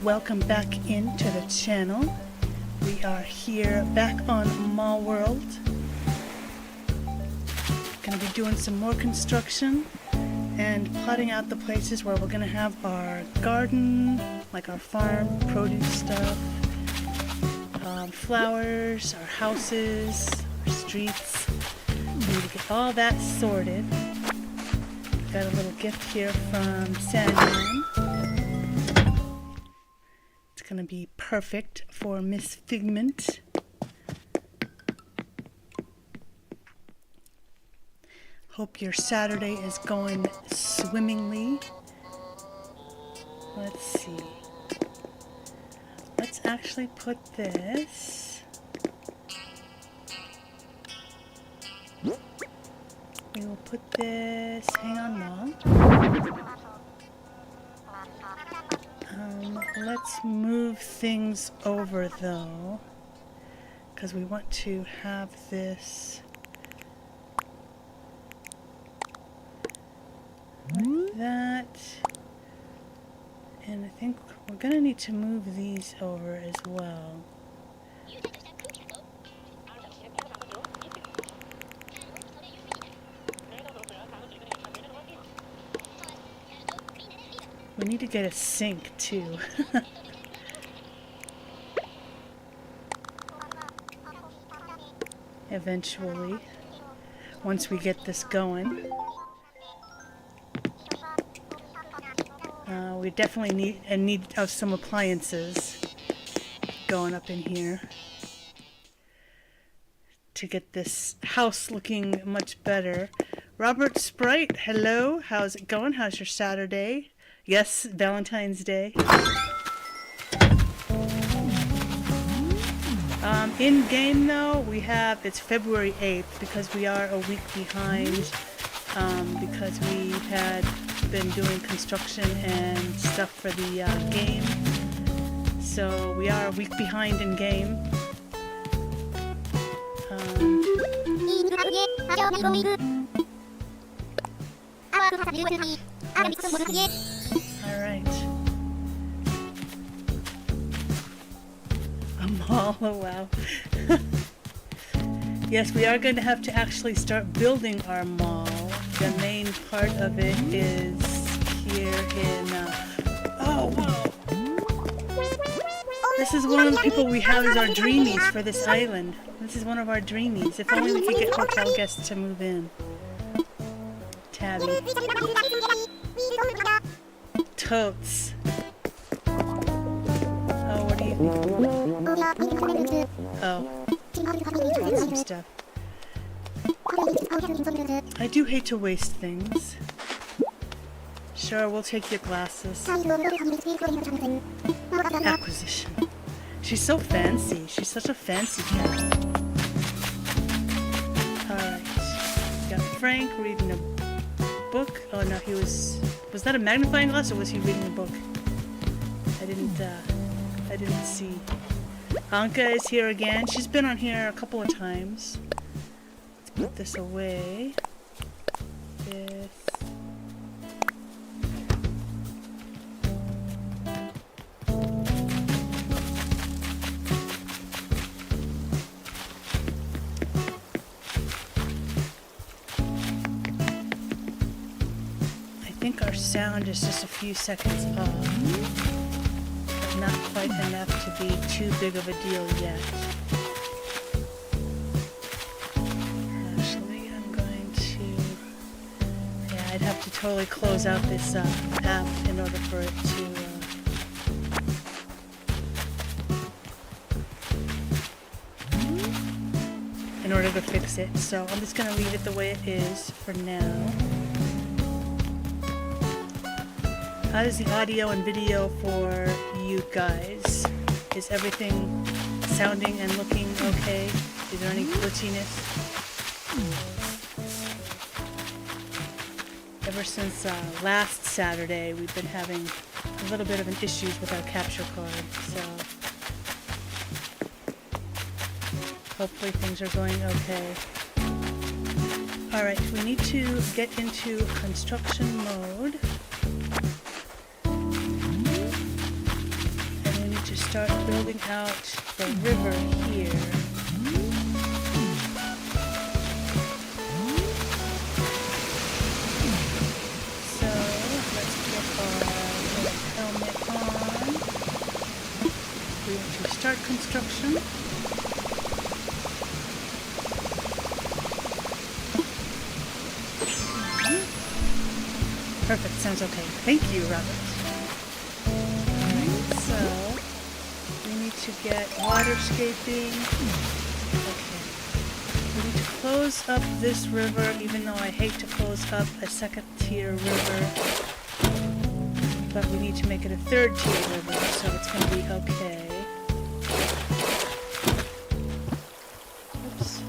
welcome back into the channel. We are here back on Mallworld. Gonna be doing some more construction and plotting out the places where we're gonna have our garden, like our farm, produce stuff, flowers, our houses, our streets. We need to get all that sorted. Got a little gift here from Sandman. It's gonna be perfect for Miss Figment. Hope your Saturday is going swimmingly. Let's see. Let's actually put this. We will put this. Hang on, Mom. Let's move things over though, because we want to have this like that. And I think we're gonna need to move these over as well. We need to get a sink too. Eventually, once we get this going. We definitely need of some appliances going up in here to get this house looking much better. Robert Sprite, hello. How's it going? How's your Saturday? Yes, Valentine's Day. In game though, we have, it's February 8th because we are a week behind because we had been doing construction and stuff for the game. So we are a week behind in game. Alright. A mall, oh wow. Yes, we are going to have to actually start building our mall. The main part of it is here in, oh whoa! This is one of the people we have as our dreamies for this island. This is one of our dreamies. If only we could get hotel guests to move in. Tabby. Totes. Oh, what do you think? Oh. Got some stuff. I do hate to waste things. Sure, we'll take your glasses. Acquisition. She's so fancy. She's such a fancy cat. Alright. Got Frank reading a book. Oh no, he was that a magnifying glass or was he reading a book? I didn't see. Anka is here again. She's been on here a couple of times. Let's put this away. This. I think our sound is just a few seconds off. Not quite enough to be too big of a deal yet. Actually, I'm going to... Yeah, I'd have to totally close out this app in order for it to... in order to fix it. So I'm just going to leave it the way it is for now. How is the audio and video for you guys? Is everything sounding and looking okay? Is there any glitchiness? Ever since last Saturday, we've been having a little bit of an issues with our capture card, so hopefully things are going okay. Alright, we need to get into construction mode. start building out the river here. So let's get our helmet on. We're going to start construction. Perfect, sounds okay. Thank you, Robert. Alright, so we need to get waterscaping. Okay. We need to close up this river, even though I hate to close up a second tier river. But we need to make it a third tier river, so it's going to be okay. Oops.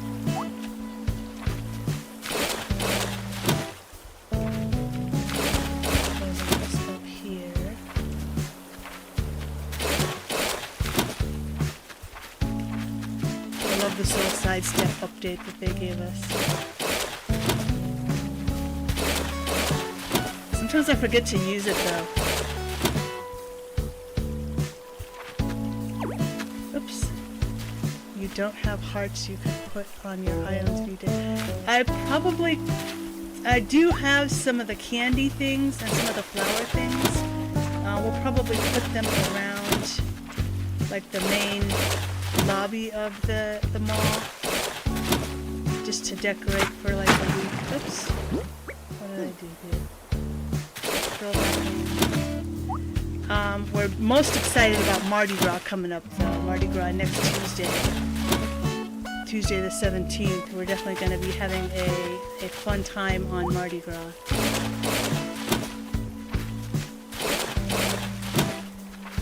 This little sidestep update that they gave us. Sometimes I forget to use it though. Oops. You don't have hearts you can put on your islands if you did. I do have some of the candy things and some of the flower things. We'll probably put them around like the main lobby of the mall, just to decorate for like a week. Oops. What did I do here? Throw that in. We're most excited about Mardi Gras coming up though. Mardi Gras next Tuesday. Tuesday the 17th. We're definitely going to be having a fun time on Mardi Gras.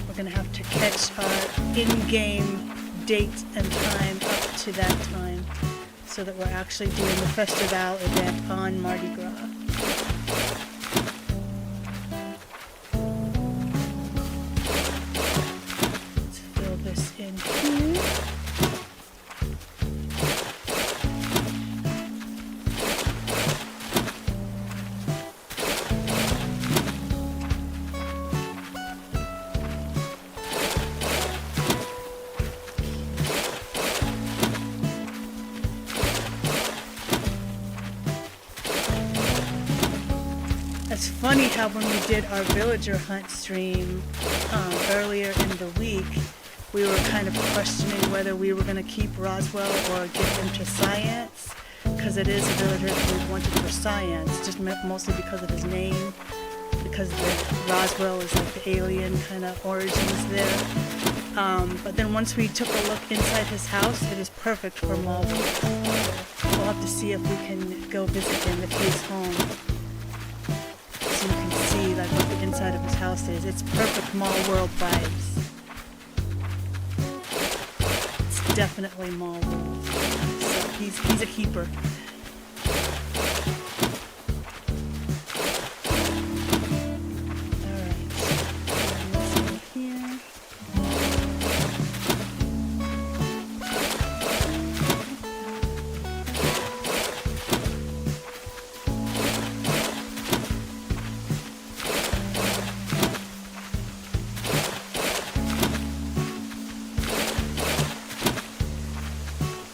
We're going to have to catch our in-game date and time up to that time so that we're actually doing the festival event on Mardi Gras. Let's fill this in here. It's funny how when we did our villager hunt stream earlier in the week, we were kind of questioning whether we were going to keep Roswell or give him to science, because it is a villager that we wanted for science, just mostly because of his name, because Roswell is like the alien kind of origins there. But then once we took a look inside his house, it is perfect for Mallworld. We'll have to see if we can go visit him if he's home. So you can see like what the inside of his house is. It's perfect Mallworld vibes. It's definitely Mallworld. So he's a keeper.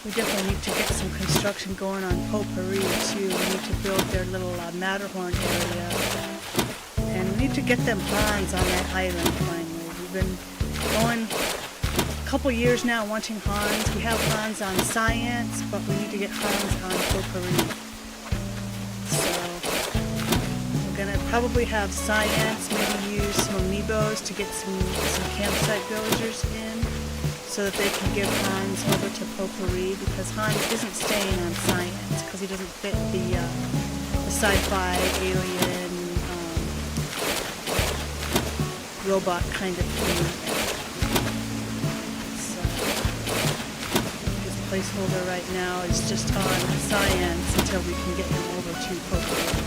We definitely need to get some construction going on Potpourri too. We need to build their little Matterhorn area. And we need to get them Hans on that island finally. We've been going a couple years now wanting Hans. We have Hans on science, but we need to get Hans on Potpourri. So we're going to probably have science, maybe use some amiibos to get some campsite villagers in, so that they can give Hans over to Potpourri, because Hans isn't staying on science because he doesn't fit the sci-fi alien robot kind of theme. So his placeholder right now is just on science until we can get him over to Potpourri.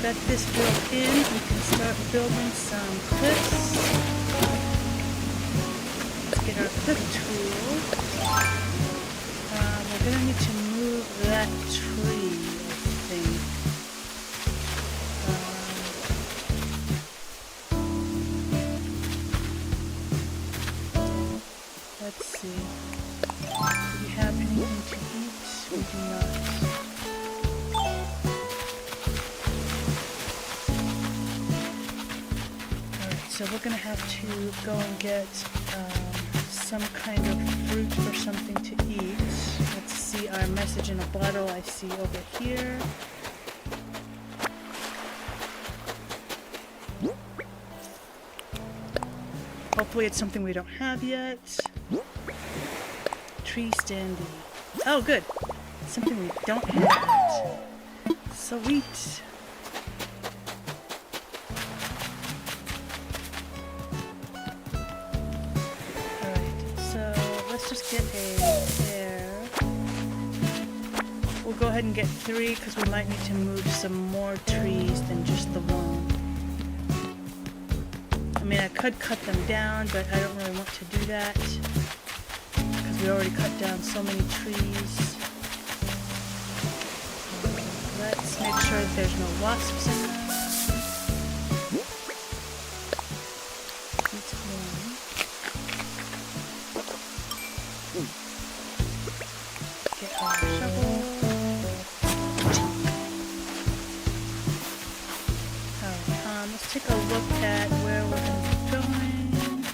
Got this built in, we can start building some cliffs. Let's get our cliff tool. gonna need to move that tree, I think. Let's see. Do we have anything to eat? We do not. Alright, so we're gonna have to go and get some kind of fruit or something to eat. Let's see our message in a bottle I see over here. Hopefully it's something we don't have yet. Tree standing. Oh, good. Something we don't have yet. Sweet. Let's just get a pair. We'll go ahead and get 3 because we might need to move some more trees than just the one. I mean, I could cut them down, but I don't really want to do that because we already cut down so many trees. Let's make sure that there's no wasps in them. Get our shovel. Alright, let's take a look at where we're going to be going.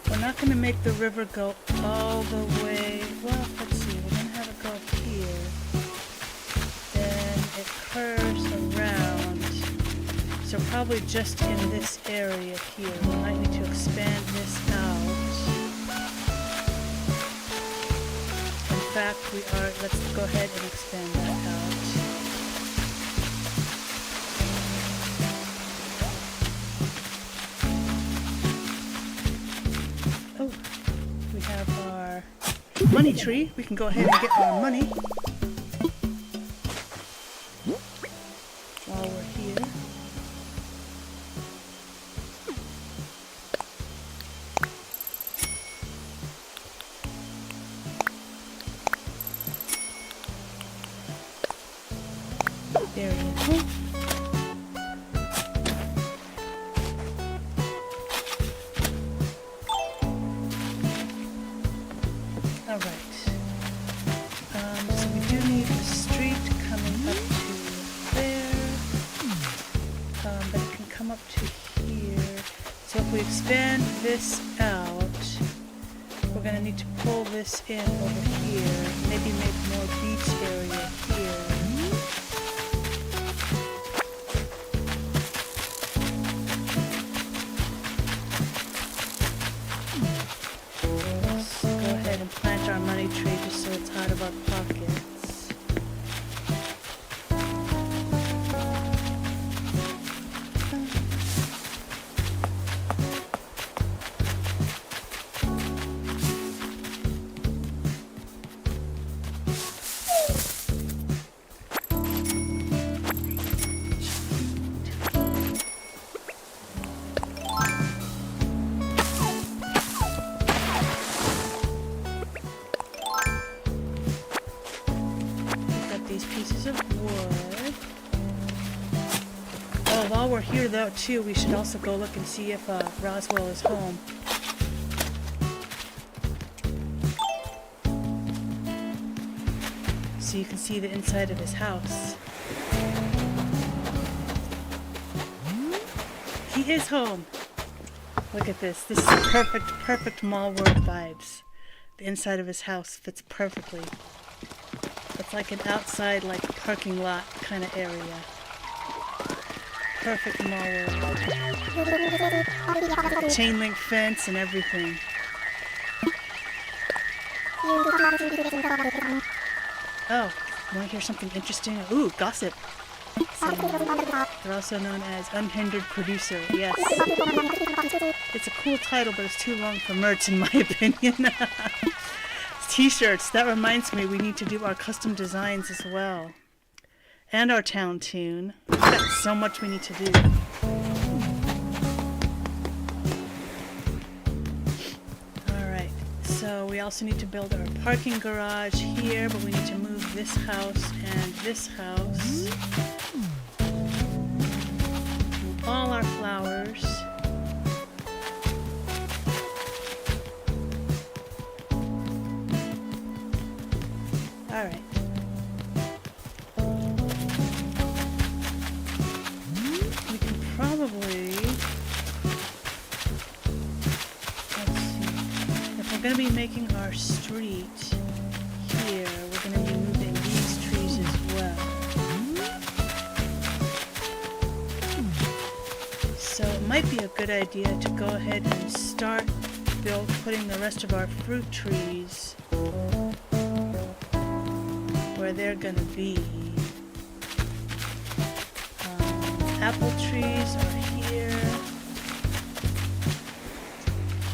We're not going to make the river go all the way. Well, let's see. We're going to have it go here. Then it curves around. So probably just in this area here. We might need to expand this out. In fact, we are. Let's go ahead and expand that out. Oh, we have our money tree. We can go ahead and get our money while we're here. There we go. Alright. So we do need a street coming up to there. But it can come up to here. So if we expand this out, we're going to need to pull this in over here. Maybe make more beach area here. Plant our money tree just so it's out of our pockets. These pieces of wood. Oh, while we're here though too, we should also go look and see if Roswell is home. So you can see the inside of his house. He is home. Look at this. This is perfect Mallworld vibes. The inside of his house fits perfectly. It's like an outside, like parking lot kind of area. Perfect Mallworld. Chain link fence and everything. Oh, want to hear something interesting? Ooh, gossip. They're also known as Unhindered Producer. Yes. It's a cool title, but it's too long for merch in my opinion. T-shirts. That reminds me, we need to do our custom designs as well. And our town tune. We've got so much we need to do. Alright, so So we also need to build our parking garage here, but we need to move this house and this house. Move all our flowers. Alright. We can probably... Let's see. If we're going to be making our street here, we're going to be moving these trees as well. So it might be a good idea to go ahead and start putting the rest of our fruit trees where they're gonna be. Apple trees are here.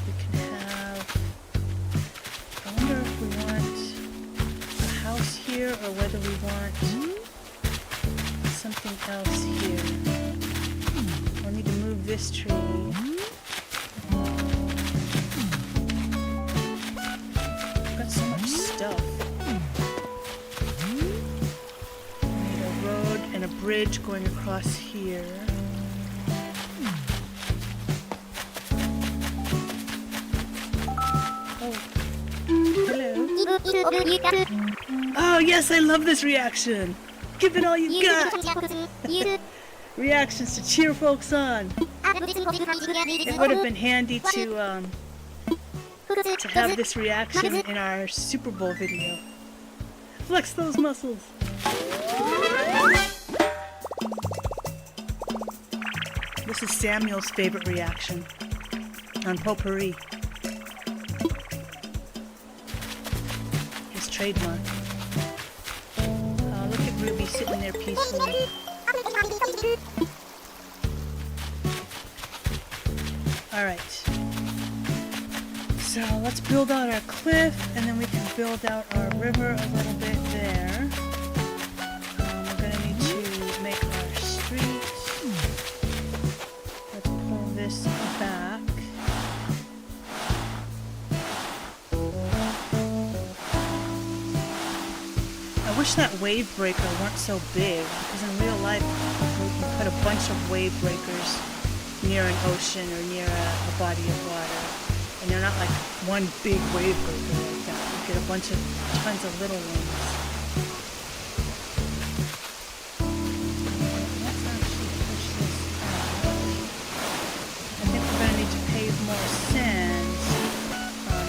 We can have, I wonder if we want a house here or whether we want something else here. We'll need to move this tree. We've got so much stuff. And a bridge going across here. Oh. Hello. Oh yes, I love this reaction. Give it all you got. Reactions to cheer folks on. It would have been handy to have this reaction in our Super Bowl video. Flex those muscles. This is Samuel's favorite reaction on potpourri. His trademark. Look at Ruby sitting there peacefully. Alright. So let's build out our cliff and then we can build out our river a little bit there. We're going to need to make our street. This back. I wish that wave breaker weren't so big, because in real life we can put a bunch of wave breakers near an ocean or near a body of water, and they're not like one big wave breaker like that. You get a bunch of tons of little ones. More sand,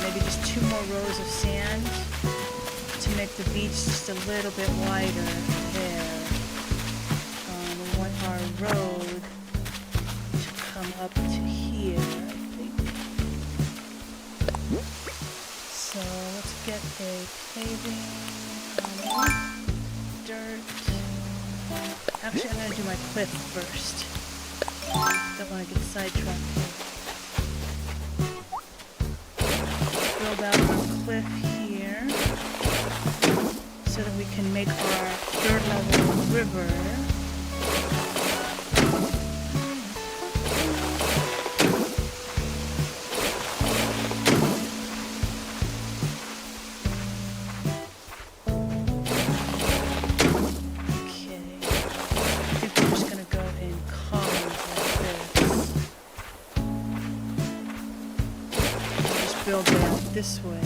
maybe just 2 more rows of sand to make the beach just a little bit wider there. We want our road to come up to here, I think. So let's get a paving, dirt. Actually, I'm going to do my cliff first. Don't want to get sidetracked here. Build out our cliff here so that we can make our 3rd level river. Okay. I think we're just going to go in columns like this. Just build it out this way.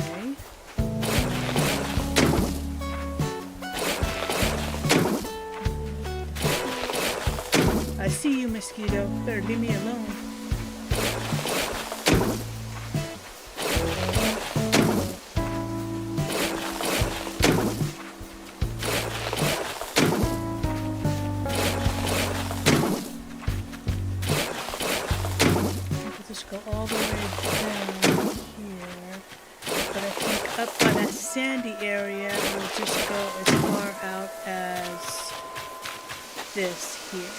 I see you, mosquito. Better leave me alone. We'll just go all the way down here. But I think up by that sandy area, we'll just go as far out as this here.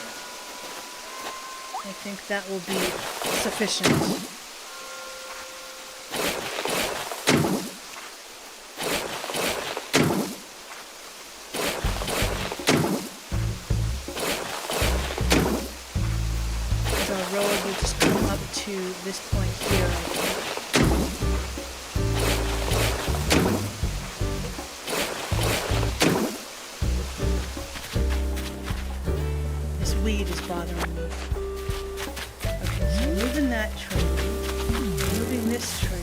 I think that will be sufficient. So our road will just come up to this point here, I think. bleed is bothering me. Okay, so moving that tree, moving this tree.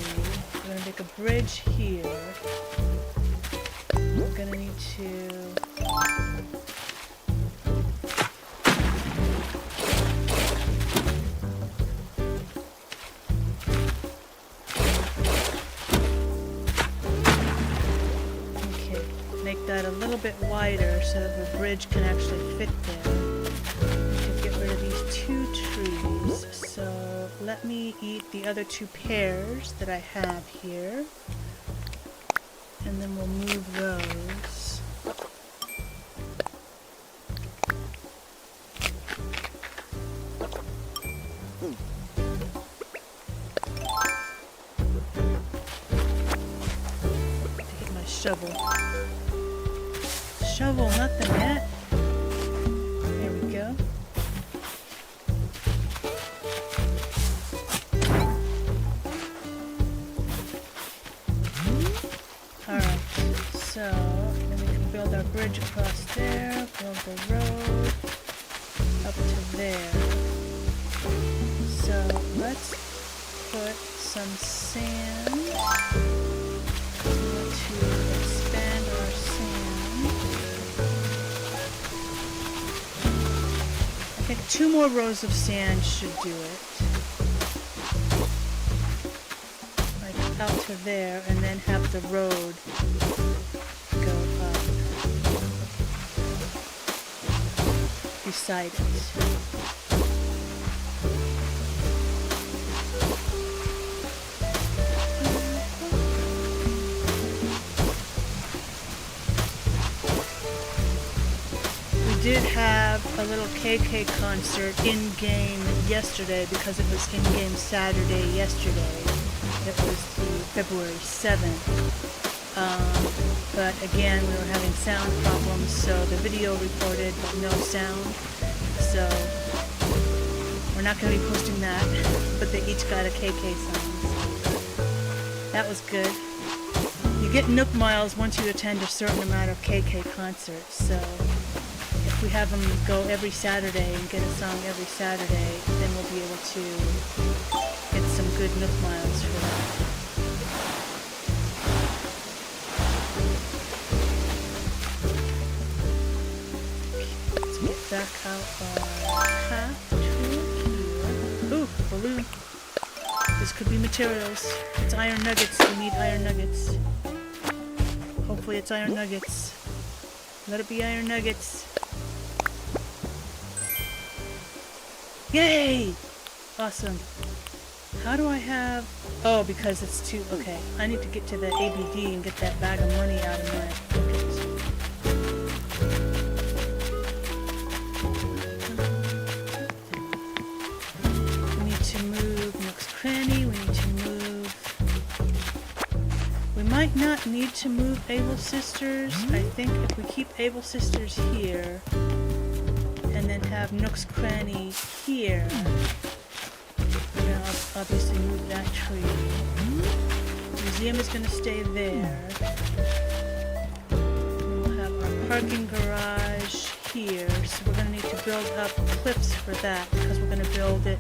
We're gonna make a bridge here. We're gonna need to make that a little bit wider so that the bridge can actually fit there. We can get rid of these 2 trees. So let me eat the other 2 pears that I have here. And then we'll move those. To get my shovel. Shovel, not the net. There we go. Alright, so then we can build our bridge across there, build the road up to there. So let's put some sand. We want to expand our sand. I think 2 more rows of sand should do it. Like out to there, and then have the road go up beside it. Did have a little KK concert in-game yesterday because it was in-game Saturday yesterday. It was the February 7th. But again, we were having sound problems, so the video recorded but no sound. So we're not going to be posting that, but they each got a KK song. So that was good. You get Nook Miles once you attend a certain amount of KK concerts, so if we have them go every Saturday and get a song every Saturday, then we'll be able to get some good Nook Miles for that. Let's get back out our path to here. Ooh, balloon. This could be materials. It's iron nuggets. We need iron nuggets. Hopefully it's iron nuggets. Let it be iron nuggets. Yay! Awesome. How do I have... Oh, because it's too... Okay, I need to get to the ABD and get that bag of money out of my pocket. We need to move Nook's Cranny. We need to move... We might not need to move Able Sisters. I think if we keep Able Sisters here... and then have Nook's Cranny here. We're going to obviously move that tree. The museum is going to stay there. And we'll have our parking garage here. So we're going to need to build up cliffs for that because we're going to build it,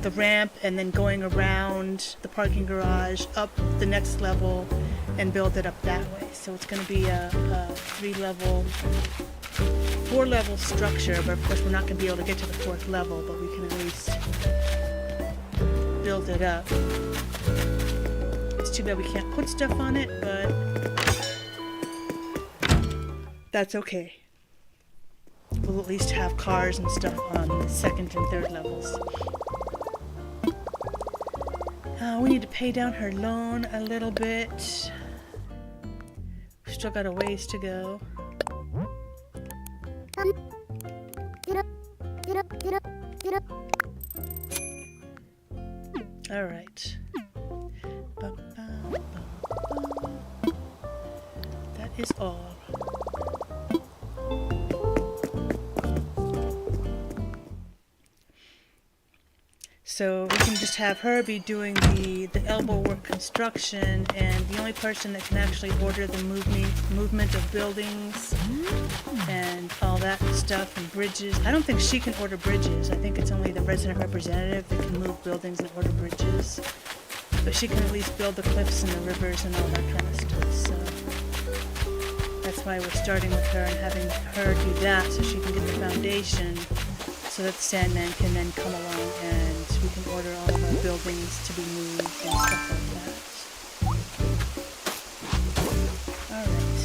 the ramp, and then going around the parking garage up the next level and build it up that way. So it's going to be a 4-level structure, but of course we're not going to be able to get to the 4th level, but we can at least build it up. It's too bad we can't put stuff on it, but that's okay. We'll at least have cars and stuff on the 2nd and 3rd levels. We need to pay down her loan a little bit. We've still got a ways to go. All right. That is all. So we can just have her be doing the elbow work construction, and the only person that can actually order the movement of buildings and all that stuff and bridges. I don't think she can order bridges. I think it's only the resident representative that can move buildings and order bridges. But she can at least build the cliffs and the rivers and all that kind of stuff. So that's why we're starting with her and having her do that so she can get the foundation, so that the Sandman can then come along and we can order all of our buildings to be moved and stuff like that. Alright.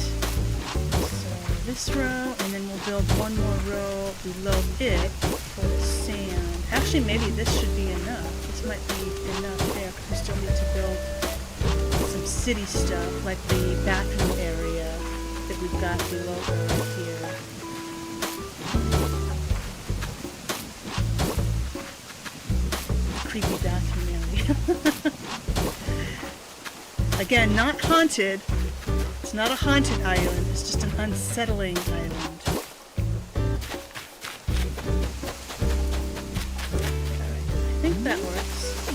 So this row, and then we'll build one more row below it for the sand. Actually, maybe this should be enough. This might be enough there, because we still need to build some city stuff, like the bathroom area that we've got below right here. Creepy bathroom area. Again, not haunted. It's not a haunted island. It's just an unsettling island. Alright, I think that works. I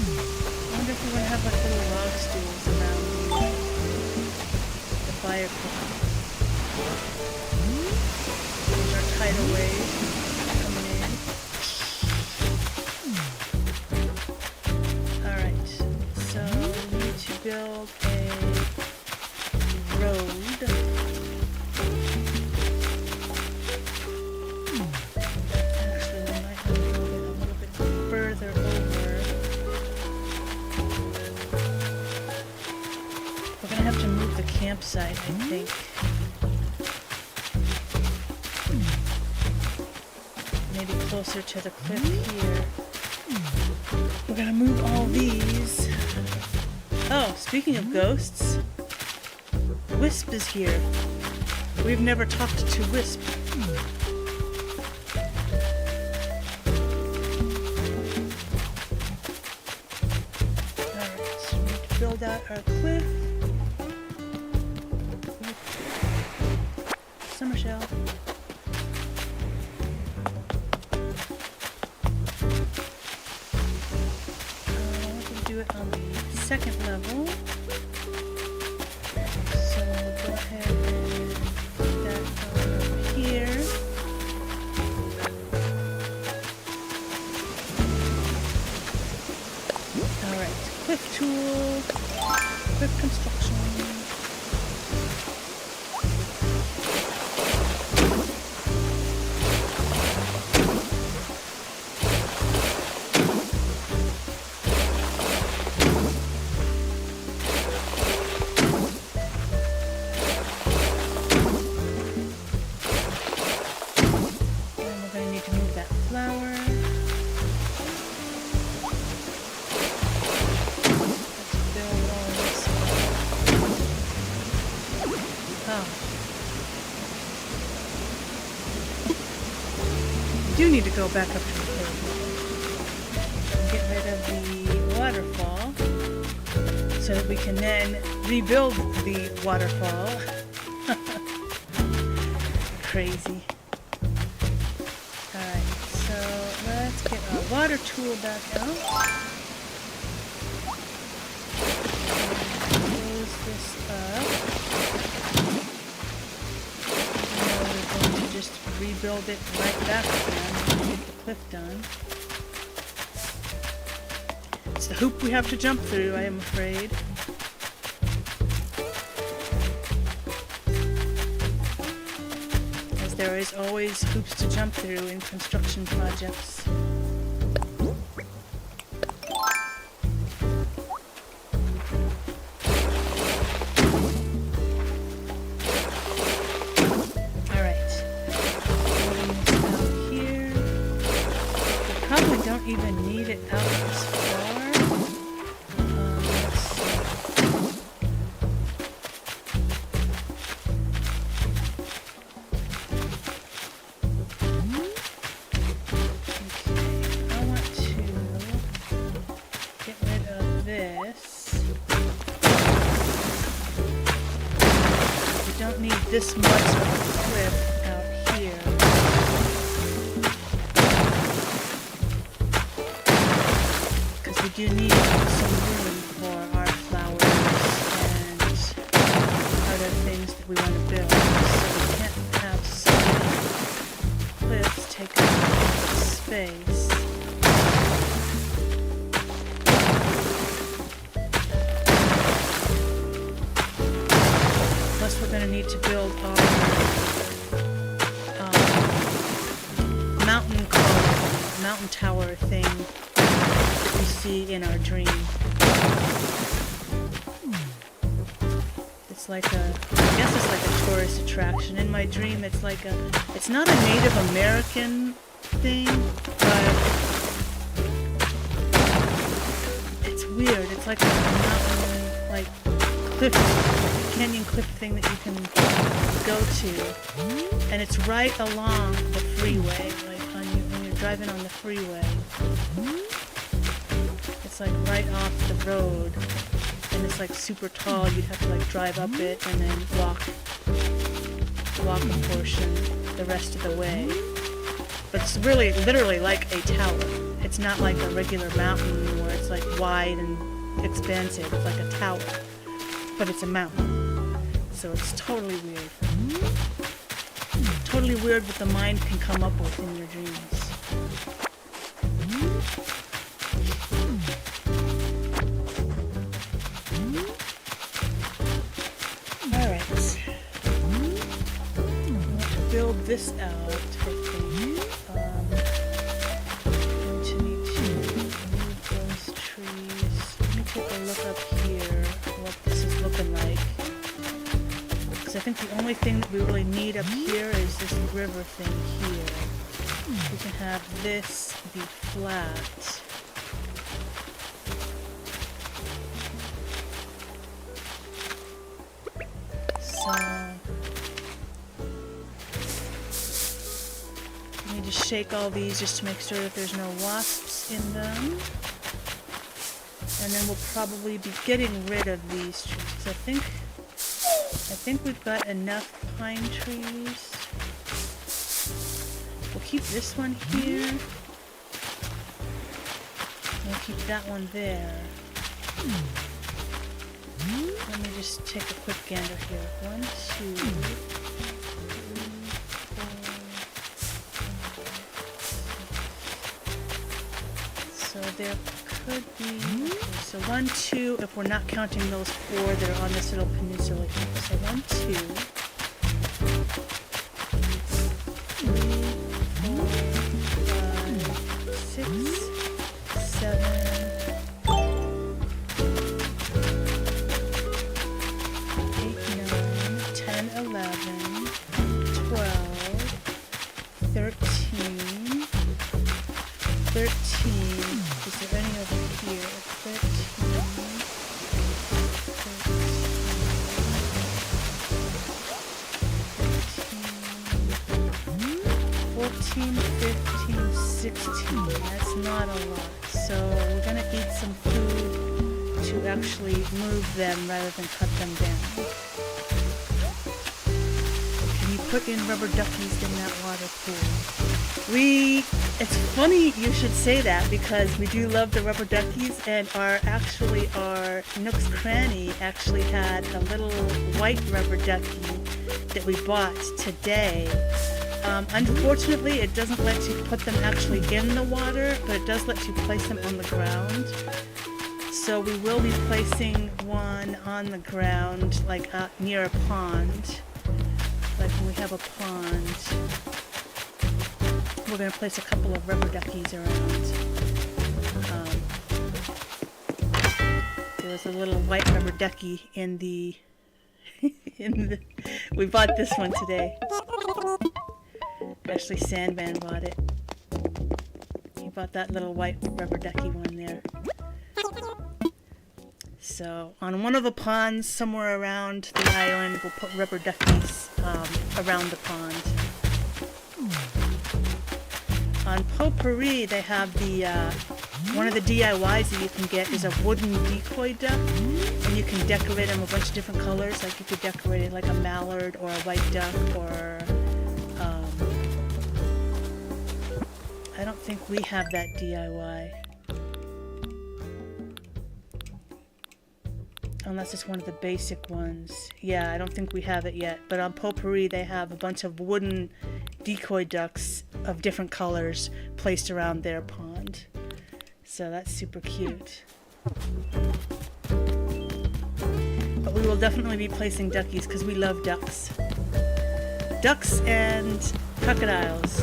wonder if we're going to have like little log stools around the fire pit. There's our tidal wave coming in. Build a road. Actually, we might have to build it a little bit further over. We're going to have to move the campsite, I think. Maybe closer to the cliff here. We're going to move all these. Oh, speaking of ghosts, Wisp is here. We've never talked to Wisp. Alright, so we need to build out our cliff. Summer shell. Do it on the second level. So we'll go ahead and put that over here. Alright, quick tool, quick construction. Need to go back up to the third level. Get rid of the waterfall so that we can then rebuild the waterfall. Crazy. Alright, so let's get our water tool back out. Close this up. Now we're going to just rebuild it right back again. Get the cliff done. It's the hoop we have to jump through, I am afraid. As there is always hoops to jump through in construction projects. Even need it out this far. Let's see. Okay, I want to get rid of this. We don't need this much of a cliff out here. do need some room for our flowers and other things that we want to build. So we can't have so many cliffs take up space. Plus we're going to need to build our mountain tower thing that we see in our dream. It's like I guess it's like a tourist attraction. In my dream, it's like it's not a Native American thing, but it's weird. It's like a mountain, like cliff, canyon cliff thing that you can go to, and it's right along the freeway, like when you're driving on the freeway. It's like right off the road, and it's like super tall. You'd have to like drive up it and then walk a portion the rest of the way. But it's really literally like a tower. It's not like a regular mountain where it's like wide and expansive. It's like a tower, but it's a mountain. So it's totally weird. Totally weird what the mind can come up with in your dreams. Alright. I want to build this out, I think. Going to need to remove those trees. Let me take a look up here what this is looking like. Because I think the only thing that we really need up here is this river thing here. We can have this be flat. So we need to shake all these just to make sure that there's no wasps in them. And then we'll probably be getting rid of these trees. I think we've got enough pine trees. We'll keep this one here. We'll keep that one there. Let me just take a quick gander here. 1, 2, 3, 4, 5, 6. So there could be. Okay, so 1, 2. If we're not counting those 4 that are on this little peninsula here. So 1, 2. 3, 4, 5, 6, 7, 8, 9, 10, 11, 12, 13, 13. Is there any over here? 14, 15, 16. That's not a lot. So we're going to eat some food to actually move them rather than cut them down. Can you put in rubber duckies in that water pool? It's funny you should say that because we do love the rubber duckies, and our Nook's Cranny actually had a little white rubber ducky that we bought today. Unfortunately, it doesn't let you put them actually in the water, but it does let you place them on the ground. So we will be placing one on the ground, like near a pond. Like when we have a pond, we're going to place a couple of rubber duckies around. There was a little white rubber ducky in the... We bought this one today. Actually, Sandman bought it. He bought that little white rubber ducky one there. So, on one of the ponds somewhere around the island, we'll put rubber duckies around the pond. On Potpourri, they have the one of the DIYs that you can get is a wooden decoy duck, and you can decorate them a bunch of different colors. Like you could decorate it like a mallard or a white duck, or I don't think we have that DIY. Unless it's one of the basic ones. Yeah, I don't think we have it yet. But on Potpourri, they have a bunch of wooden decoy ducks of different colors placed around their pond. So that's super cute. But we will definitely be placing duckies because we love ducks. Ducks and crocodiles.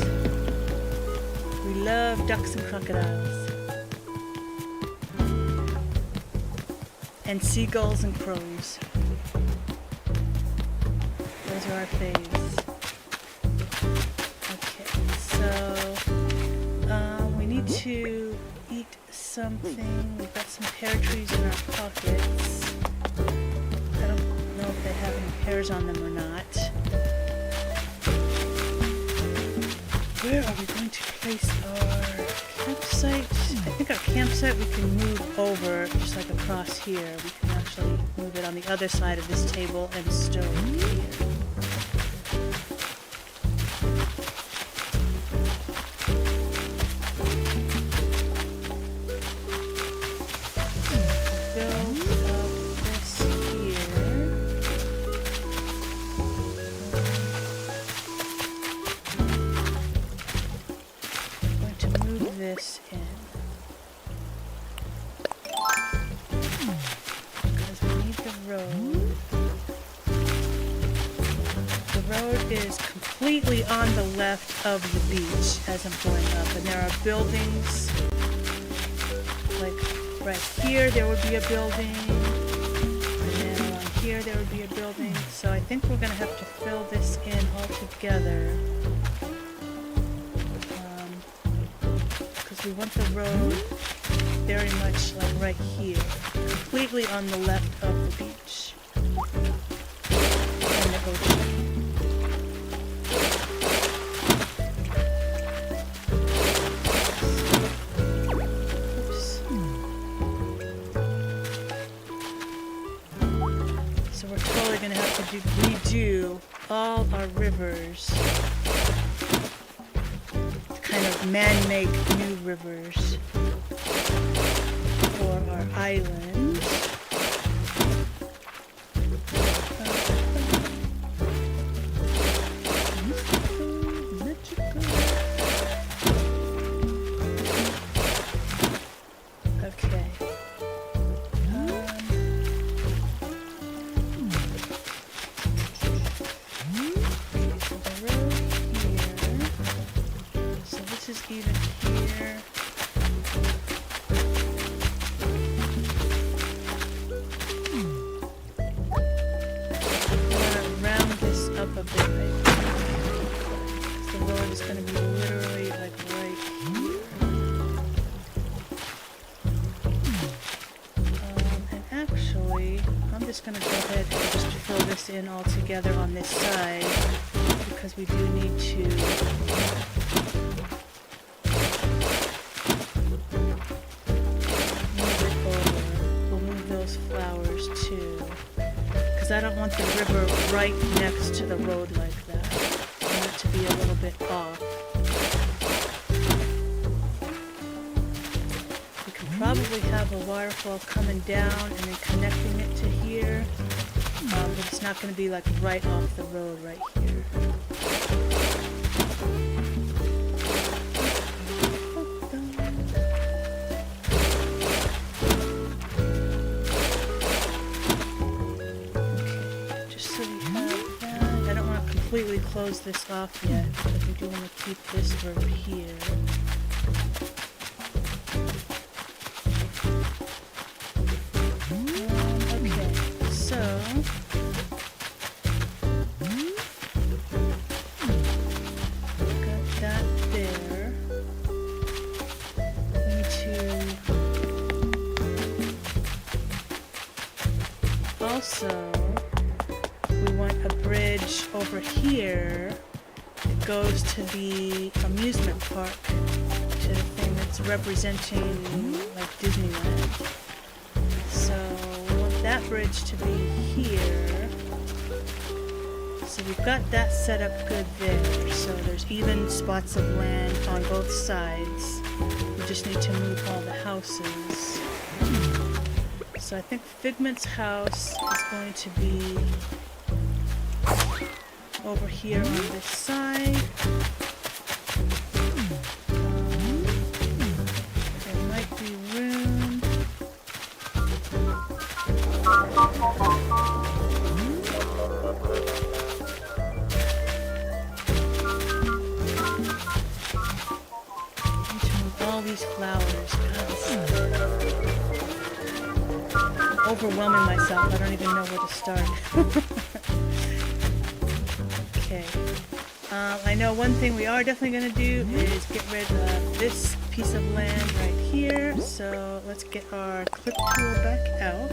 We love ducks and crocodiles. And seagulls and crows. Those are our faves. Okay, so we need to eat something. We've got some pear trees in our pockets. I don't know if they have any pears on them or not. Where are we going to place our campsite? I think our campsite we can move over, just like across here. We can actually move it on the other side of this table and stove here. Build up this here. I'm going to move this in. The road is completely on the left of the beach as I'm going up, and there are buildings. Like right here, there would be a building, and then along here, there would be a building. So I think we're going to have to fill this in all together, because we want the road very much like right here, completely on the left of the beach and the ocean. Oops. So we're totally going to have to redo all our rivers, to kind of man-make new rivers for our island. Okay. So the road here. So this is even here. Up a bit, I think. The road is going to be literally like right here. And actually, I'm just going to go ahead and just fill this in all together on this side, because we do need to move it over. We'll move those flowers too. I don't want the river right next to the road like that. I want it to be a little bit off. We can probably have a waterfall coming down and then connecting it to here, but it's not going to be like right off the road right here. Completely close this off yet, because we do want to keep this road here. Okay, so got that there. We need to also. We want a bridge over here that goes to the amusement park, to the thing that's representing like Disneyland. So we want that bridge to be here. So we've got that set up good there. So there's even spots of land on both sides. We just need to move all the houses. So I think Figment's house is going to be over here on this side. There might be room. All these flowers. God, I'm overwhelming myself. I don't even know where to start. Okay. I know one thing we are definitely going to do is get rid of this piece of land right here. So let's get our clip tool back out.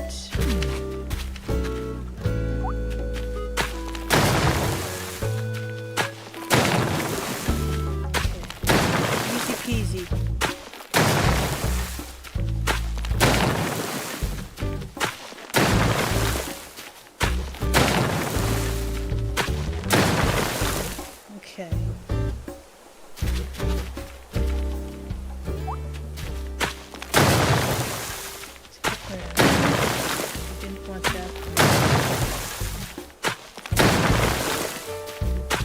Okay. Easy peasy. Okay. Didn't want that.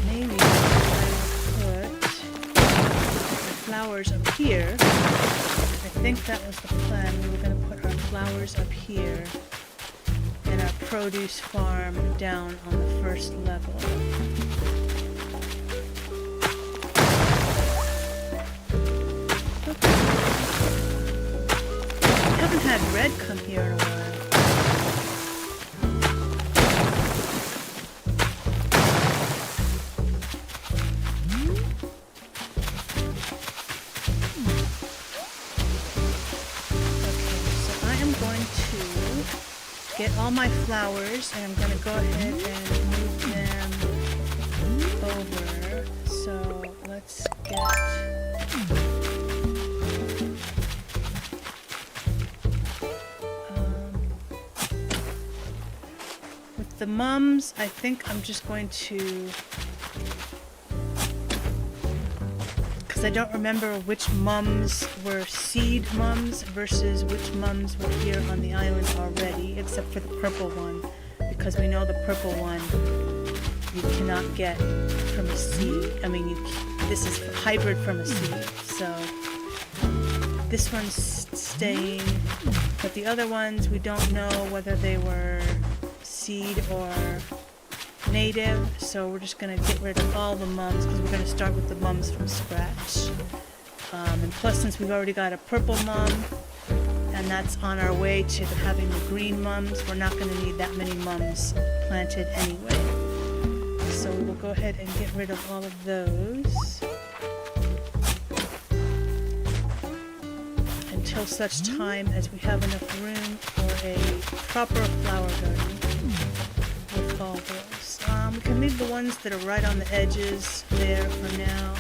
Maybe I will put the flowers up here. I think that was the plan. We were going to put our flowers up here and our produce farm down on the first level. Had red come here in a while. Okay, so I am going to get all my flowers and I'm going to go ahead and move them over. So let's get the mums. I think I'm just going to, because I don't remember which mums were seed mums versus which mums were here on the island already, except for the purple one, because we know the purple one you cannot get from a seed. I mean, this is hybrid from a seed, so this one's staying, but the other ones we don't know whether they were seed or native, so we're just going to get rid of all the mums because we're going to start with the mums from scratch. And plus, since we've already got a purple mum and that's on our way to having the green mums, we're not going to need that many mums planted anyway. So we'll go ahead and get rid of all of those until such time as we have enough room for a proper flower garden with all those. We can leave the ones that are right on the edges there for now.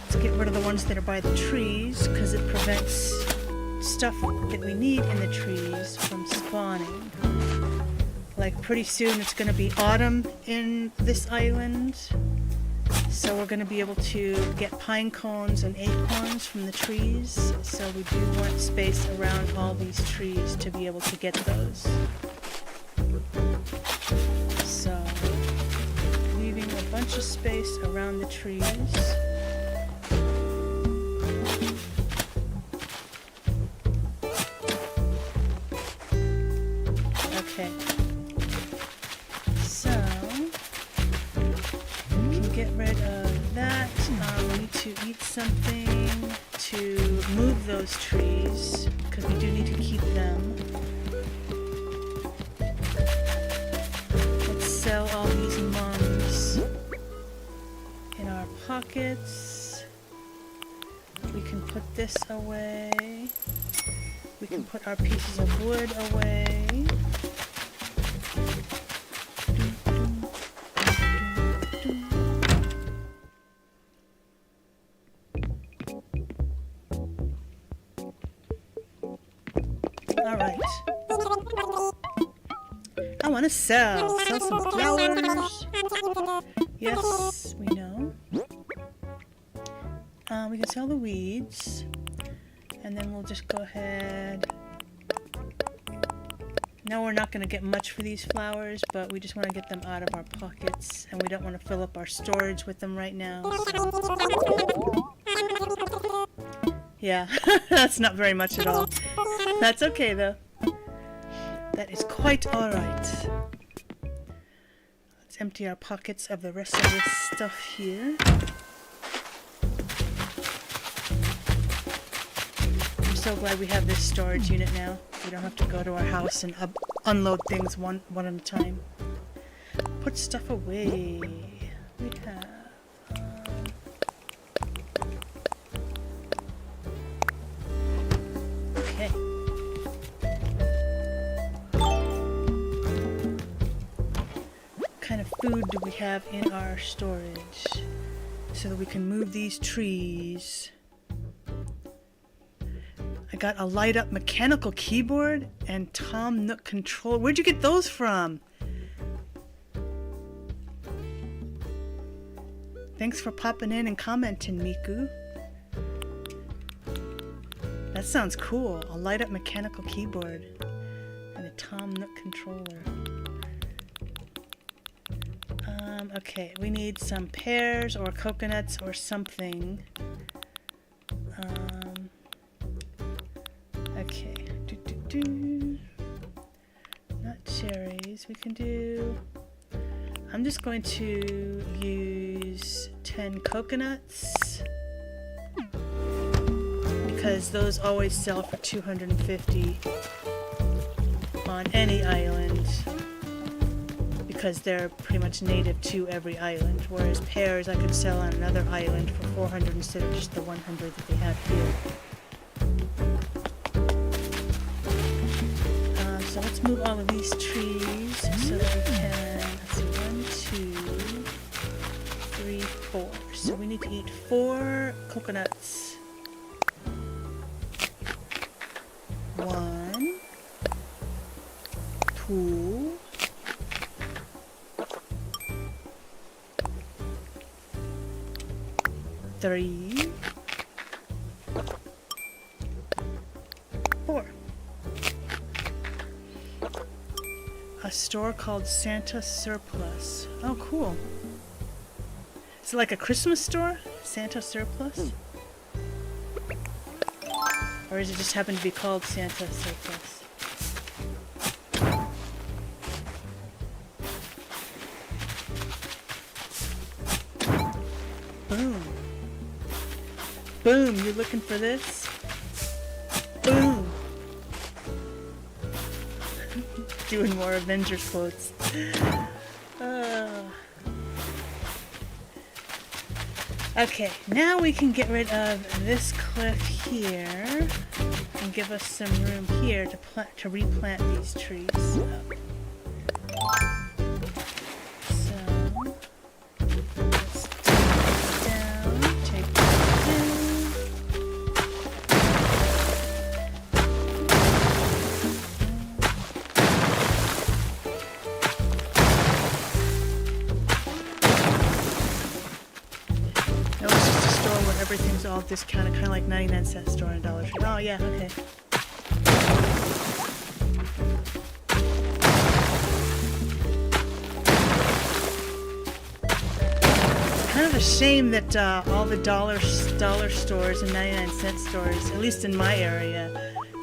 Let's get rid of the ones that are by the trees because it prevents stuff that we need in the trees from spawning. Like pretty soon it's going to be autumn in this island. So we're going to be able to get pine cones and acorns from the trees. So we do want space around all these trees to be able to get those. So leaving a bunch of space around the trees. Okay. Get rid of that. We need to eat something to move those trees because we do need to keep them. Let's sell all these mums in our pockets. We can put this away. We can put our pieces of wood away. Alright. I want to sell some flowers. Yes, we know. We can sell the weeds. And then we'll just go ahead. Now we're not going to get much for these flowers, but we just want to get them out of our pockets, and we don't want to fill up our storage with them right now. So. Yeah, that's not very much at all. That's okay though. That is quite alright. Let's empty our pockets of the rest of this stuff here. I'm so glad we have this storage unit now. We don't have to go to our house and unload things one at a time. Put stuff away. We have... okay. What kind of food do we have in our storage so that we can move these trees? I got a light up mechanical keyboard and Tom Nook controller. Where'd you get those from? Thanks for popping in and commenting, Miku. That sounds cool. A light up mechanical keyboard and a Tom Nook controller. Okay, we need some pears or coconuts or something. Okay, not cherries. We can do... I'm just going to use 10 coconuts because those always sell for 250 on any island because they're pretty much native to every island, whereas pears I could sell on another island for 400 instead of just the 100 that they have here. So let's move all of these trees so that we can, let's see, 1, 2, 3, 4. So we need to eat 4 coconuts. 1, 2, 3, 4. A store called Santa Surplus. Oh, cool. Is it like a Christmas store? Santa Surplus? Or does it just happen to be called Santa Surplus? Boom. Boom, you looking for this? Boom. Doing more Avengers quotes. Okay, now we can get rid of this cliff here and give us some room here to replant these trees. So let's take this down. Everything's all discounted, kind of like 99-cent store and Dollar Tree. Oh yeah, okay. Kind of a shame that all the dollar stores and 99-cent stores, at least in my area,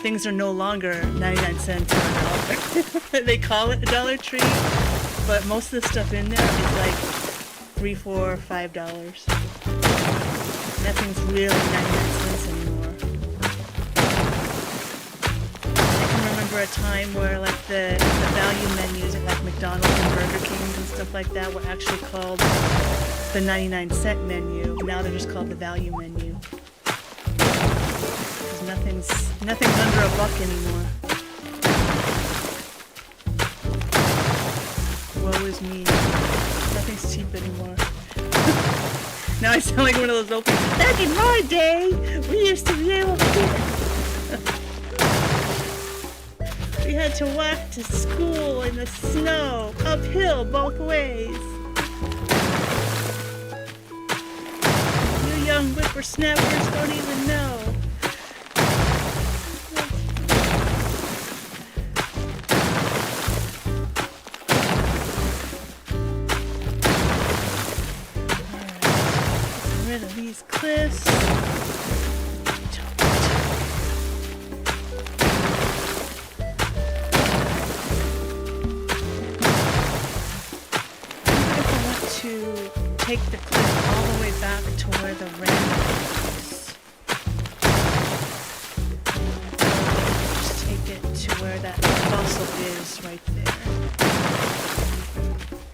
things are no longer 99 cents or a dollar. They call it a Dollar Tree, but most of the stuff in there is like $3, $4, $5. Nothing's really 99 cents anymore. I can remember a time where like the value menus at like McDonald's and Burger King and stuff like that were actually called the 99-cent menu. Now they're just called the value menu. Because nothing's under a buck anymore. Woe is me. Nothing's cheap anymore. Now I sound like one of those old people. Back in my day, we used to be able to do it. We had to walk to school in the snow, uphill both ways. You young whippersnappers don't even know. rid of these cliffs. To take the cliff all the way back to where the ramp is. Just take it to where that fossil is right there.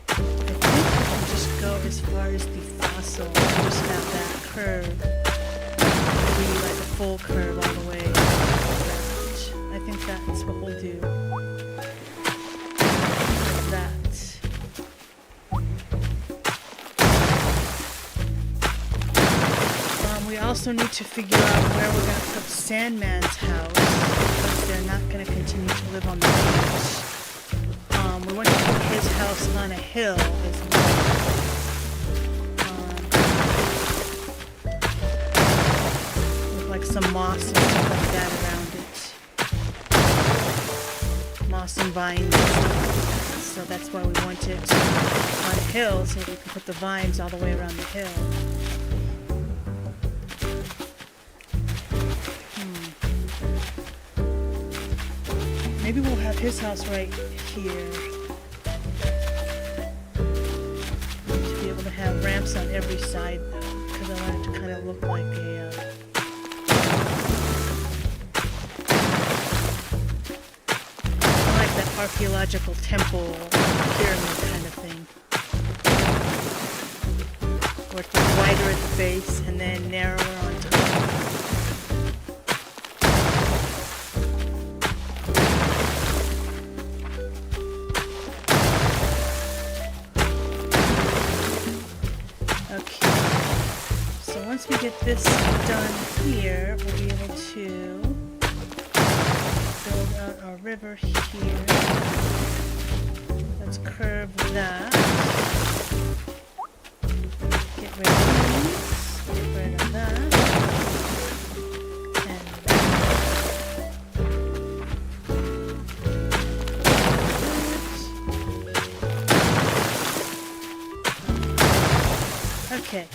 I think we can just go as far as the fossil and just have that curve be like a full curve all the way around. I think that's what we'll do. Like that. We also need to figure out where we're going to put Sandman's house, because they're not going to continue to live on the beach. We want to put his house on a hill as well. With like some moss and stuff like that around it. Moss and vines and stuff like that. So that's why we want it on a hill, so we can put the vines all the way around the hill. Maybe we'll have his house right here. To be able to have ramps on every side, though, because I want it to kind of look like a like that archaeological temple pyramid kind of thing, where it's wider at the base and then narrower on top. Once we get this done here, we'll be able to build out our river here. Let's curve that. Get rid of these. Get rid of that. And that. Okay.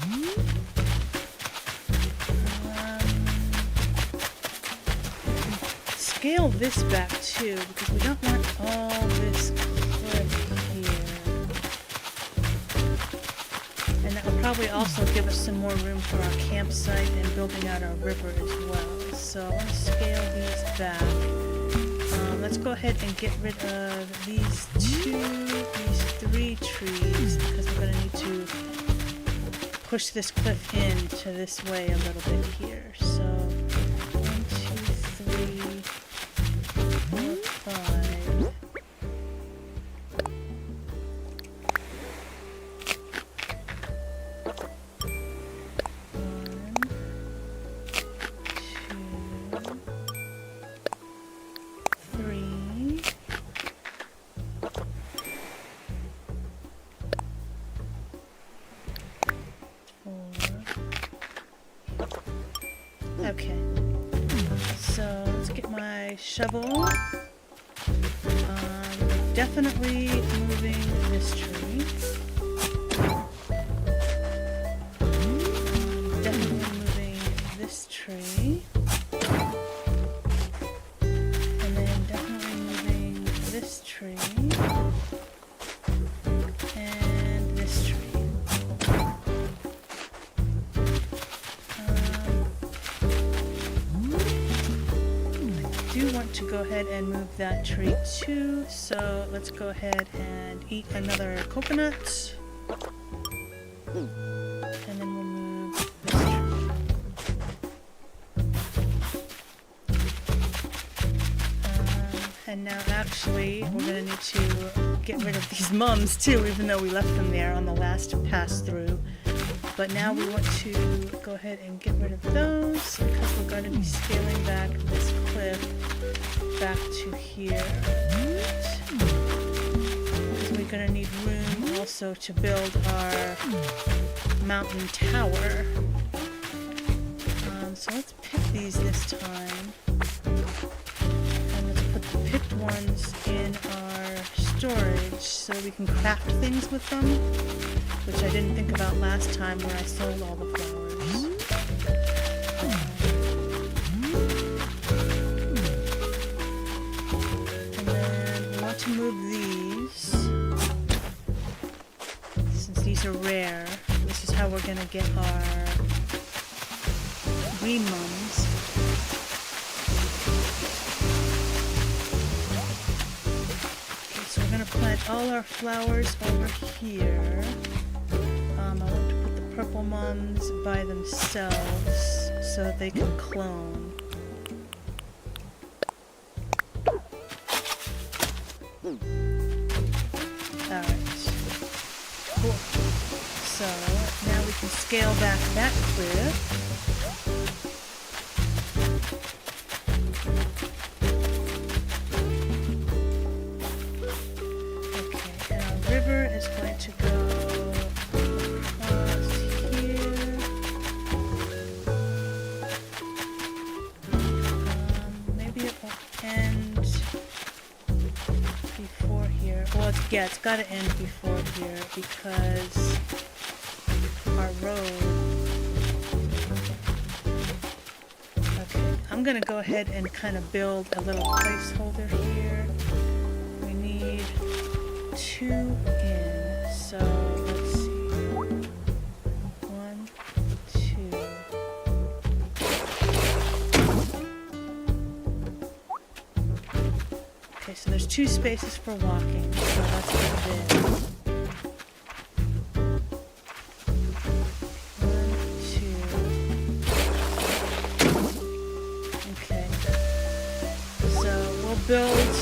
Scale this back too, because we don't want all this cliff here. And that will probably also give us some more room for our campsite and building out our river as well. So I want to scale these back. Let's go ahead and get rid of these three trees, because we're going to need to push this cliff into this way a little bit here. So 1, 2, 3, 4, 5. Okay, so let's get my shovel. Definitely moving this tree. Definitely moving this tree. And then definitely moving this tree. And this tree. Want to go ahead and move that tree too, so let's go ahead and eat another coconut, and then we'll move this tree. And now actually we're going to need to get rid of these mums too, even though we left them there on the last pass through. But now we want to go ahead and get rid of those, because we're going to be scaling back this cliff back to here. Because we're going to need room also to build our mountain tower. So let's pick these this time. And let's put the picked ones in our storage so we can craft things with them, which I didn't think about last time where I sold all the flowers. And then we want to move these. Since these are rare, this is how we're going to get our green mums. Okay, so we're going to plant all our flowers over here. I want to put the purple mums by themselves so that they can clone. Alright. Cool. So, now we can scale back that cliff. Okay, and our river is going to go across here. Maybe it will end before here. Well, it's got to end before here because our road. Okay, I'm gonna go ahead and kind of build a little placeholder here. We need 2 in, so let's see. 1, 2. Okay, so there's 2 spaces for walking, so let's put it in. 1, 2. Okay. So we'll build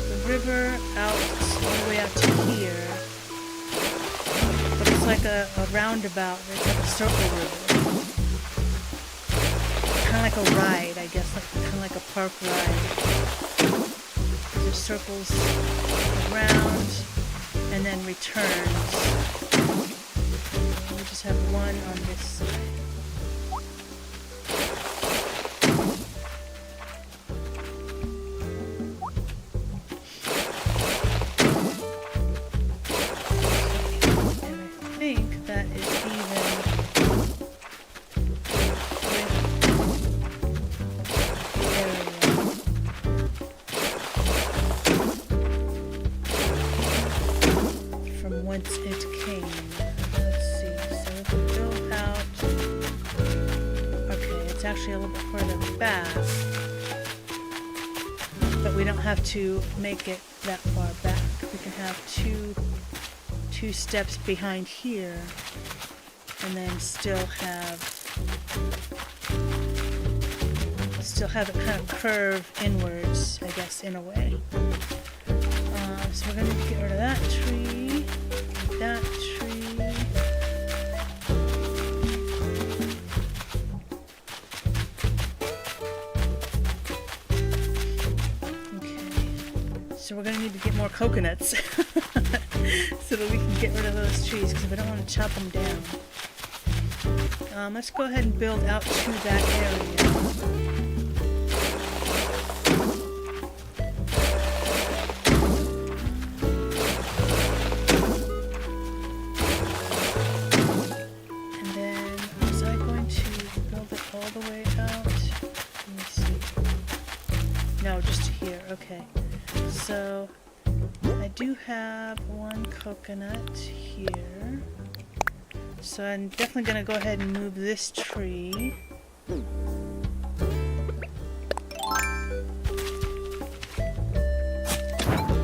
the river out all the way out to here. But it's like a roundabout. It's like a circle river. Kind of like a ride, I guess. Kind of like a park ride. It circles around and then returns. We just have one on this side. And I think that is even once it came. Let's see, so if we build out, okay, it's actually a little bit further back, but we don't have to make it that far back. We can have two steps behind here, and then still have it kind of curve inwards, I guess, in a way. So we're going to get rid of that tree. That tree. Okay. So we're going to need to get more coconuts so that we can get rid of those trees because we don't want to chop them down. Let's go ahead and build out to that area. Okay, so I do have one coconut here, so I'm definitely going to go ahead and move this tree.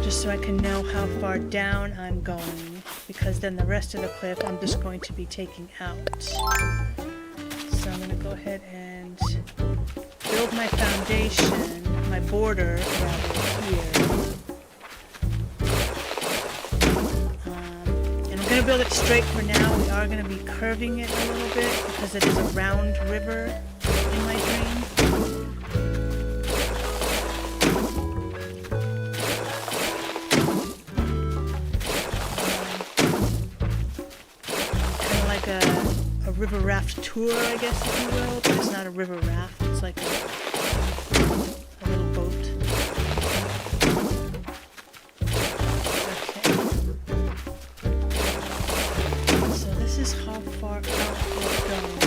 Just so I can know how far down I'm going, because then the rest of the cliff I'm just going to be taking out. So I'm going to go ahead and build my foundation, my border rather, here. And I'm going to build it straight for now. We are going to be curving it a little bit because it is a round river in my dream. Kind of like a river raft tour, I guess, if you will, but it's not a river raft. It's like a little boat. it going.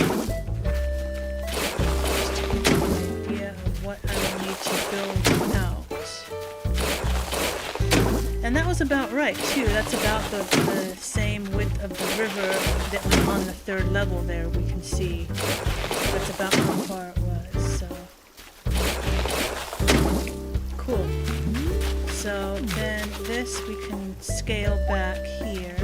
Just to give you an idea of what I will need to build out. And that was about right, too. That's about the same width of the river that was on the 3rd level there, we can see. That's about how far it was, so... Cool. So then this we can scale back here.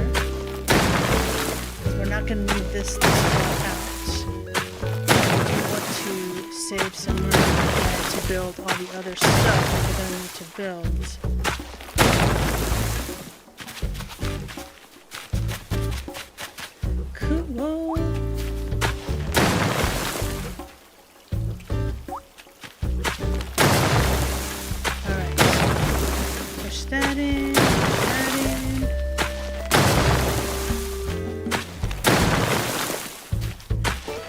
We're not going to need this far out. We want to save some room to build all the other stuff that we're going to need to build. Cool. Alright. Push that in. Push that in.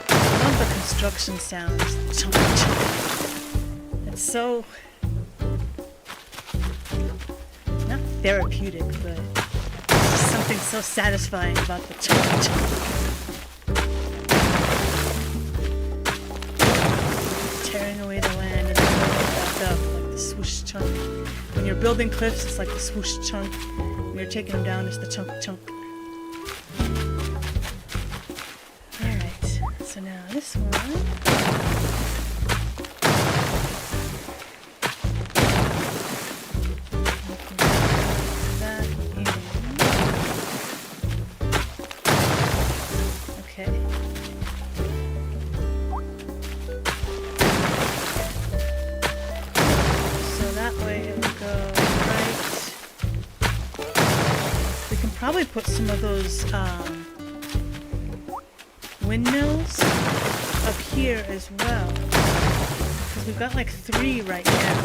I love the construction sounds. Chunk, chunk. It's so... not therapeutic, but... something so satisfying about the chunk chunk. Tearing away the land and then building it back up like the swoosh chunk. When you're building cliffs, it's like the swoosh chunk. When you're taking them down, it's the chunk chunk. Alright, so now this one. Probably put some of those windmills up here as well, because we've got like 3 right now.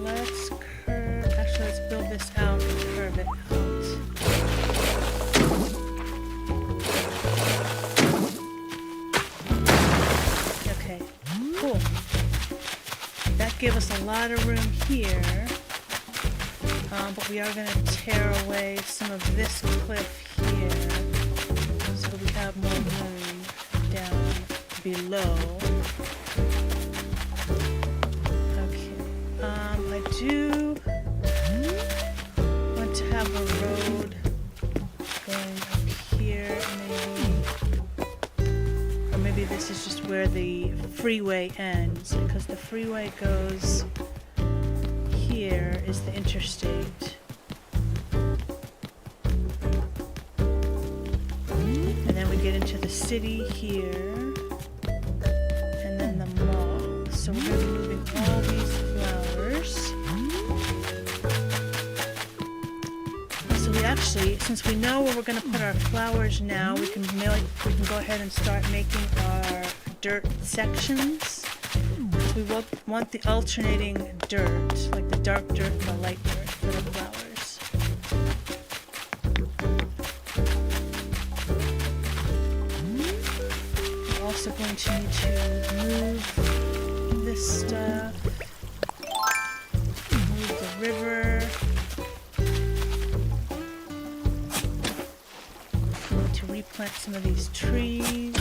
Let's curve, actually let's build this out and curve it out. Okay, cool. That gave us a lot of room here, but we are going to tear away some of this cliff here so we have more room down below. Okay, I do want to have a road going up here, maybe, or maybe this is just where the freeway ends, because the freeway goes here is the interstate. And then we get into the city here, and then the mall. So we're going to be moving all these flowers. So we actually, since we know where we're going to put our flowers now, we can go ahead and start making our dirt sections. We want the alternating dirt, like the dark dirt and the light dirt for the flowers. We're also going to need to move this stuff, move the river. We need to replant some of these trees.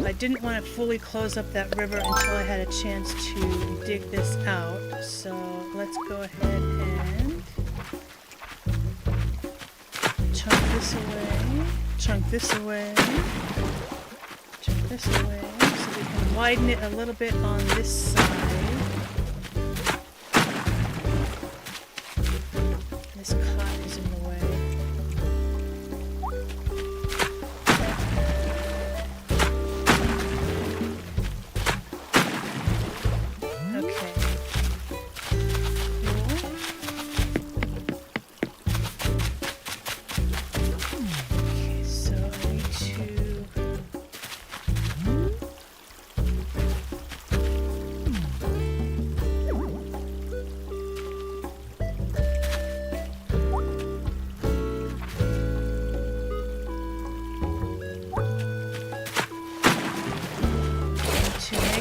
I didn't want to fully close up that river until I had a chance to dig this out. So let's go ahead and chunk this away, chunk this away, chunk this away, so we can widen it a little bit on this side. This cot is in the way.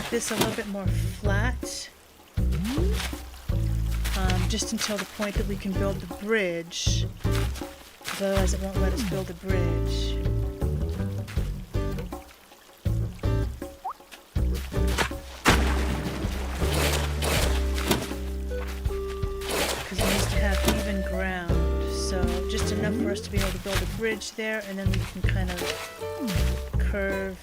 this a little bit more flat. Just until the point that we can build the bridge. Otherwise it won't let us build a bridge. Because it needs to have even ground. So just enough for us to be able to build a bridge there, and then we can kind of curve.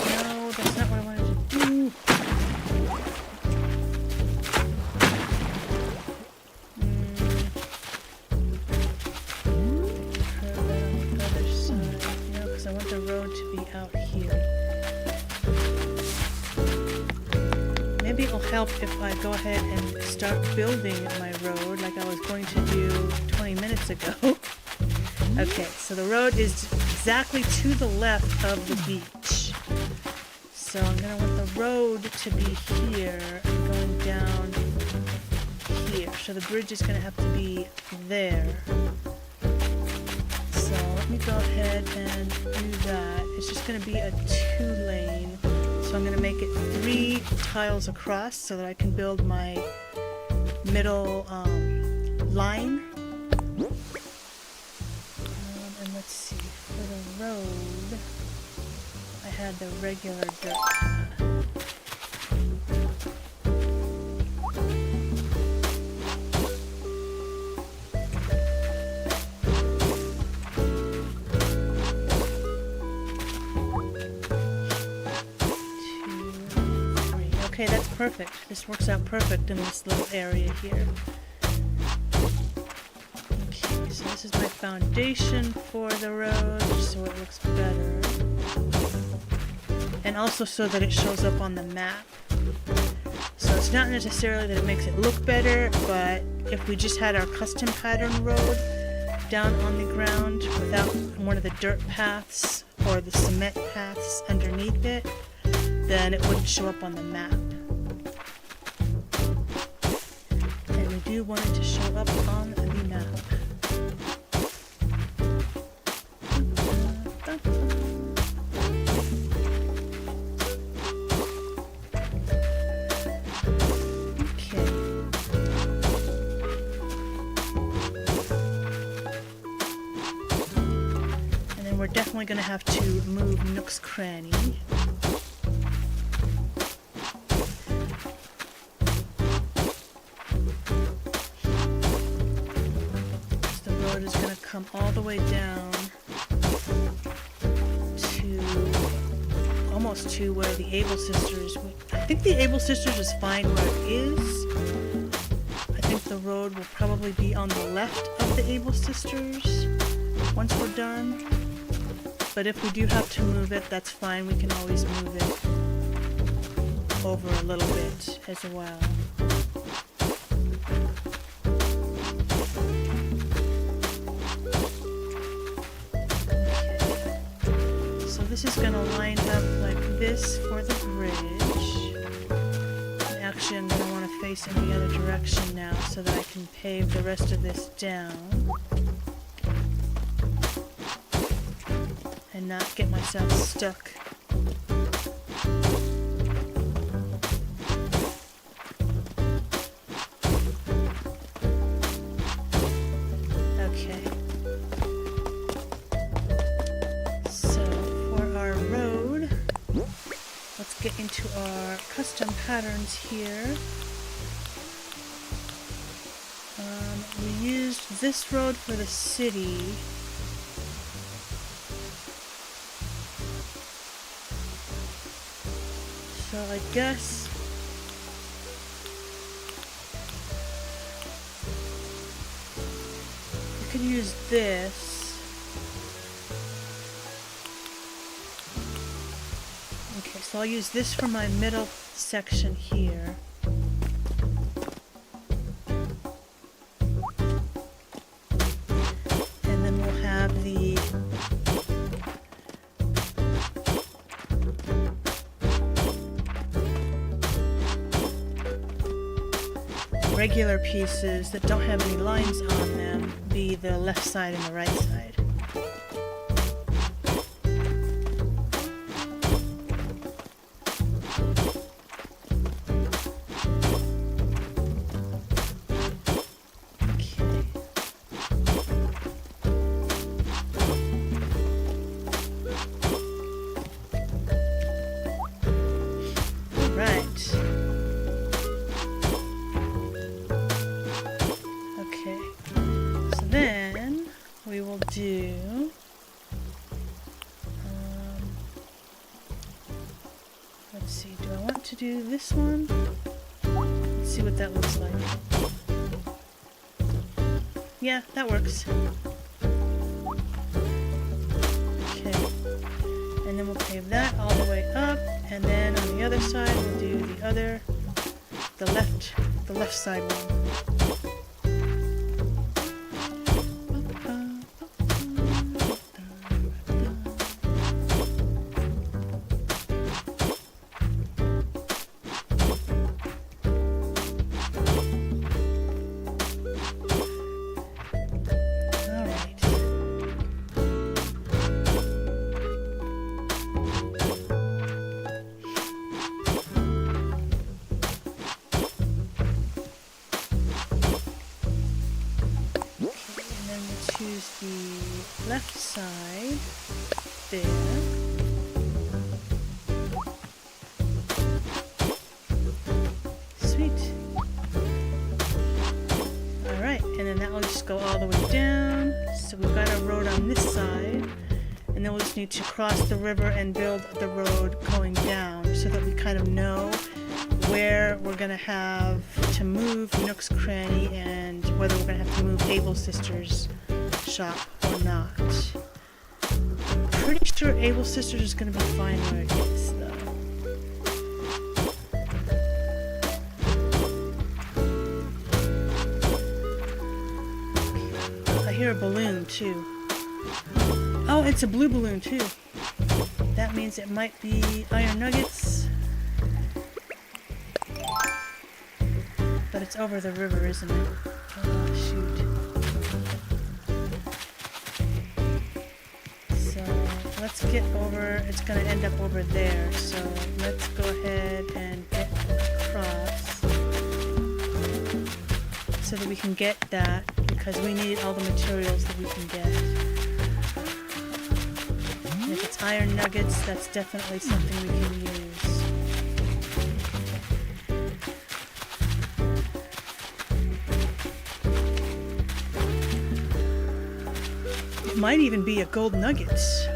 No, that's not what I wanted to do. Maybe it'll help if I go ahead and start building my road like I was going to do 20 minutes ago. Okay, so the road is exactly to the left of the beach. So I'm going to want the road to be here and going down here. So the bridge is going to have to be there. So let me go ahead and do that. It's just going to be a 2-lane. So I'm going to make it 3 tiles across so that I can build my middle line. And let's see, for the road, I had the regular dirt path. Okay, that's perfect. This works out perfect in this little area here. Okay, so this is my foundation for the road, so it looks better. And also so that it shows up on the map. So it's not necessarily that it makes it look better, but if we just had our custom pattern road down on the ground without one of the dirt paths or the cement paths underneath it, then it wouldn't show up on the map. And we do want it to show up on the map. Okay. And then we're definitely going to have to move Nook's Cranny. Is going to come all the way down to almost to where the Able Sisters. I think the Able Sisters is fine where it is. I think the road will probably be on the left of the Able Sisters once we're done. But if we do have to move it, that's fine. We can always move it over a little bit as well. This is going to line up like this for the bridge. And actually, I'm going to want to face in the other direction now so that I can pave the rest of this down. And not get myself stuck. Okay. Let's get into our custom patterns here. We used this road for the city. So I guess we could use this. So I'll use this for my middle section here. And then we'll have the regular pieces that don't have any lines on them be the left side and the right side. do... let's see, do I want to do this one? Let's see what that looks like. Yeah, that works. Okay. And then we'll pave that all the way up, and then on the other side we'll do the left side one. Choose the left side there. Sweet. Alright, and then that will just go all the way down. So we've got a road on this side, and then we'll just need to cross the river and build the road going down so that we kind of know where we're going to have to move Nook's Cranny and whether we're going to have to move Able Sisters' shop or not. Pretty sure Able Sisters is going to be fine where it is, though. I hear a balloon, too. Oh, it's a blue balloon, too. That means it might be iron nuggets. But it's over the river, isn't it? Oh, shoot. Let's get over, it's going to end up over there, so let's go ahead and get across so that we can get that, because we need all the materials that we can get. And if it's iron nuggets, that's definitely something we can use. It might even be a gold nuggets.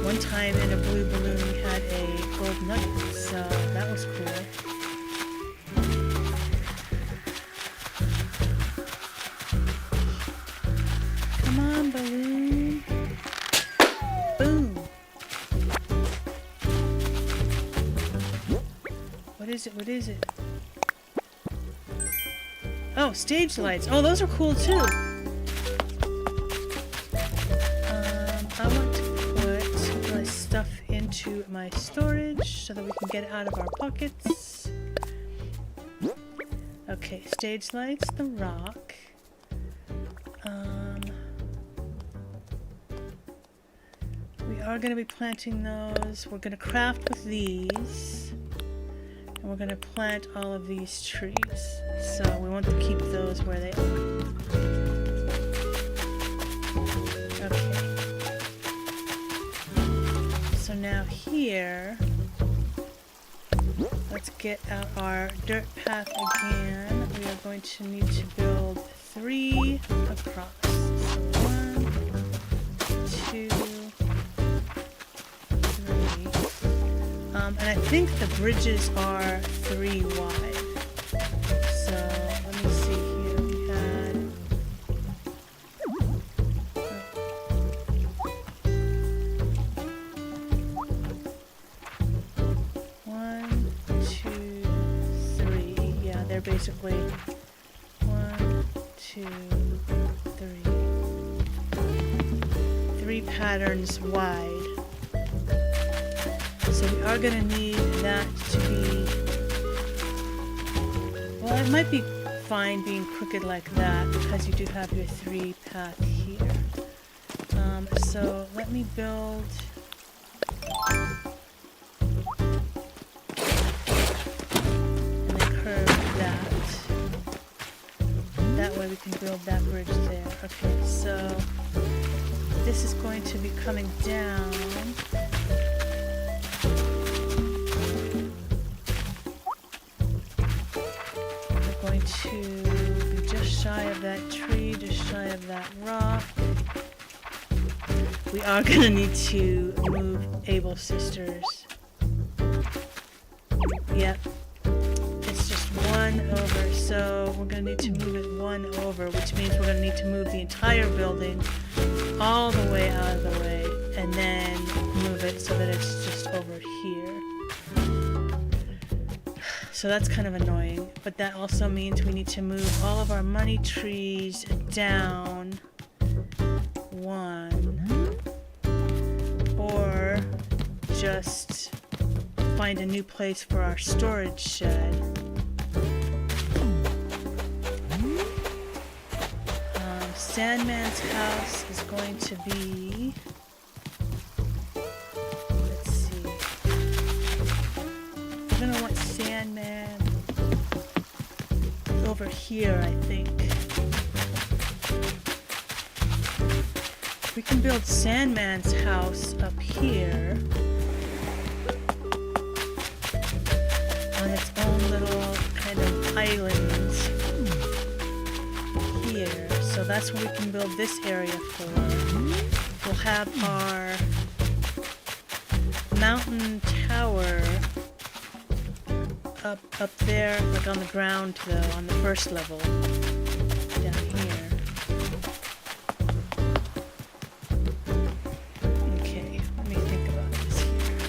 One time in a blue balloon we had a gold nugget, so that was cool. Come on, balloon. Boom. What is it? What is it? Oh, stage lights. Oh, those are cool too. I want to put my stuff into my storage so that we can get it out of our pockets. Okay, stage lights, the rock. We are going to be planting those. We're going to craft with these. And we're going to plant all of these trees. So we want to keep those where they are. Okay. So now here, let's get out our dirt path again. We are going to need to build 3 across. So 1, 2, 3. And I think the bridges are 3 wide. So let me see here. We had 1, 2, 3. Yeah, they're basically 1, 2, 3. 3 patterns wide. So we are going to need that to be, well, it might be fine being crooked like that because you do have your 3 path here. So let me build and then curve that. That way we can build that bridge there. Okay, so this is going to be coming down. To be just shy of that tree just shy of that rock. We are gonna need to move Abel's sisters. Yep. It's just one over, so we're gonna need to move it one over, which means we're gonna need to move the entire building all the way out of the way, and then move it so that it's just over here. So that's kind of annoying, but that also means we need to move all of our money trees down one, or just find a new place for our storage shed. Sandman's house is going to be, let's see, we're gonna want Sandman over here, I think. We can build Sandman's house up here on its own little kind of island here. So that's what we can build this area for. We'll have our mountain tower up there, like on the ground though, on the first level. Down here. Okay, let me think about this here.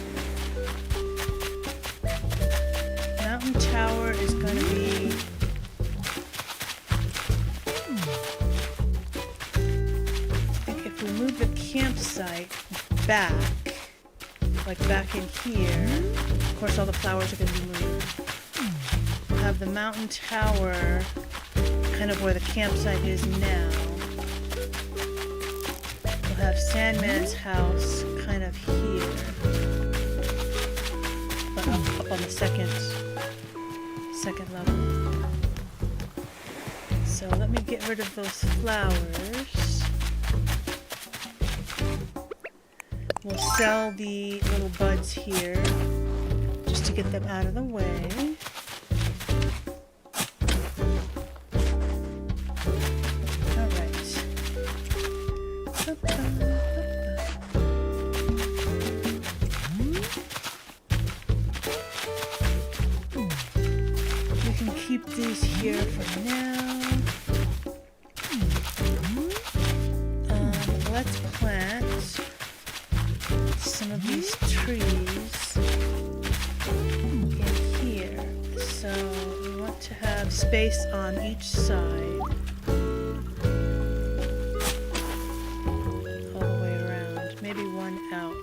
Mountain tower is going to be move the campsite back, like back in here. Of course, all the flowers are going to be moved. We'll have the mountain tower kind of where the campsite is now. We'll have Sandman's house kind of here, but up on the second level. So let me get rid of those flowers. We'll sell the little buds here, just to get them out of the way. Alright. We can keep these here for now. Let's plant some of these trees in here. So we want to have space on each side all the way around. Maybe one out.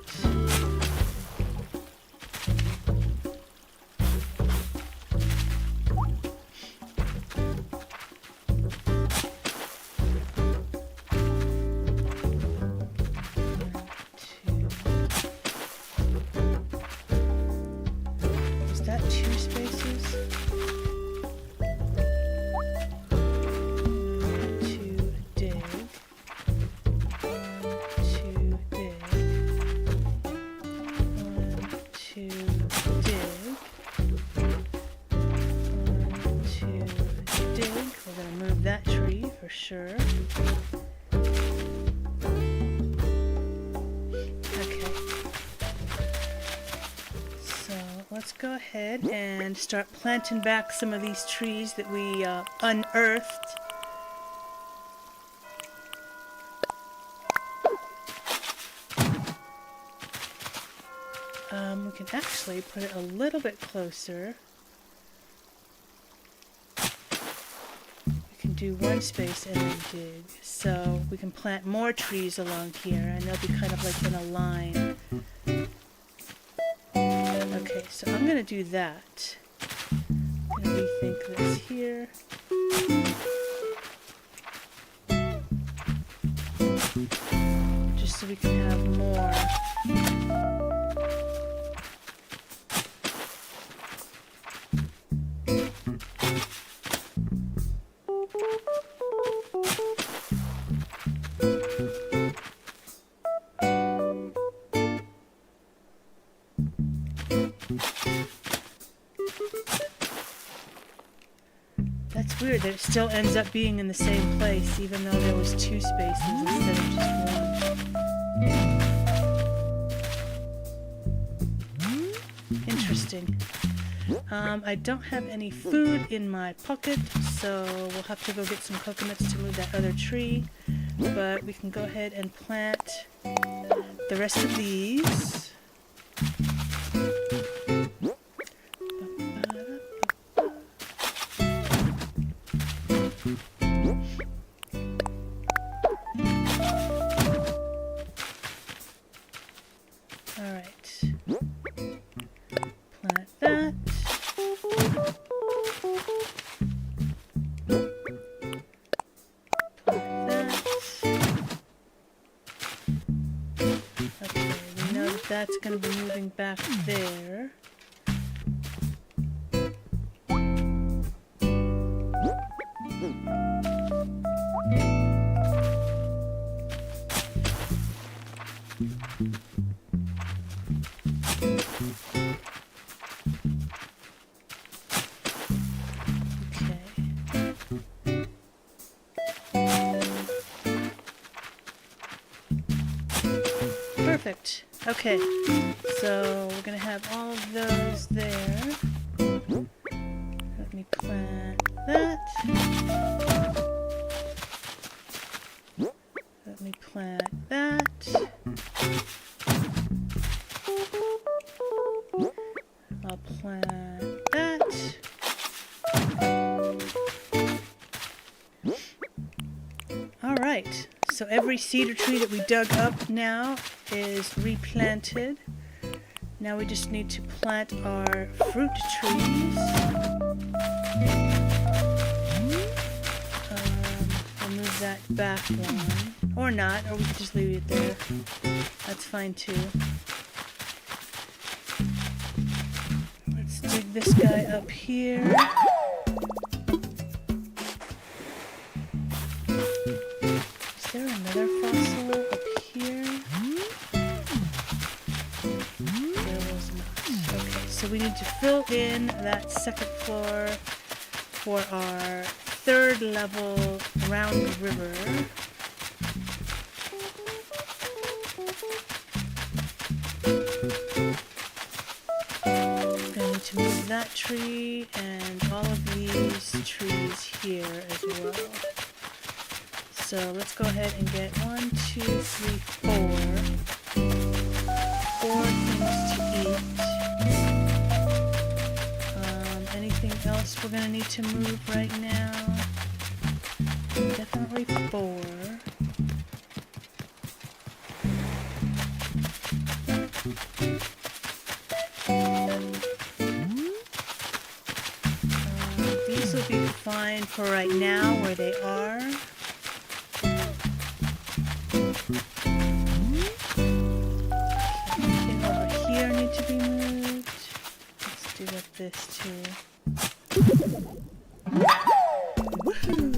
Sure. Okay. So let's go ahead and start planting back some of these trees that we unearthed. We can actually put it a little bit closer. Do one space and then dig, so we can plant more trees along here and they'll be kind of like in a line. Okay, so I'm gonna do that. I'm gonna rethink this here. Just so we can have more. weird that it still ends up being in the same place, even though there was 2 spaces instead of just 1. Interesting. I don't have any food in my pocket, so we'll have to go get some coconuts to move that other tree. But we can go ahead and plant the rest of these. Alright. Plant that. That's going to be moving back there. Perfect. Okay, so we're gonna have all of those there. Let me plant that. Let me plant that. I'll plant that. Alright, so every cedar tree that we dug up now is replanted. Now we just need to plant our fruit trees. We'll move that back one. Or not, or we can just leave it there. That's fine too. Let's dig this guy up here. Is there another fossil up here? So we need to fill in that second floor for our 3rd level round river. We're going to need to move that tree and all of these trees here as well. So let's go ahead and get 1, 2, 3, 4. 4 things to eat. Anything else we're going to need to move right now? Definitely 4. These will be fine for right now where they are. Anything over here need to be moved? Let's do with this too. Woohoo!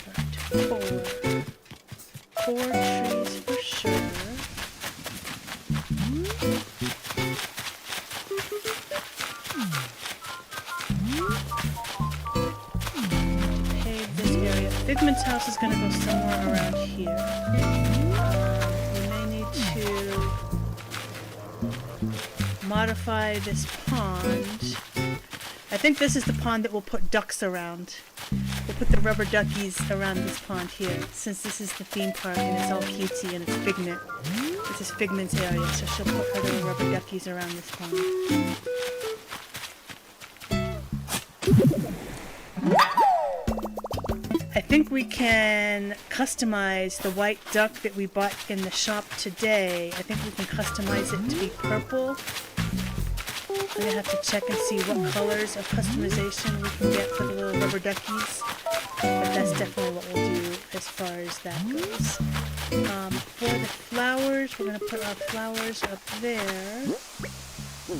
Right, 4 trees for sure. To pave this area. Figment's house is going to go somewhere around here. We may need to modify this pond. I think this is the pond that we'll put ducks around. We'll put the rubber duckies around this pond here, since this is the theme park and it's all cutesy and it's Figment. This is Figment's area, so she'll put her little rubber duckies around this pond. I think we can customize the white duck that we bought in the shop today. I think we can customize it to be purple. I'm going to have to check and see what colors of customization we can get for the little rubber duckies. But that's definitely what we'll do as far as that goes. For the flowers, we're going to put our flowers up there.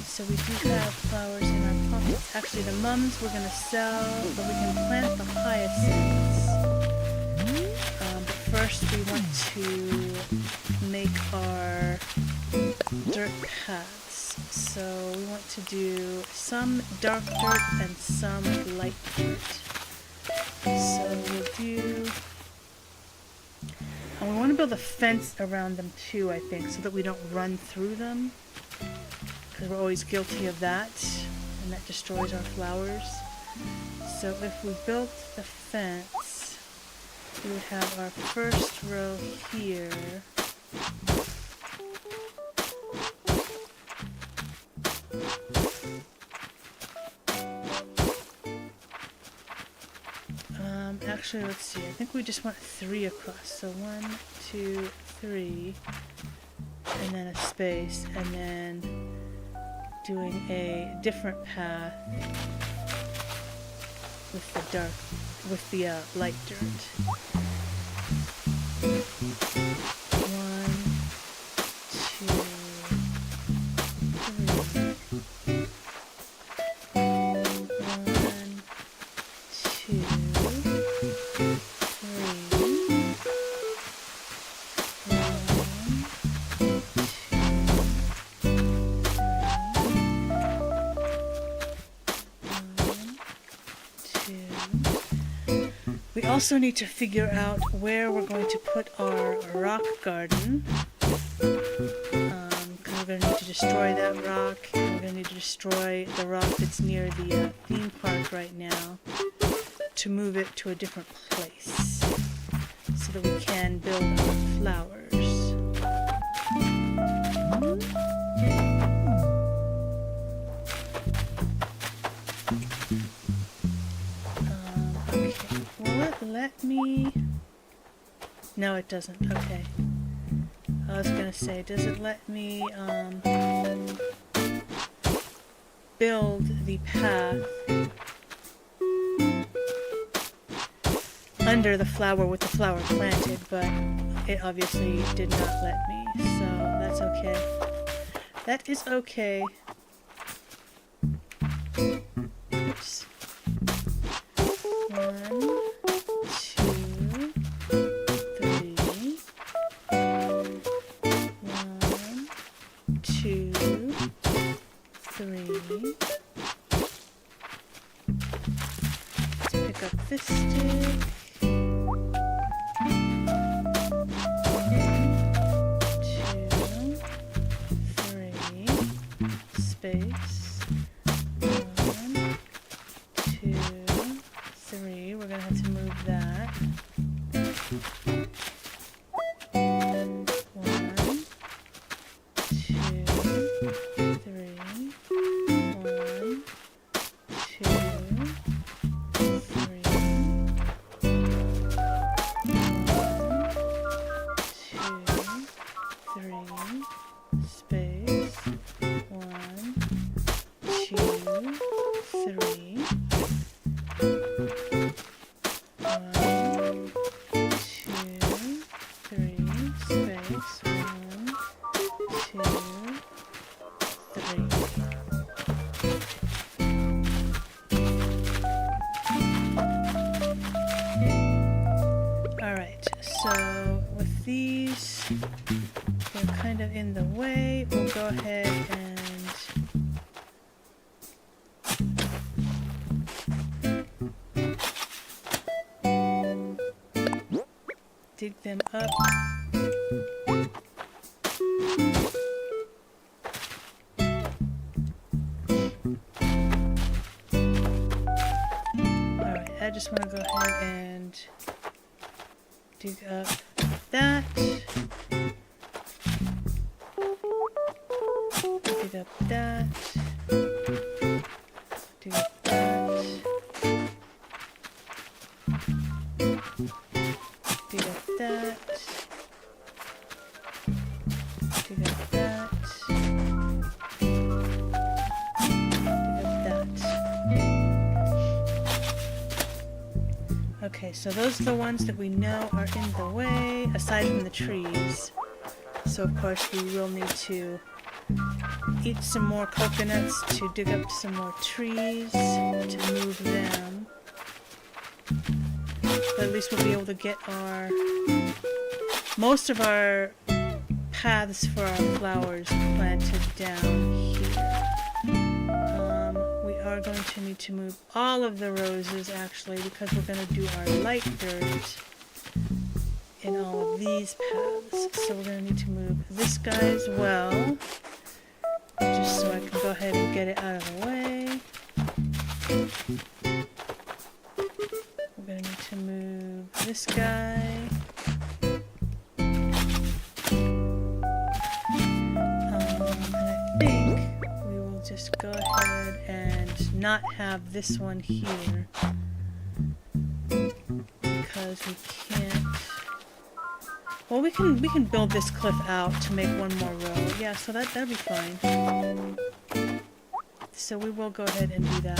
So we do have flowers in our pockets. Actually, the mums we're going to sell, but we can plant the hyacinths. But first we want to make our dirt paths. So we want to do some dark dirt and some light dirt. So we'll do... And we want to build a fence around them too, I think, so that we don't run through them. Because we're always guilty of that, and that destroys our flowers. So if we built the fence, we would have our first row here. Actually, let's see. I think we just want 3 across. So 1, 2, 3, and then a space, and then doing a different path with the light dirt. 1, 2, 3. 1, 2. We also need to figure out where we're going to put our rock garden, because we're going to need to destroy that rock, and we're going to need to destroy the rock that's near the theme park right now to move it to a different place so that we can build our flowers. Let me... No, it doesn't. Okay. I was gonna say, does it let me build the path under the flower with the flower planted, but it obviously did not let me, so that's okay. That is okay. Oops. 1, 2, 3. 1, 2, 3. Let's pick up this stick. 1, 2, 3. Space. 1, 2, 3. We're gonna have to move that. 1, 2, 3. 1, 2, 3. 1, 2, 3. Space. 1, 2, 3. 1, 2, 3. Space. 1, 2, 3. Alright, so with these, they're kind of in the way. We'll go ahead and dig them up. Alright, I just want to go ahead and dig up that. Dig up that. Dig up that. Dig up that. Dig up that. Dig up that. Okay, so those are the ones that we know are in the way, aside from the trees. So of course we will need to eat some more coconuts to dig up some more trees to move them. But at least we'll be able to get our... Most of our paths for our flowers planted down here. We are going to need to move all of the roses actually, because we're going to do our light dirt in all of these paths. So we're going to need to move this guy as well, just so I can go ahead and get it out of the way. We're going to need to move this guy. Just go ahead and not have this one here because we can't. Well, we can build this cliff out to make one more row. Yeah, so that'll be fine. So we will go ahead and do that.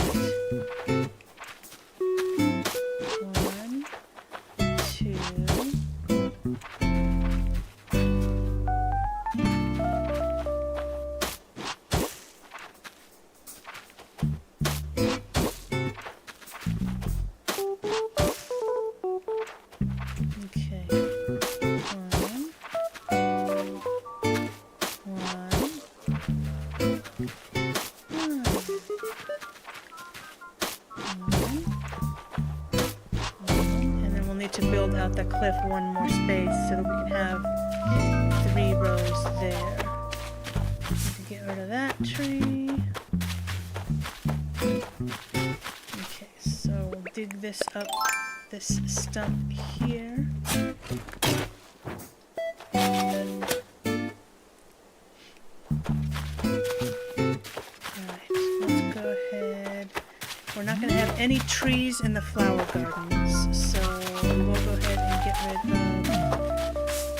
1, 2. To build out the cliff one more space so that we can have 3 rows there. Need to get rid of that tree. Okay, so we'll dig this up, this stump here. Alright, let's go ahead. We're not going to have any trees in the flower gardens, so we will go ahead and get rid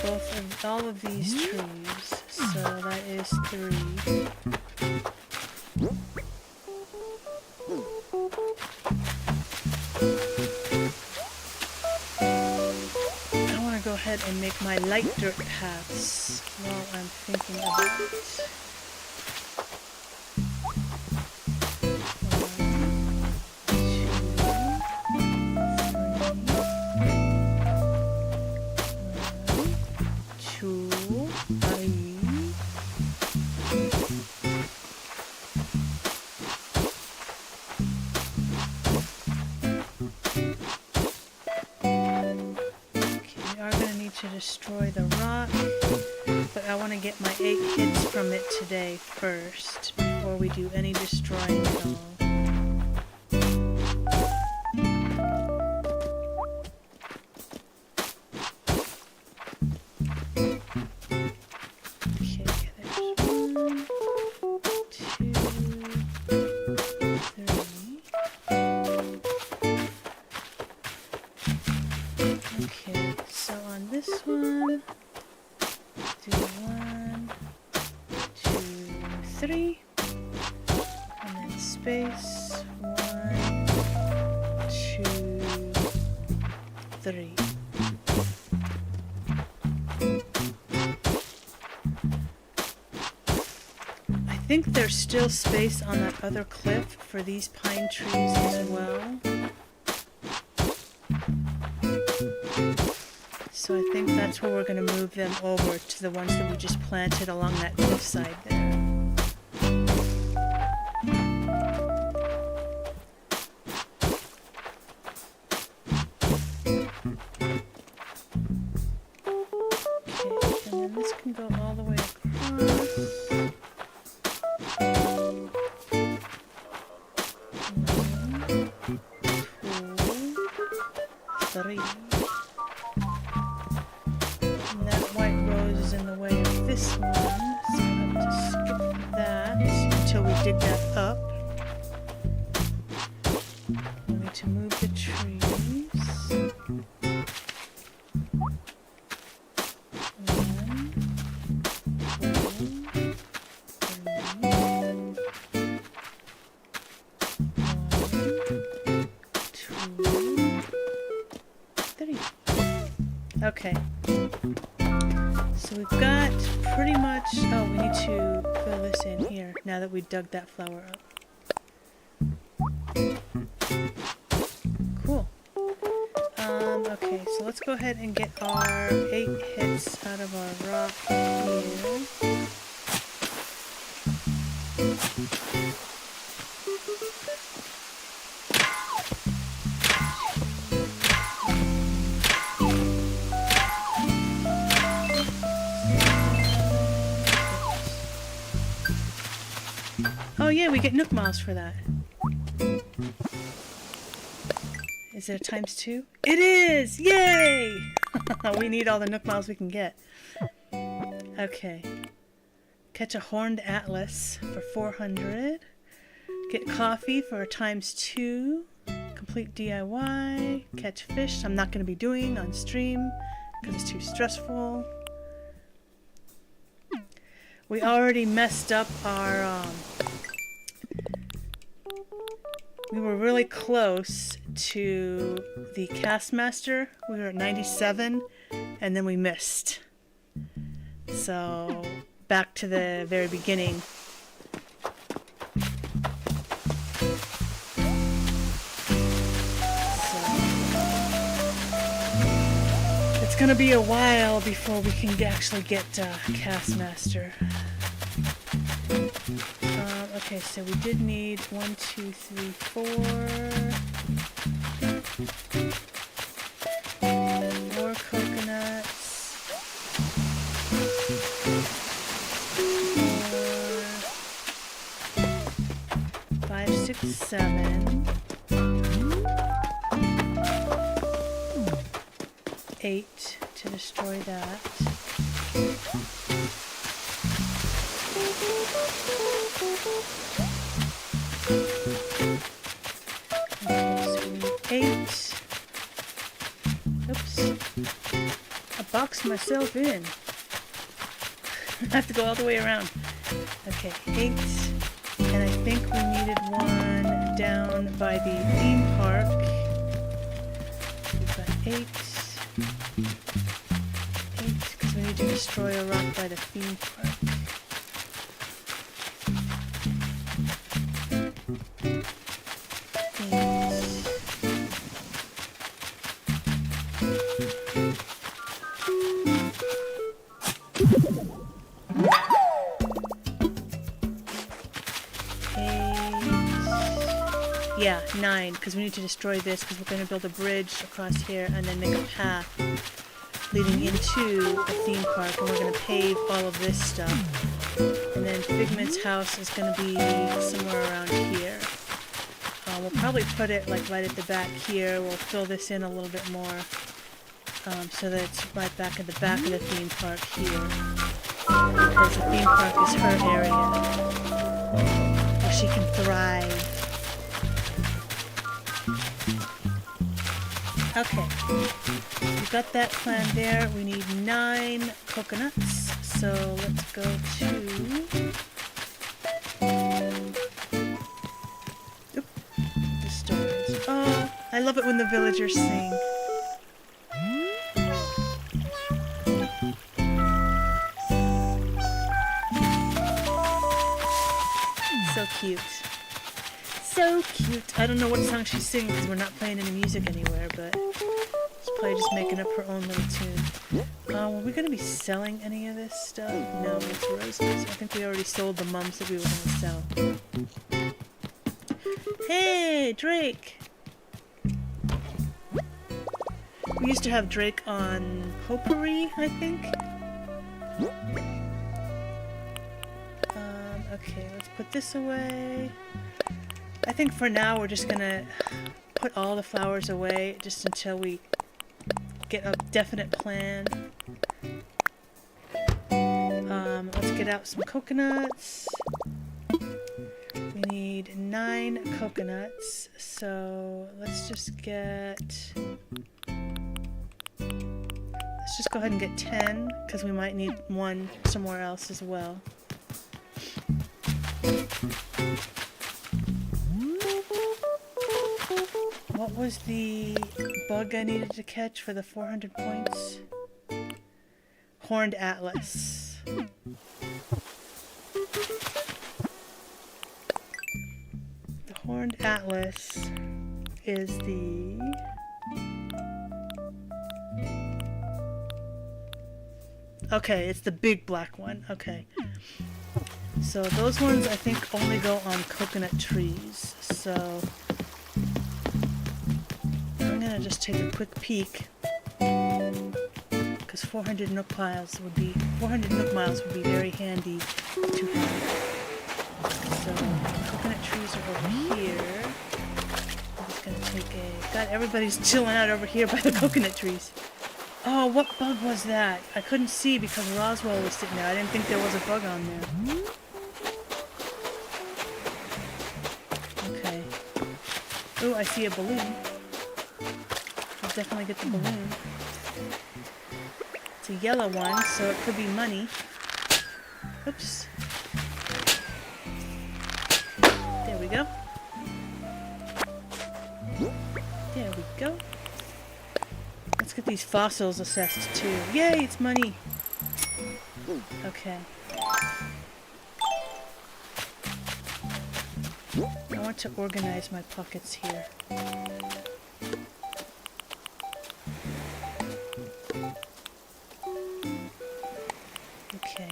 of all of these trees. So that is 3. I want to go ahead and make my light dirt paths while I'm thinking about it. To destroy the rock, but I want to get my 8 hits from it today first before we do any destroying at all. Okay, there's 1, 2, 3. Okay, so on this one, do 1, 2, 3, and then space 1, 2, 3. I think there's still space on that other cliff for these pine trees as well. So I think that's where we're going to move them over to the ones that we just planted along that cliffside there. Okay, and then this can go all the way across. 1, 2, 3. And that white rose is in the way of this one, so I have to skip that until we dig that up. We need to move the trees. 3. Okay. So we've got pretty much... Oh, we need to fill this in here now that we dug that flower up. Cool. Okay, so let's go ahead and get our 8 hits out of our rock here. Oh yeah, we get Nook Miles for that. Is it a ×2? It is! Yay! We need all the Nook Miles we can get. Okay. Catch a horned atlas for 400. Get coffee for a ×2. Complete DIY. Catch fish. I'm not going to be doing on stream because it's too stressful. We already messed up our... we were really close to the Castmaster. We were at 97, and then we missed. So, back to the very beginning. So, it's gonna be a while before we can actually get Castmaster. Okay, so we did need 1, 2, 3, 4. 4 coconuts. 4, 5, 6, 7. 8 to destroy that. Okay, so we need 8. Oops. I boxed myself in. I have to go all the way around. Okay, 8. And I think we needed 1 down by the theme park. We've got 8. 8, because we need to destroy a rock by the theme park. Yeah, 9, because we need to destroy this because we're going to build a bridge across here and then make a path leading into the theme park, and we're going to pave all of this stuff. And then Figment's house is going to be somewhere around here. We'll probably put it like right at the back here. We'll fill this in a little bit more so that it's right back at the back of the theme park here. Because the theme park is her area where she can thrive. Okay, we've got that plan there. We need 9 coconuts, so let's go to... Oop, the stars. Oh, I love it when the villagers sing. So cute. So cute. I don't know what song she's singing because we're not playing any music anywhere, but she's probably just making up her own little tune. Were we going to be selling any of this stuff? No, it's roses. I think we already sold the mums that we were going to sell. Hey, Drake! We used to have Drake on Potpourri, I think. Okay, let's put this away. I think for now we're just gonna put all the flowers away just until we get a definite plan. Let's get out some coconuts. We need 9 coconuts, so let's just get... Let's just go ahead and get 10, because we might need 1 somewhere else as well. What was the bug I needed to catch for the 400 points? Horned Atlas. The Horned Atlas is the Okay, it's the big black one. Okay. So those ones I think only go on coconut trees. So I'm gonna just take a quick peek. Because 400 nook miles would be very handy to have. So coconut trees are over here. I'm just gonna take a... God, everybody's chilling out over here by the coconut trees. Oh, what bug was that? I couldn't see because Roswell was sitting there. I didn't think there was a bug on there. Okay. Oh, I see a balloon. I'll definitely get the balloon. It's a yellow one, so it could be money. Oops. There we go. There we go. Let's get these fossils assessed too. Yay, it's money! Okay. I want to organize my pockets here. Okay.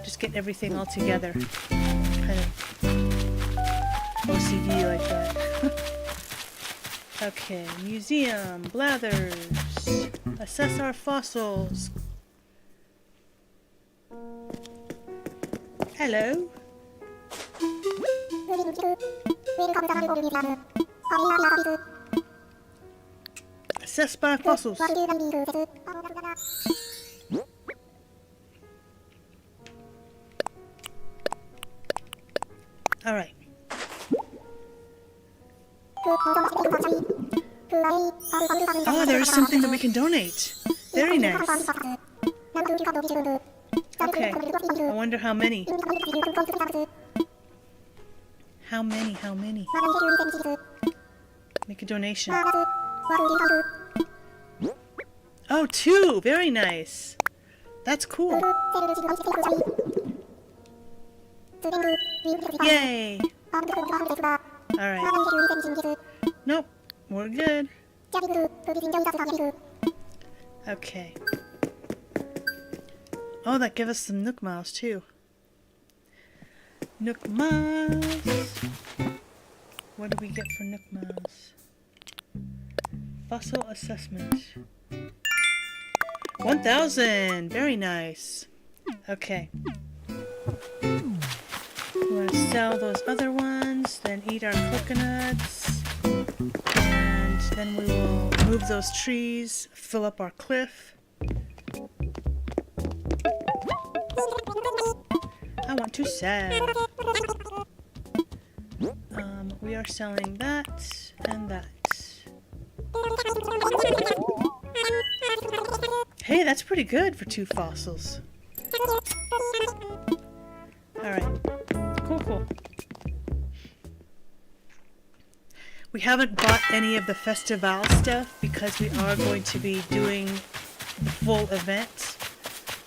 Just get everything all together. Kind of OCD like that. Okay, museum, blathers, assess our fossils. Hello. Assess my fossils. All right. Oh, there's something that we can donate. Very nice. Okay. I wonder how many. How many? Make a donation. Oh, 2! Very nice. That's cool. Yay! Alright. Nope. We're good. Okay. Oh, that gave us some Nook Miles too. Nook Miles. What do we get for Nook Miles? Fossil assessment. 1,000! Very nice. Okay. We're gonna sell those other ones, then eat our coconuts, and then we will move those trees, fill up our cliff. I want to sell. We are selling that and that. Hey, that's pretty good for 2 fossils. Alright. Cool. We haven't bought any of the festival stuff because we are going to be doing the full event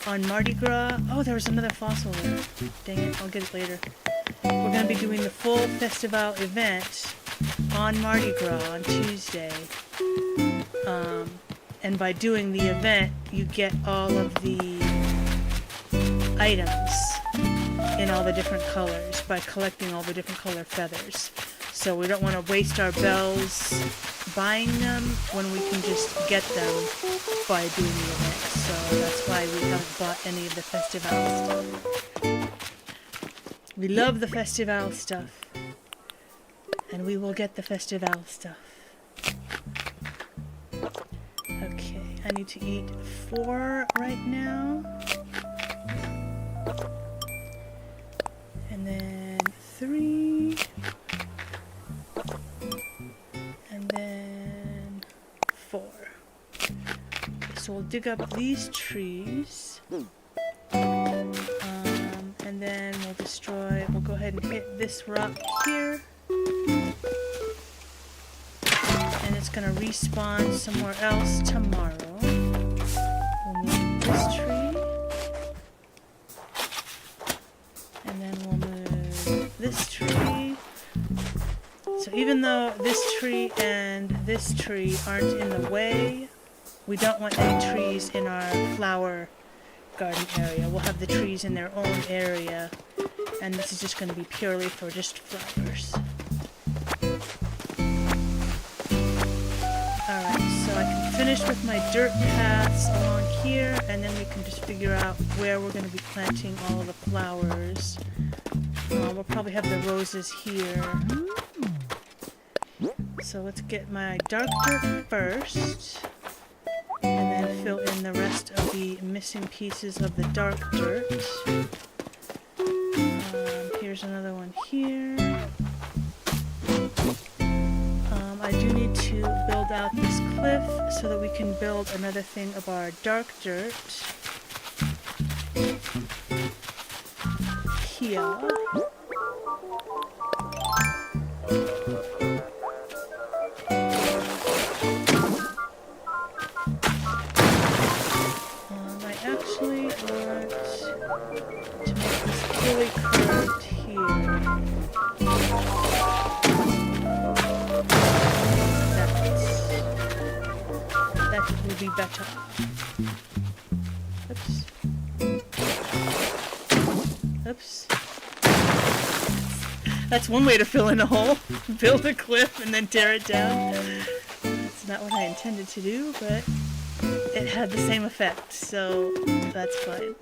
on Mardi Gras. Oh, there was another fossil there. Dang it, I'll get it later. We're going to be doing the full festival event on Mardi Gras on Tuesday. And by doing the event, you get all of the items in all the different colors by collecting all the different color feathers. So we don't want to waste our bells buying them when we can just get them by doing the event. So that's why we haven't bought any of the festival stuff. We love the festival stuff. And we will get the festival stuff. Okay, I need to eat 4 right now. And then 3. And then 4. Okay, so we'll dig up these trees. And then we'll go ahead and hit this rock here. And it's gonna respawn somewhere else tomorrow. We'll move this tree. And then we'll move this tree. So even though this tree and this tree aren't in the way, we don't want any trees in our flower garden area. We'll have the trees in their own area, and this is just going to be purely for just flowers. Alright, so I can finish with my dirt paths along here, and then we can just figure out where we're going to be planting all the flowers. We'll probably have the roses here. So let's get my dark dirt first, and then fill in the rest of the missing pieces of the dark dirt. Here's another one here. I do need to build out this cliff so that we can build another thing of our dark dirt here. I actually want to make this fully curved here. That will be better. Oops. Oops. That's one way to fill in a hole. Build a cliff and then tear it down. That's not what I intended to do, but it had the same effect, so that's fine.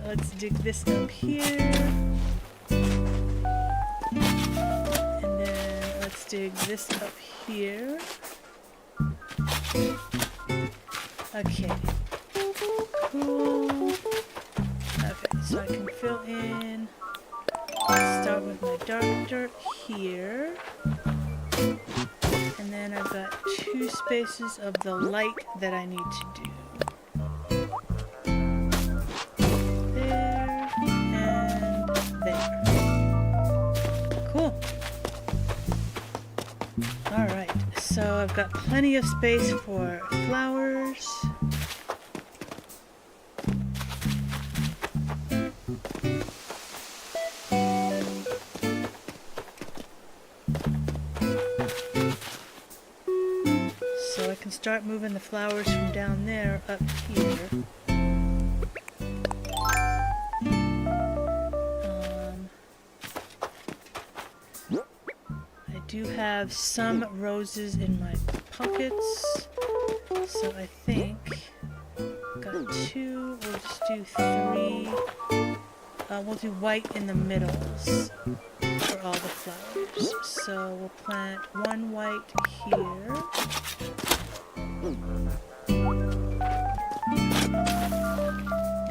Let's dig this up here. And then let's dig this up here. Okay. Cool. Okay, so I can fill in. Let's start with my dark dirt here. And then I've got 2 spaces of the light that I need to do. There and there. Cool. Alright, so I've got plenty of space for flowers. So I can start moving the flowers from down there up here. I do have some roses in my pockets, so I think I've got 2. We'll just do 3. We'll do white in the middles for all the flowers. So we'll plant 1 white here.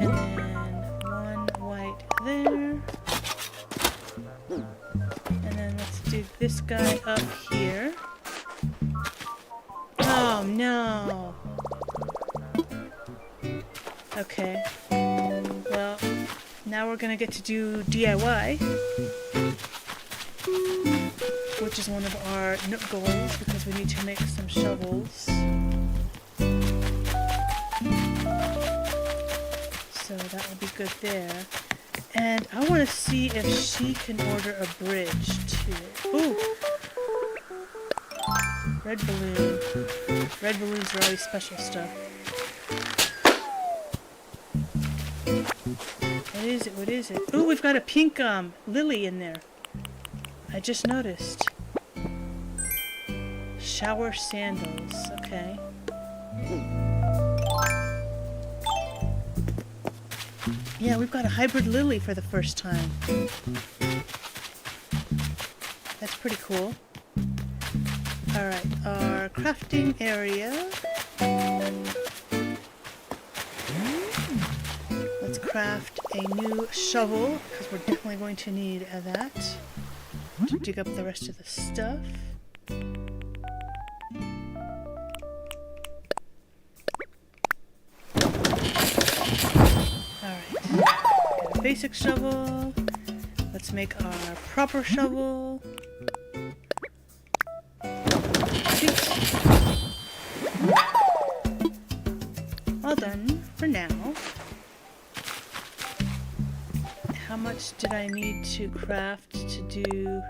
And then 1 white there. And then let's dig this guy up here. Oh no! Okay. Well, now we're gonna get to do DIY, which is one of our goals because we need to make some shovels. So that will be good there. And I want to see if she can order a bridge to it. Ooh! Red balloon. Red balloons are always special stuff. What is it? What is it? Ooh, we've got a pink lily in there. I just noticed. Shower sandals. Okay. Yeah, we've got a hybrid lily for the first time. That's pretty cool. Alright, our crafting area. Let's craft a new shovel, because we're definitely going to need that to dig up the rest of the stuff. Basic shovel. Let's make our proper shovel. All done for now. How much did I need to craft to do?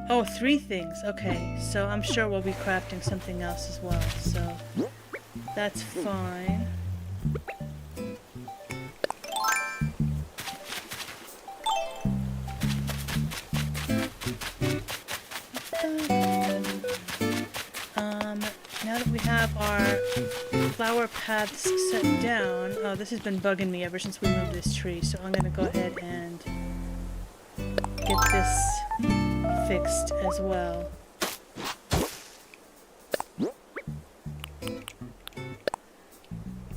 Oh, 3 things. Okay, so I'm sure we'll be crafting something else as well, so that's fine. Now that we have our flower paths set down, oh, this has been bugging me ever since we moved this tree, so I'm gonna go ahead and get this fixed as well.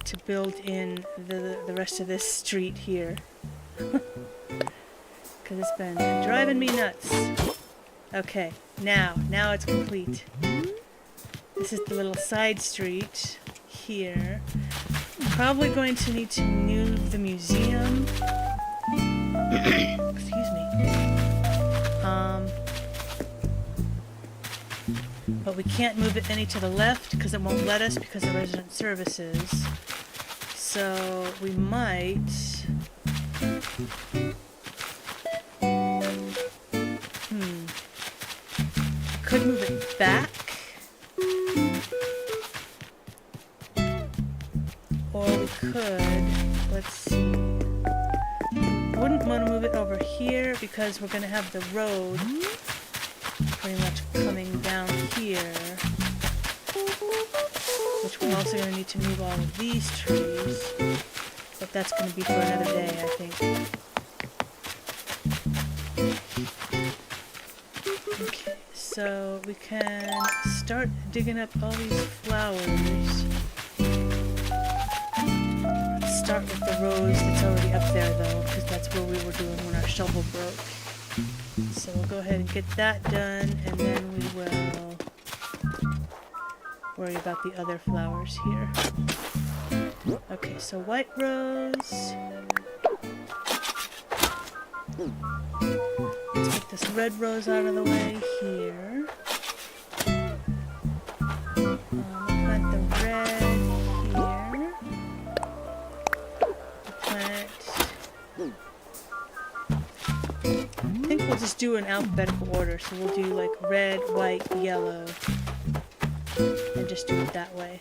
To build in the rest of this street here. Because it's been driving me nuts. Okay, now it's complete. This is the little side street here. Probably going to need to move the museum. Excuse me. But we can't move it any to the left because it won't let us because of resident services. So we might... Could move it back. Or we could, let's see. Wouldn't want to move it over here because we're going to have the road pretty much coming down here. Which we're also going to need to move all of these trees. But that's going to be for another day, I think. Okay, so we can start digging up all these flowers. Start with the rose that's already up there though, because that's where we were doing when our shovel broke. So we'll go ahead and get that done, and then we will worry about the other flowers here. Okay, so white rose. Let's get this red rose out of the way here. Plant the red here. Plant... I think we'll just do an alphabetical order, so we'll do like red, white, yellow, and just do it that way.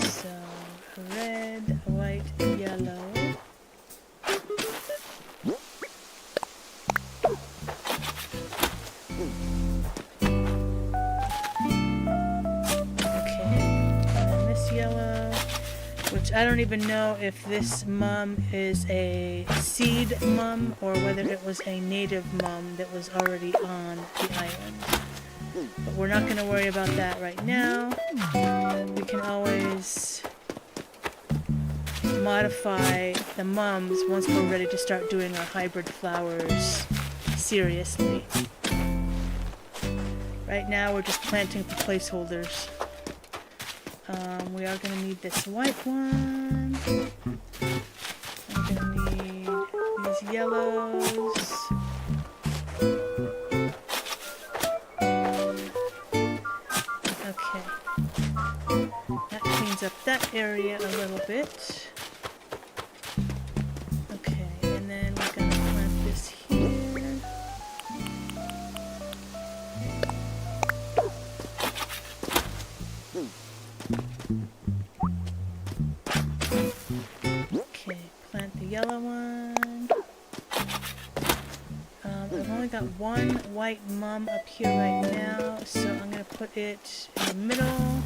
So, red, white, yellow. I don't even know if this mum is a seed mum or whether it was a native mum that was already on the island. But we're not going to worry about that right now. We can always modify the mums once we're ready to start doing our hybrid flowers seriously. Right now we're just planting for placeholders. We are going to need this white one. We're going to need these yellows. Okay. That cleans up that area a little bit. Okay, and then we're going to plant this here. Yellow one. I've only got one white mum up here right now, so I'm going to put it in the middle.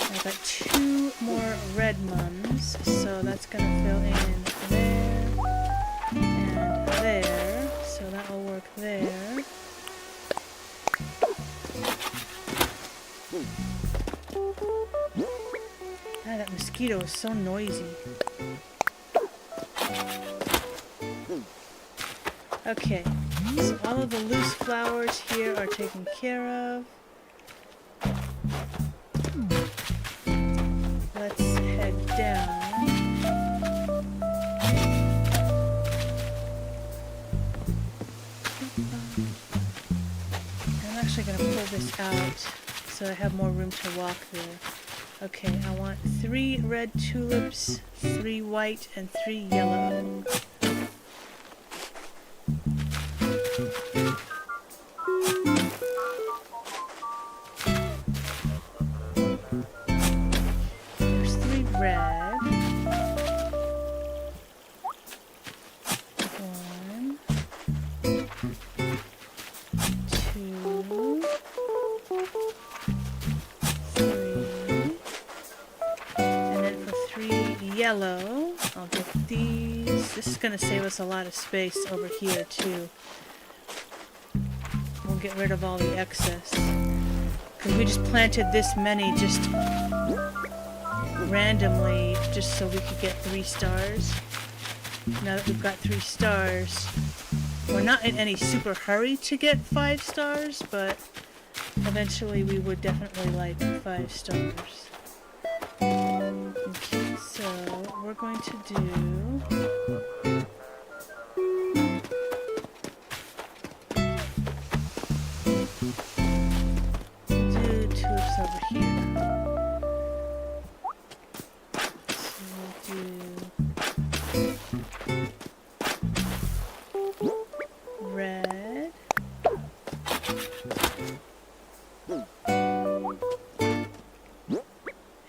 I've got two more red mums, so that's going to fill in there and there, so that will work there. Ah, that mosquito is so noisy. Okay, so all of the loose flowers here are taken care of. Let's head down. I'm actually going to pull this out so I have more room to walk there. Okay, I want 3 red tulips, 3 white, and 3 yellow. red. 1, 2, 3. And then for 3 yellow, I'll get these. This is going to save us a lot of space over here too. We'll get rid of all the excess. Because we just planted this many just randomly, just so we could get 3 stars. Now that we've got 3 stars, we're not in any super hurry to get 5 stars, but eventually we would definitely like 5 stars. Okay, so we're going to do... tulips over here. So we'll do red.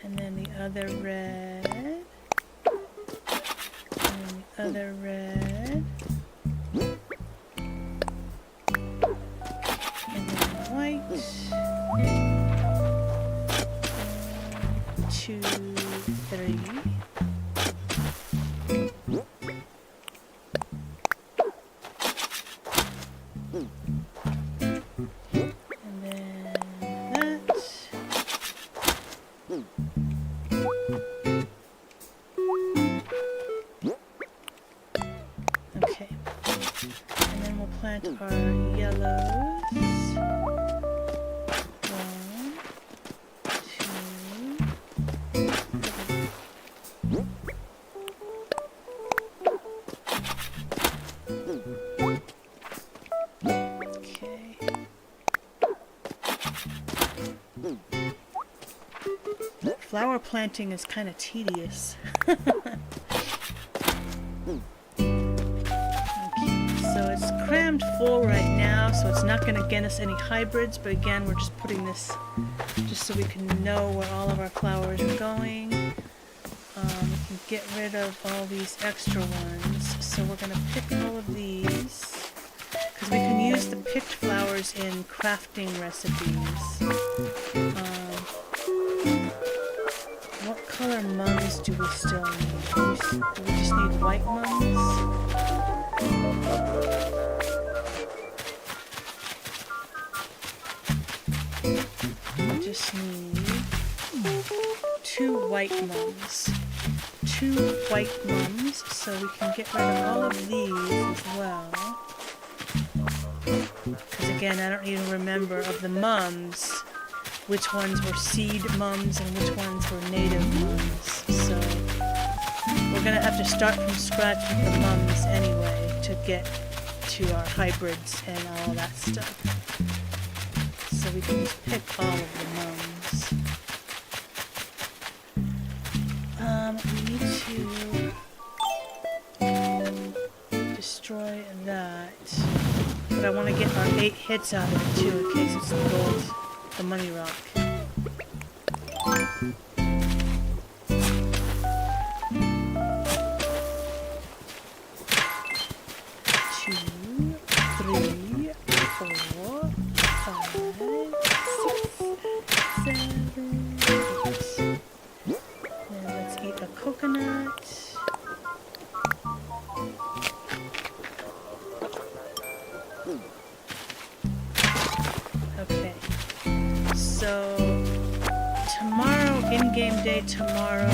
And then the other red. And then the other red. And then white. 2, 3. And then that. Okay. And then we'll plant our yellows. 1, 2. Okay. Flower planting is kind of tedious. Okay, so it's crammed full right now, so it's not going to get us any hybrids, but again, we're just putting this just so we can know where all of our flowers are going. We can get rid of all these extra ones, so we're going to pick all of these, because we can use the picked flowers in crafting recipes. What color mums do we still need? Do we just need white mums? We just need 2 white mums. 2 white mums, so we can get rid of all of these as well. Because again, I don't even remember of the mums, which ones were seed mums and which ones were native mums. So we're going to have to start from scratch with the mums anyway to get to our hybrids and all that stuff. So we can just pick all of the mums. We need to destroy that. But I want to get our 8 hits out of it too, in case it's the gold, the money rock. Okay, so tomorrow, in-game day tomorrow,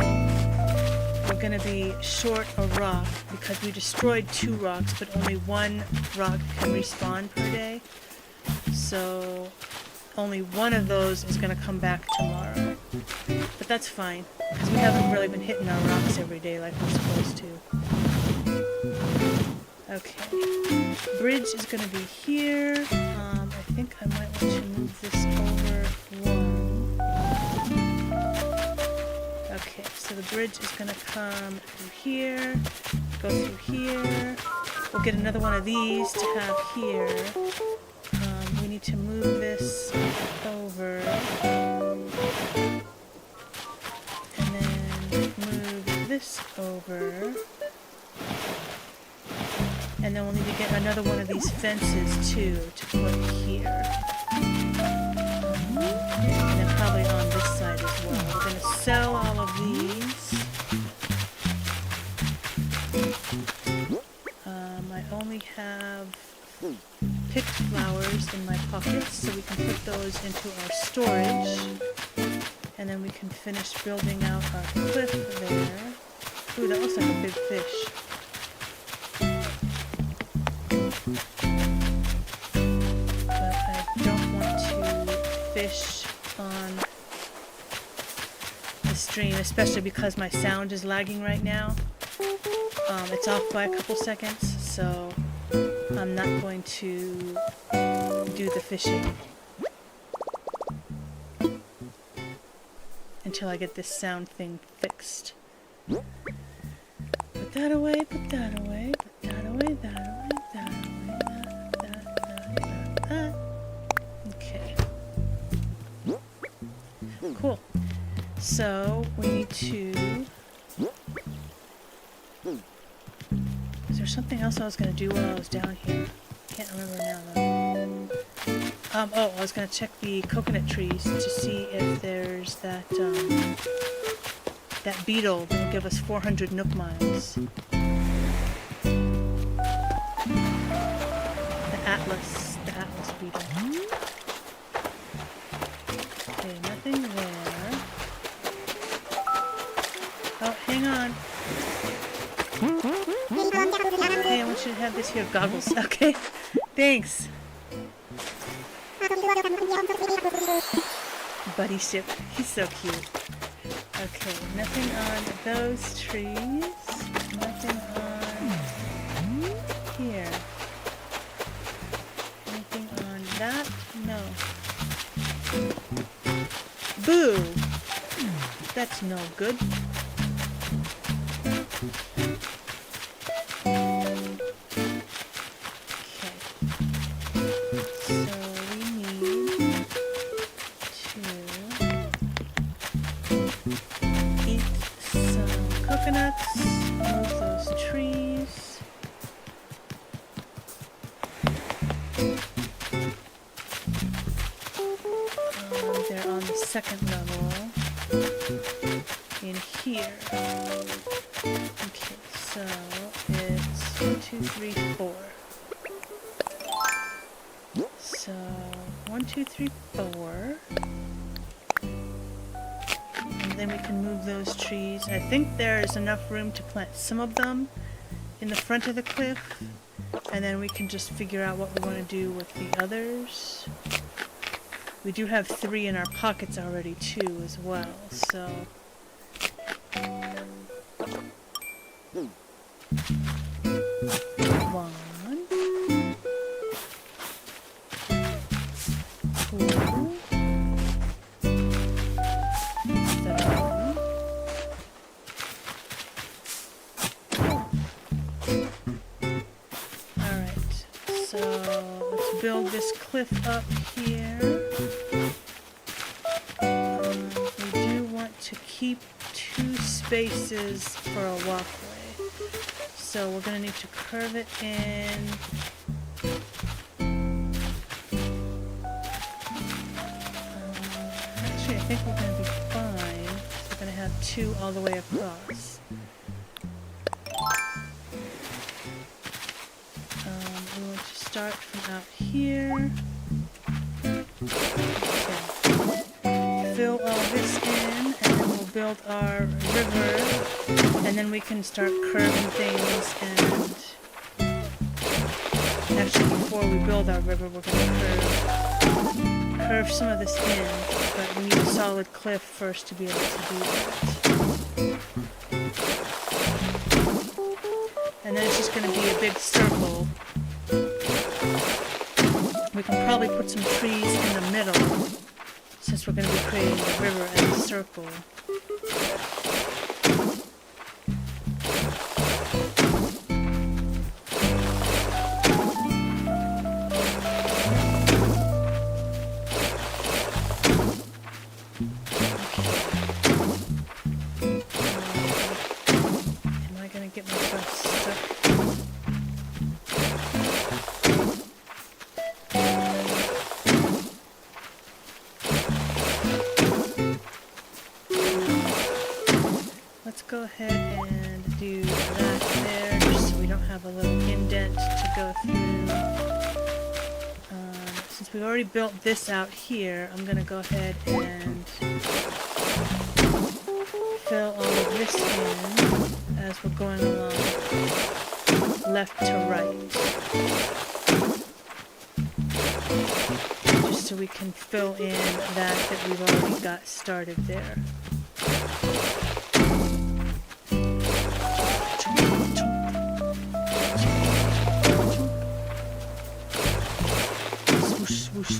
we're going to be short a rock because we destroyed 2 rocks, but only 1 rock can respawn per day. So only 1 of those is going to come back tomorrow. But that's fine, because we haven't really been hitting our rocks every day like we're supposed to. Okay, bridge is going to be here. I think I might want to move this over 1. Okay, so the bridge is going to come through here, go through here. We'll get another one of these to have here. We need to move this over. And then move this over. And then we'll need to get another one of these fences too to put here. And then probably on this side as well. We're going to sell all of these. I only have picked flowers in my pockets, so we can put those into our storage. And then we can finish building out our cliff there. Ooh, that looks like a big fish. But I don't want to fish on the stream, especially because my sound is lagging right now. It's off by a couple seconds, so I'm not going to do the fishing until I get this sound thing fixed. Put that away, put that away, put that away, that away, that away, that. Okay. Cool. So we need to... Is there something else I was going to do while I was down here? Can't remember now though. Oh, I was going to check the coconut trees to see if there's that that beetle that will give us 400 Nook miles. The Atlas beetle. Okay, nothing there. Oh, hang on. Okay, I want you to have this here, goggles. Okay, thanks. Buddy ship, he's so cute. Okay, nothing on those trees. Nothing on here. Anything on that? No. Boo! That's no good. They're on the second level in here. Okay, so it's 1, 2, 3, 4. So 1, 2, 3, 4. And then we can move those trees. I think there's enough room to plant some of them in the front of the cliff. And then we can just figure out what we want to do with the others. We do have 3 in our pockets already too as well, so... One... 2... 3... Alright, so let's build this cliff up here. We do want to keep 2 spaces for a walkway. So we're going to need to curve it in. Actually, I think we're going to be fine. So we're going to have 2 all the way across. We want to start from out here. Fill all this in, and then we'll build our river, and then we can start curving things. And actually, before we build our river, we're going to curve some of this in, but we need a solid cliff first to be able to do that. And then it's just going to be a big circle. We can probably put some trees in the middle, since we're going to be creating the river as a circle. go ahead and do that there, just so we don't have a little indent to go through. Since we've already built this out here, I'm going to go ahead and fill all of this in as we're going along, left to right. Just so we can fill in that we've already got started there.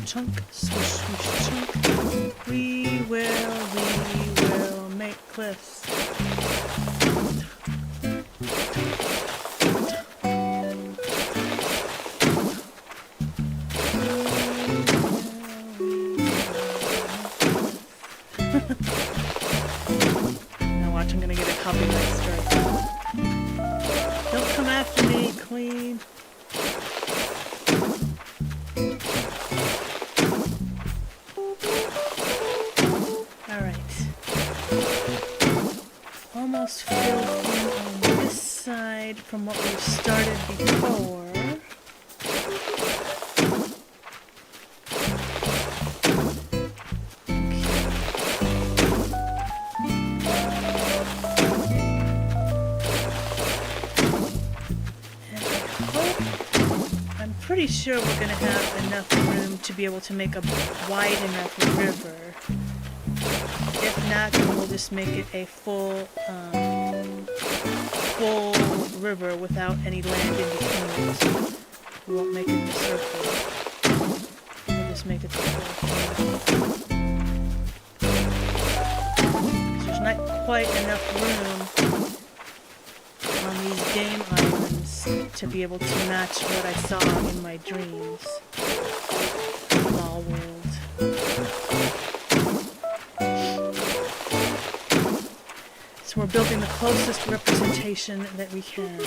Chunk, swoosh, swoosh, chunk. We will make cliffs. Now watch, I'm gonna get a copyright strike. Don't come after me, Queen. Almost filled in on this side from what we've started before. And I'm pretty sure we're going to have enough room to be able to make a wide enough river. If not, then we'll just make it a full river without any land in between it. We won't make it a circle. We'll just make it the full thing. There's not quite enough room on these game islands to be able to match what I saw in my dreams. Mallworld. So we're building the closest representation that we can.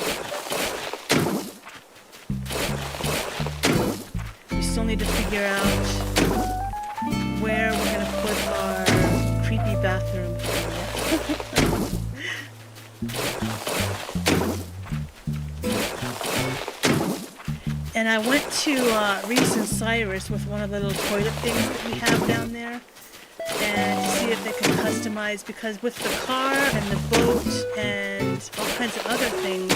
We still need to figure out where we're going to put our creepy bathroom area. And I went to Reese and Cyrus with one of the little toilet things that we have down there, and to see if they can customize, because with the car and the boat and all kinds of other things,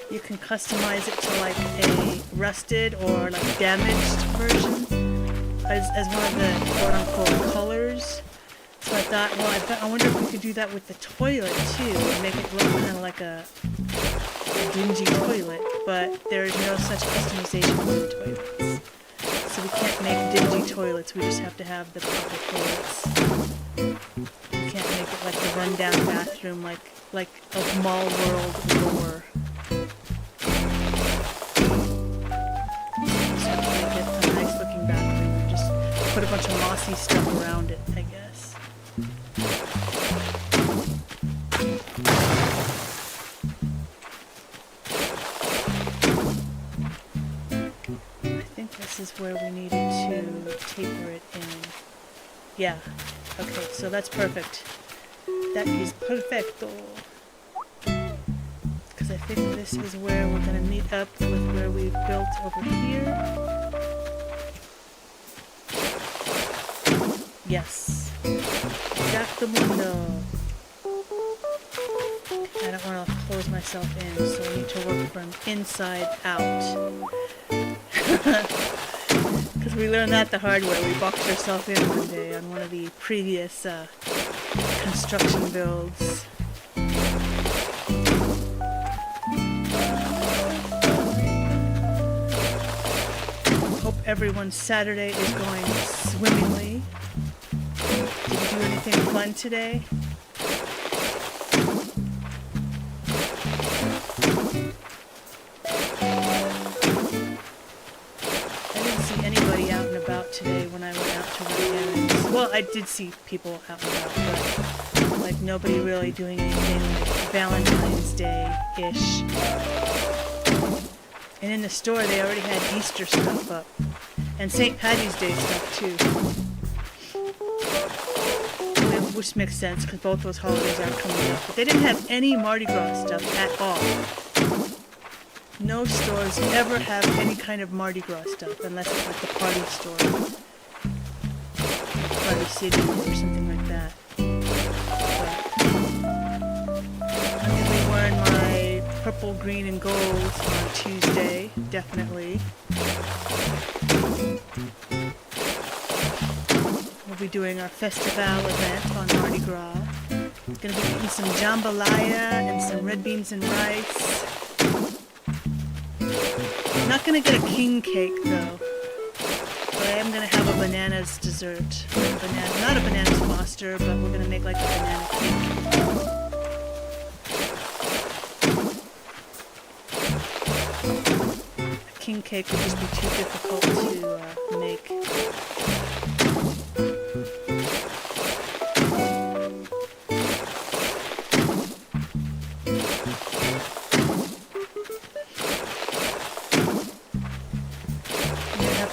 you can customize it to like a rusted or like damaged version as one of the quote-unquote colors. So I thought, well, I wonder if we could do that with the toilet too, and make it look kind of like a dingy toilet, but there is no such customization for the toilets. So we can't make dingy toilets, we just have to have the proper toilets. We can't make it like the rundown bathroom like of Mallworld lore. So I'm gonna get a nice looking bathroom and just put a bunch of mossy stuff around it, I guess. This is where we needed to taper it in. Yeah. Okay, so that's perfect. That is perfecto. Because I think this is where we're going to meet up with where we've built over here. Yes. Exactamundo. I don't want to close myself in, so I need to work from inside out. Because we learned that the hard way. We boxed ourselves in one day on one of the previous construction builds. Hope everyone's Saturday is going swimmingly. Did you do anything fun today? Today when I went out to run errands. Well, I did see people out and about, but like nobody really doing anything like Valentine's Day-ish. And in the store they already had Easter stuff up. And St. Patty's Day stuff too. which makes sense because both those holidays are coming up. But they didn't have any Mardi Gras stuff at all. No stores ever have any kind of Mardi Gras stuff unless it's like the party store, Party City or something like that. But I'm gonna be wearing my purple, green, and gold on Tuesday, definitely. We'll be doing our festival event on Mardi Gras. Gonna be eating some jambalaya and some red beans and rice. I'm not gonna get a king cake though, but I am gonna have a bananas dessert. Not a bananas foster, but we're gonna make like a banana cake. A king cake would just be too difficult to make.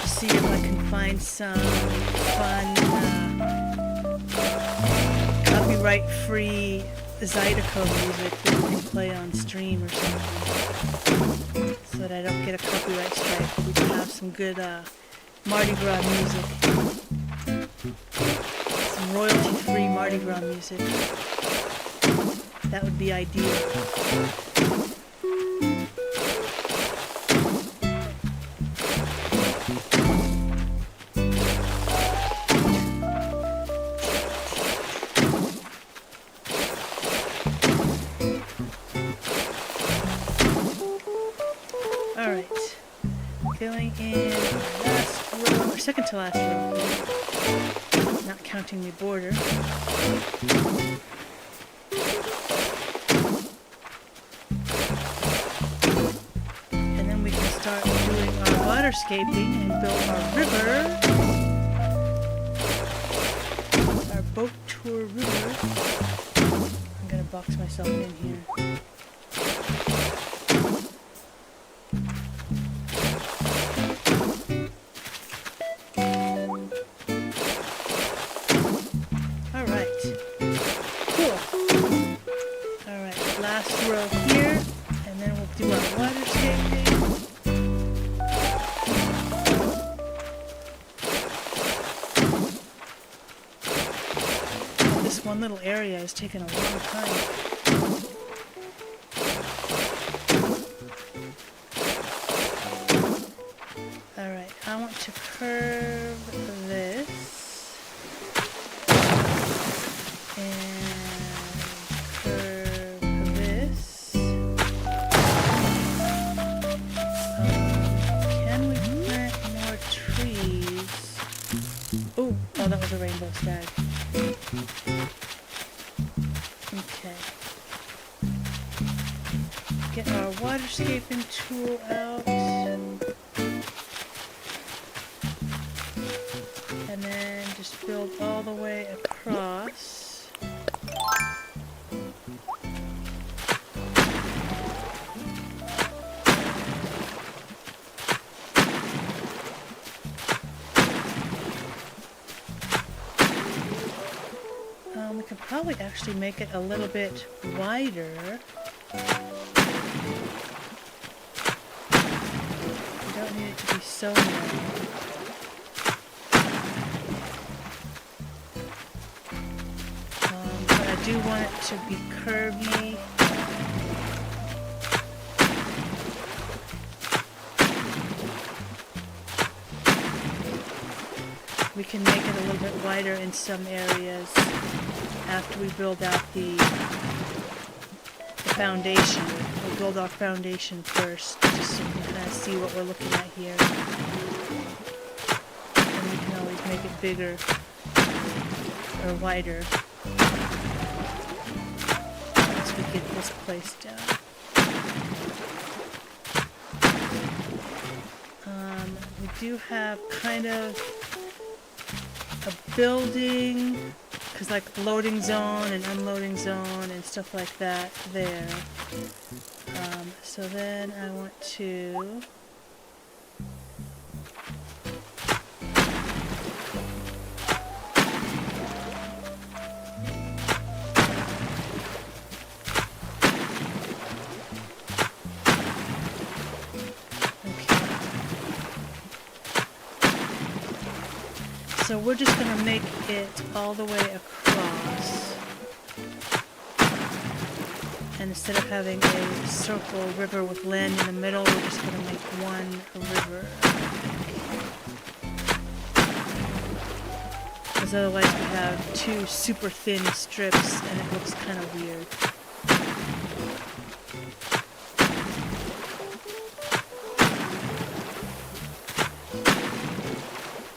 See if I can find some fun copyright-free Zydeco music that we can play on stream or something, so that I don't get a copyright strike. But we can have some good Mardi Gras music, some royalty-free Mardi Gras music. That would be ideal. Filling in our last row, or second to last row, not counting the border. And then we can start doing our waterscaping and build our river, our boat tour river. I'm gonna box myself in here. One little area is taking a long time. Alright, I want to curve this and curve this. Can we plant more trees? Oh, that was a rainbow stag. Okay. Get our waterscaping tool out. And then just build all the way across. We could probably actually make it a little bit wider. We don't need it to be so narrow. But I do want it to be curvy. We can make it a little bit wider in some areas after we build out the foundation. We'll build our foundation first, just so we can kind of see what we're looking at here. And we can always make it bigger or wider once we get this place down. We do have kind of a building, because like loading zone and unloading zone and stuff like that there. So then I want to So we're just going to make it all the way across. And instead of having a circle river with land in the middle, we're just going to make one river. Because otherwise we have two super thin strips and it looks kind of weird.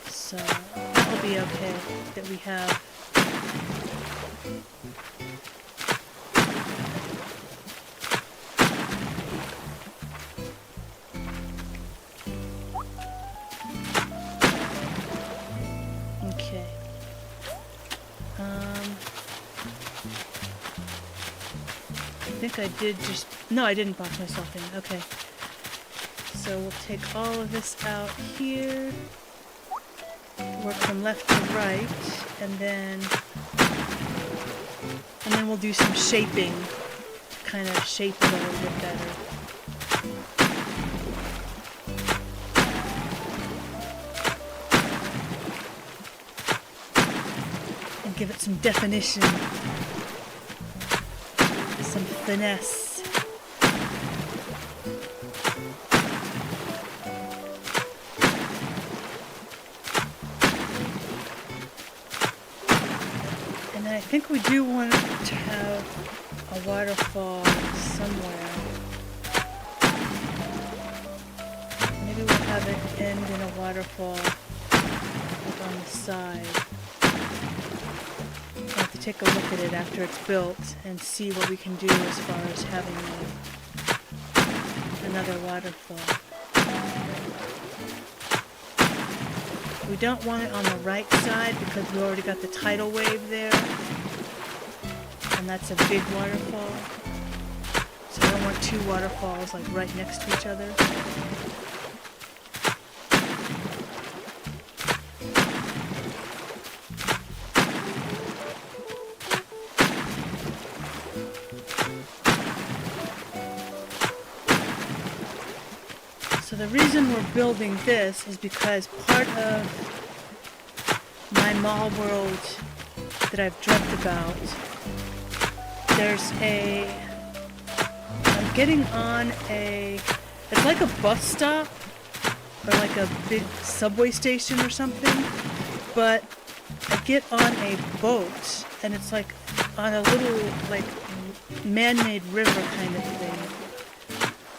So that'll be okay that we have I think I did just... No, I didn't box myself in. Okay. So we'll take all of this out here. Work from left to right. And then we'll do some shaping. Kind of shape it a little bit better. And give it some definition. Some finesse. And then I think we do want to have a waterfall somewhere. Maybe we'll have it end in a waterfall like on the side. I'll have to take a look at it after it's built and see what we can do as far as having another waterfall. We don't want it on the right side because we already got the tidal wave there, and that's a big waterfall. So I don't want two waterfalls like right next to each other. So the reason we're building this is because part of my Mallworld that I've dreamt about, I'm getting on it's like a bus stop or like a big subway station or something, but I get on a boat and it's like on a little like man-made river kind of thing.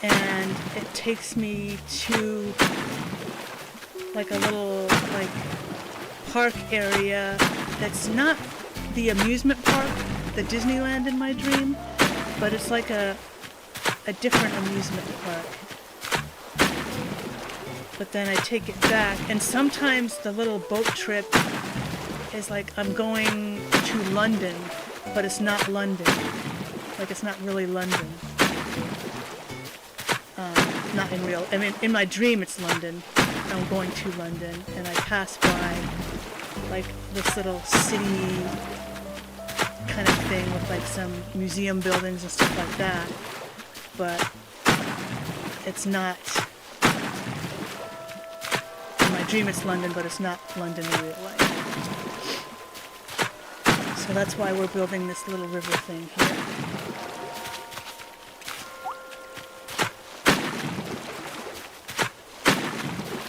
And it takes me to like a little like park area that's not the amusement park, the Disneyland in my dream, but it's like a different amusement park. But then I take it back, and sometimes the little boat trip is like I'm going to London, but it's not London. Like it's not really London. Not in real, I mean, in my dream it's London. I'm going to London, and I pass by, like, this little city kind of thing with, like, some museum buildings and stuff like that. But it's not, in my dream it's London, but it's not London in real life. So that's why we're building this little river thing here.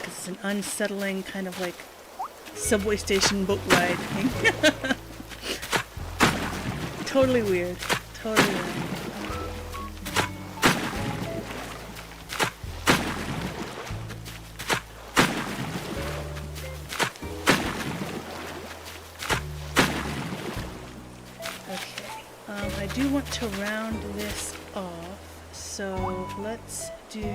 It's an unsettling kind of like subway station boat ride thing. Totally weird. Totally weird. Okay. I do want to round this off, so let's do...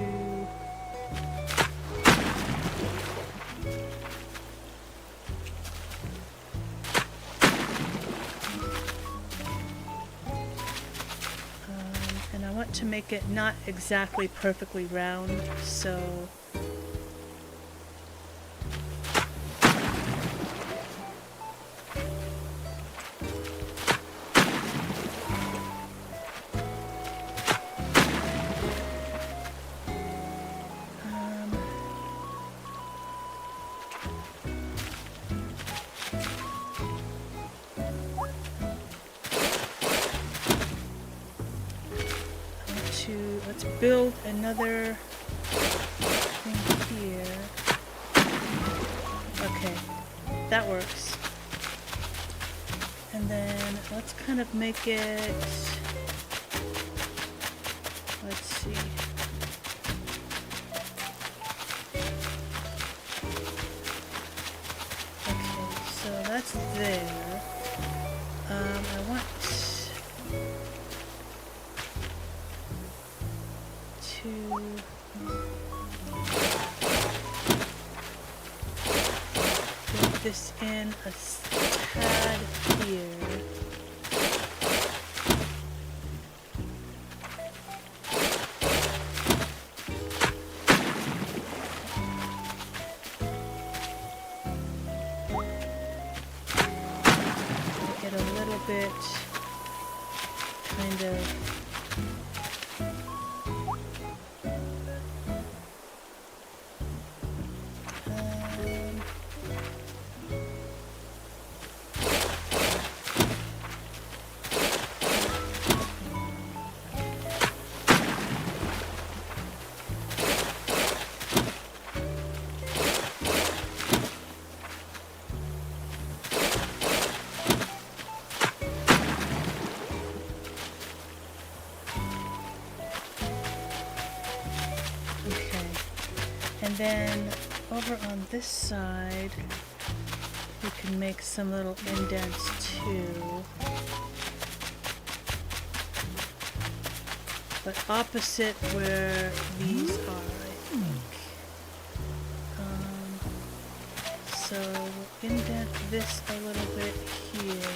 and I want to make it not exactly perfectly round, so let's build another thing here. Okay, that works. And then let's kind of make it, let's see. Okay, so that's there. I want to build this in a tad here. Get a little bit kind of and then over on this side, we can make some little indents too. But opposite where these are, I think. So we'll indent this a little bit here.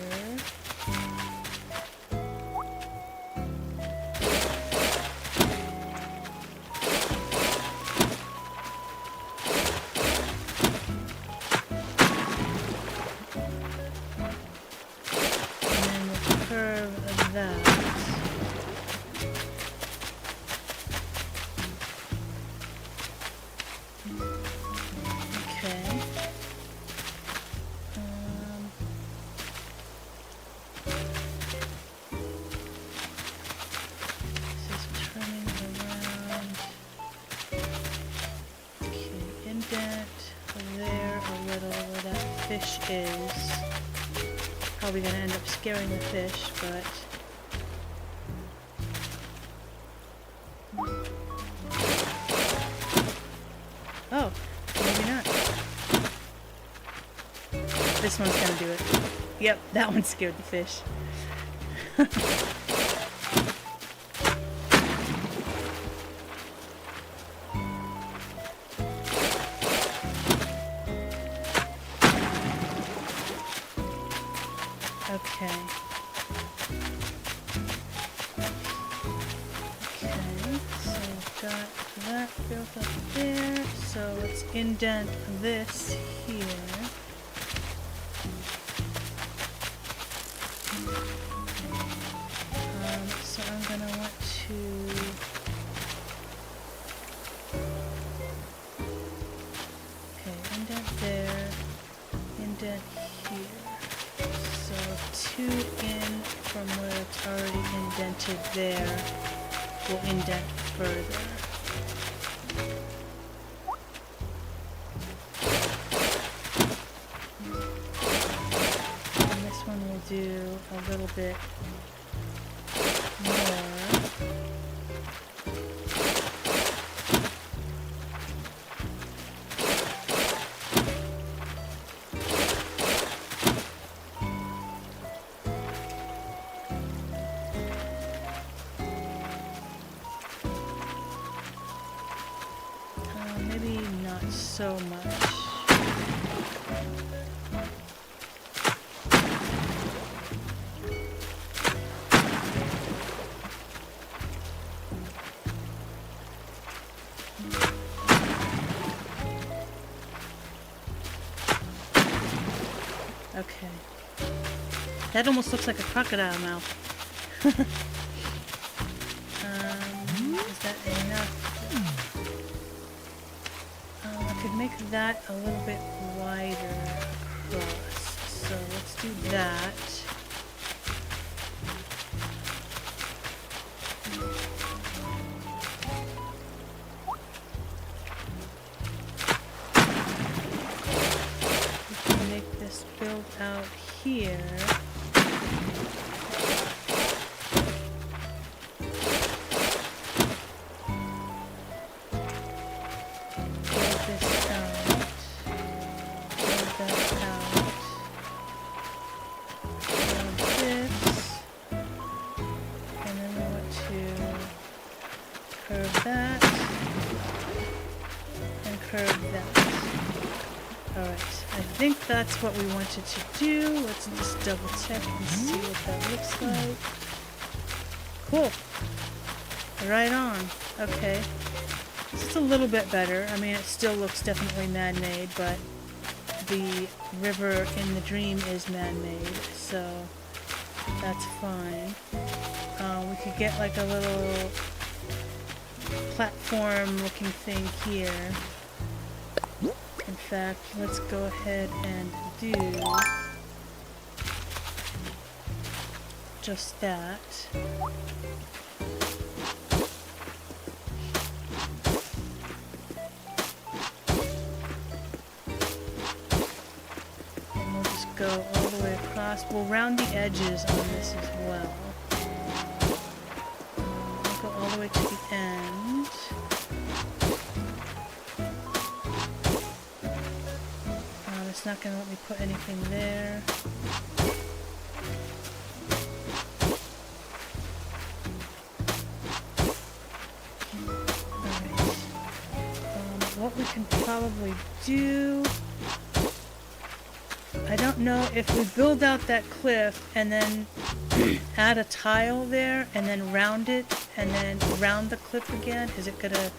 Fish is probably going to end up scaring the fish, but oh, maybe not. This one's going to do it. Yep, that one scared the fish. Okay. Okay, so we've got that built up there. So let's indent this here. So I'm gonna want to indent there, indent here. So 2 in from where it's already indented there, we'll indent further. And this one will do a little bit more. Maybe not so much. Okay. That almost looks like a crocodile mouth. Is that enough? I could make that a little bit wider across. So let's do that. think that's what we wanted to do. Let's just double check and see what that looks like. Cool. Right on. Okay. This is a little bit better. I mean, it still looks definitely man-made, but the river in the dream is man-made, so that's fine. We could get like a little platform-looking thing here. In fact, let's go ahead and do just that. And we'll just go all the way across. We'll round the edges on this as well. We'll go all the way to the end. It's not going to let me put anything there. Alright. What we can probably do... I don't know if we build out that cliff and then add a tile there and then round it and then round the cliff again. Is it going to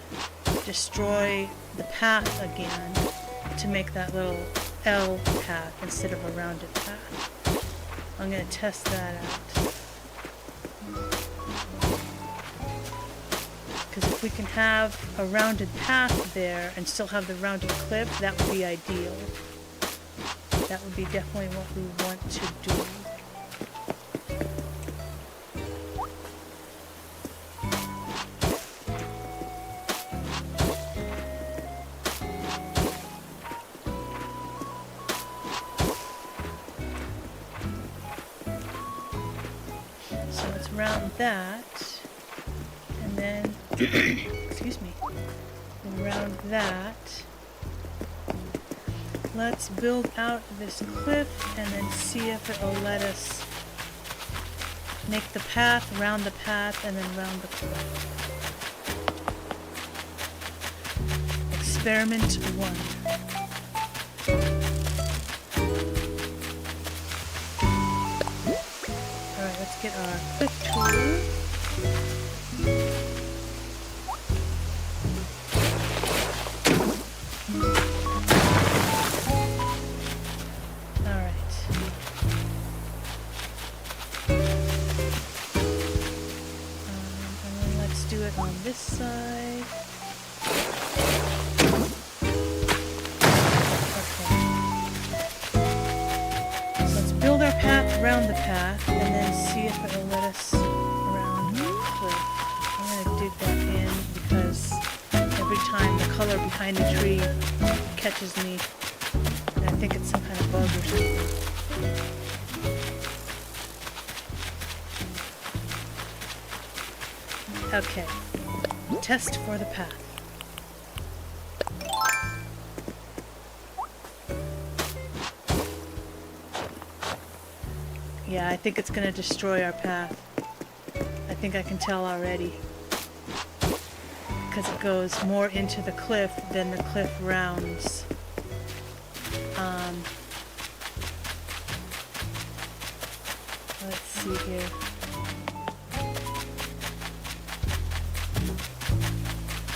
destroy the path again to make that little L path instead of a rounded path? I'm going to test that out. Because if we can have a rounded path there and still have the rounded cliff, that would be ideal. That would be definitely what we want to do. Round that, and then excuse me, round that. Let's build out this cliff and then see if it will let us make the path, round the path, and then round the cliff. Experiment 1. Let's get our cliff tool. Alright. And then let's do it on this side. Build our path around the path and then see if it will let us around the cliff. I'm going to dig that in because every time the color behind the tree catches me, and I think it's some kind of bug or something. Okay. Test for the path. Yeah, I think it's going to destroy our path. I think I can tell already. Because it goes more into the cliff than the cliff rounds. Let's see here.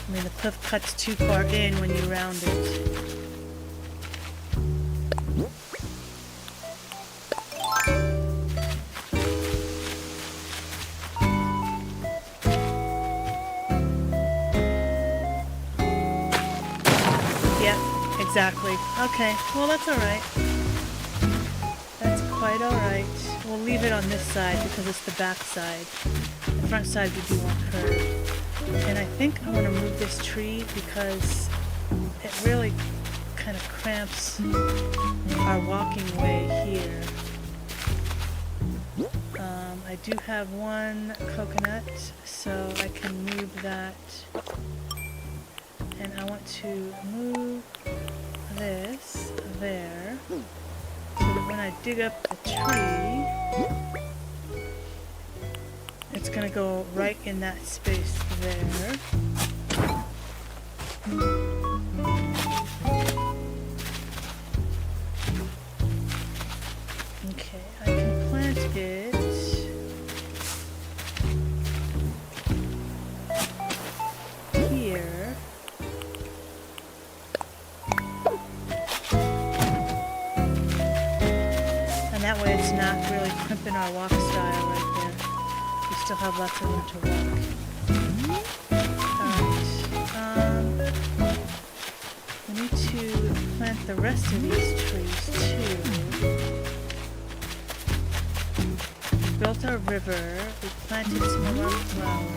I mean, the cliff cuts too far in when you round it. Exactly. Okay, well that's alright. That's quite alright. We'll leave it on this side because it's the back side. The front side we do want curved. And I think I want to move this tree because it really kind of cramps our walking way here. I do have one coconut, so I can move that. And I want to move this there so that when I dig up the tree, it's going to go right in that space there. our walk style right there. We still have lots of room to walk. Alright. We need to plant the rest of these trees too. We built our river. We planted some of our flowers.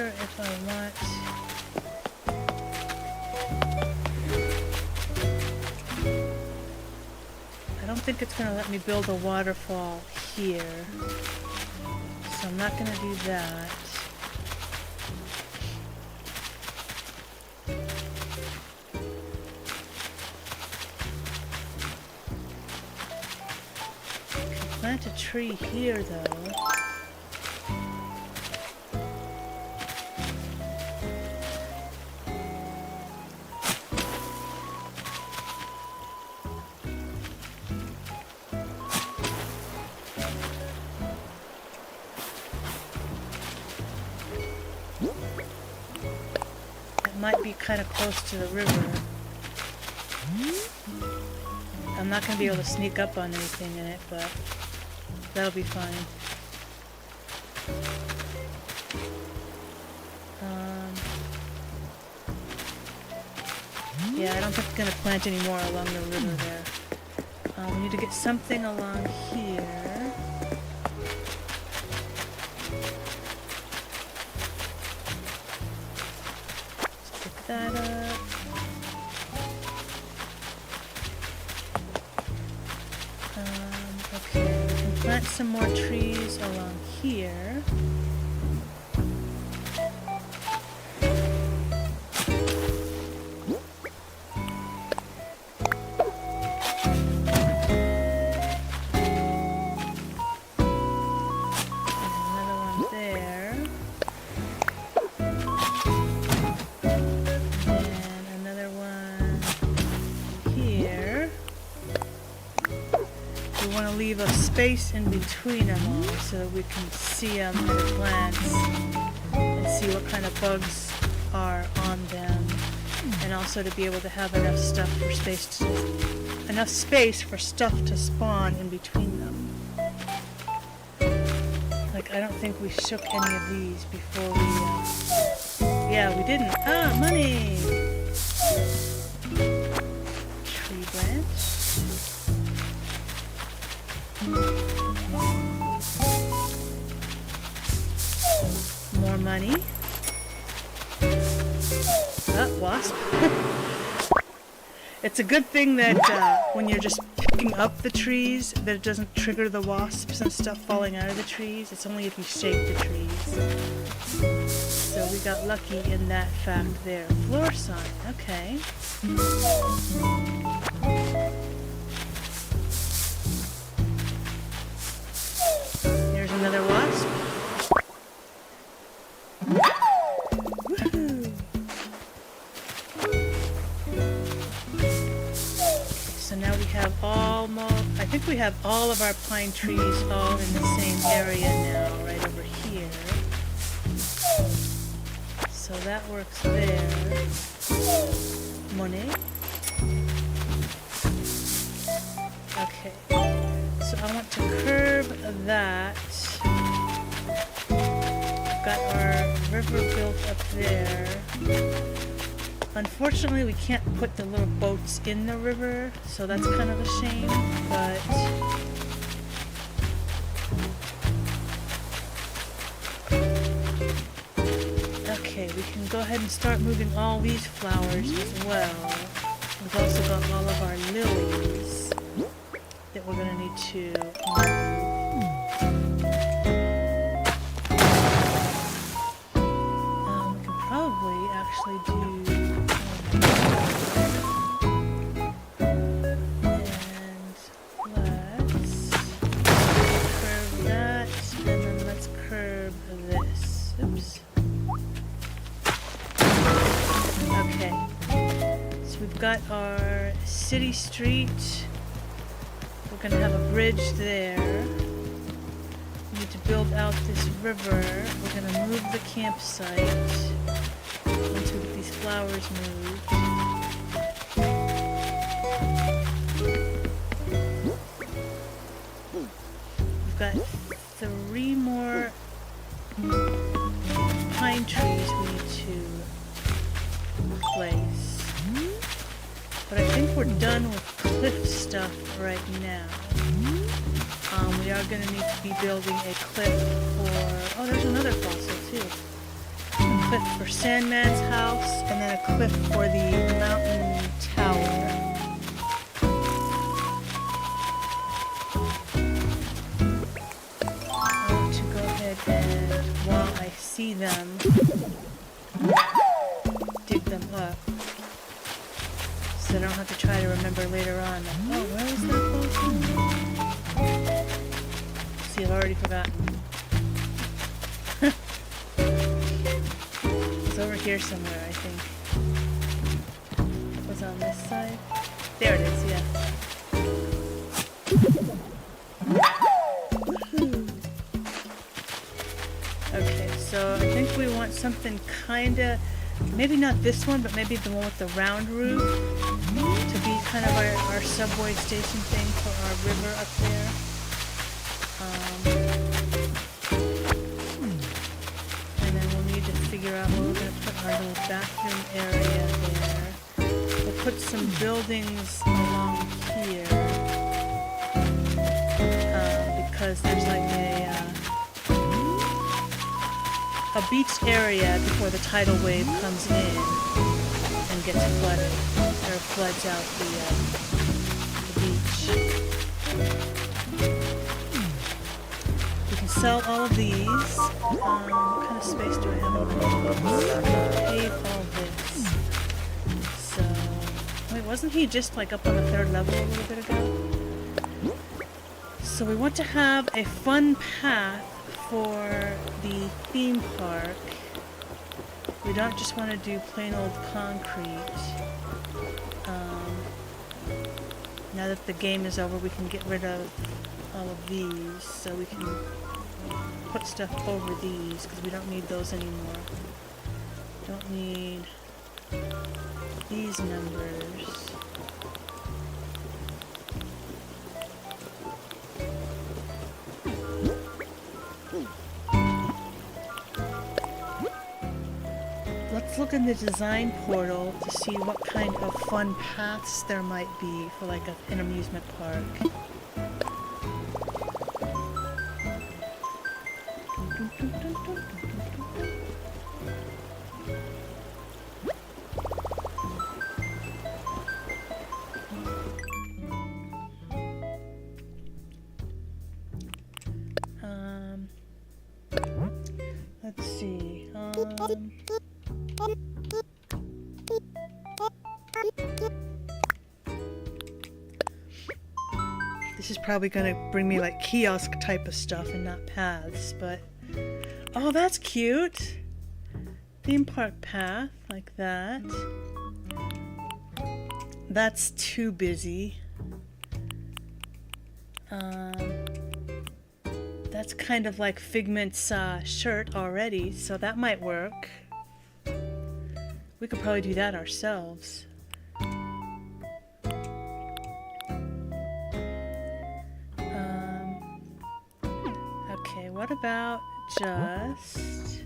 If I want I don't think it's gonna let me build a waterfall here, so I'm not gonna do that. I can plant a tree here though. Might be kind of close to the river. I'm not going to be able to sneak up on anything in it, but that'll be fine. Yeah, I don't think I'm going to plant any more along the river there. We need to get something along here. That up. Okay, we can plant some more trees along here. Leave a space in between them all so that we can see them at a glance and see what kind of bugs are on them, and also to be able to have enough space for stuff to spawn in between them. Like, I don't think we shook any of these before we yeah, we didn't. Ah, money! Tree branch. More money. Wasp. It's a good thing that when you're just picking up the trees, that it doesn't trigger the wasps and stuff falling out of the trees. It's only if you shake the trees. So we got lucky in that fact there. Floor sign. Okay. Here's another wasp. Woohoo! So now we have I think we have all of our pine trees all in the same area now, right over here. So that works there. Money. Okay. So I want to curb that. We've got our river built up there. Unfortunately, we can't put the little boats in the river, so that's kind of a shame, but okay, we can go ahead and start moving all these flowers as well. We've also got all of our lilies that we're going to need to move. We can probably actually do got our city street. We're going to have a bridge there. We need to build out this river. We're gonna move the campsite once we get these flowers moved. We've got 3 more pine trees we need to place. But I think we're done with cliff stuff right now. We are going to need to be building a cliff for... Oh, there's another fossil too. A cliff for Sandman's house, and then a cliff for the mountain tower. I want to go ahead and, while I see them, dig them up. So I don't have to try to remember later on. Like, oh, where was that fossil? See, I've already forgotten. It's over here somewhere, I think. It was on this side. There it is, yes. Okay, so I think we want something kinda, maybe not this one, but maybe the one with the round roof to be kind of our subway station thing for our river up there. And then we'll need to figure out where we're going to put our little bathroom area there. We'll put some buildings along here because there's like a beach area before the tidal wave comes in and gets flooded, or floods out the beach. We can sell all of these. What kind of space do I have on my pave all this? So, wait, wasn't he just like up on the 3rd level a little bit ago? So we want to have a fun path for the theme park. We don't just want to do plain old concrete. Now that the game is over, we can get rid of all of these, so we can put stuff over these, because we don't need those anymore. Don't need these numbers. Let's look in the design portal to see what kind of fun paths there might be for like an amusement park. Let's see. This is probably gonna bring me like kiosk type of stuff and not paths, but oh, that's cute. Theme park path like that. That's too busy. That's kind of like Figment's shirt already, so that might work. We could probably do that ourselves. Okay, what about just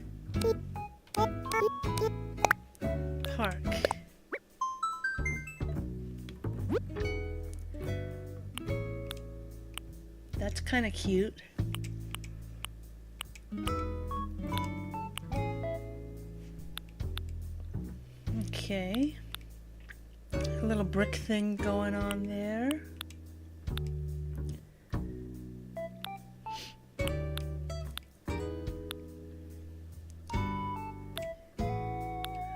park? That's kind of cute. Okay. A little brick thing going on there.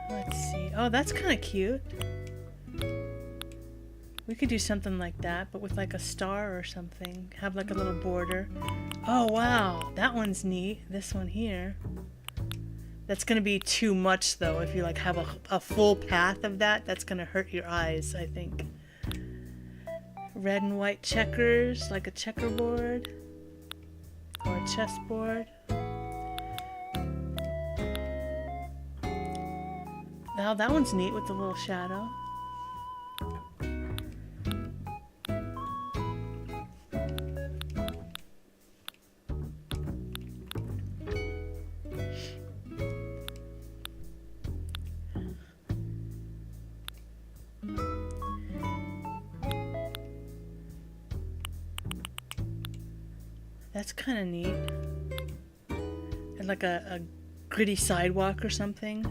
Let's see. Oh, that's kind of cute. We could do something like that, but with like a star or something. Have like a little border. Oh, wow. That one's neat. This one here. That's going to be too much, though. If you like have a full path of that, that's going to hurt your eyes, I think. Red and white checkers, like a checkerboard. for a chessboard. Now that one's neat with the little shadow. That's kind of neat. And like a gritty sidewalk or something.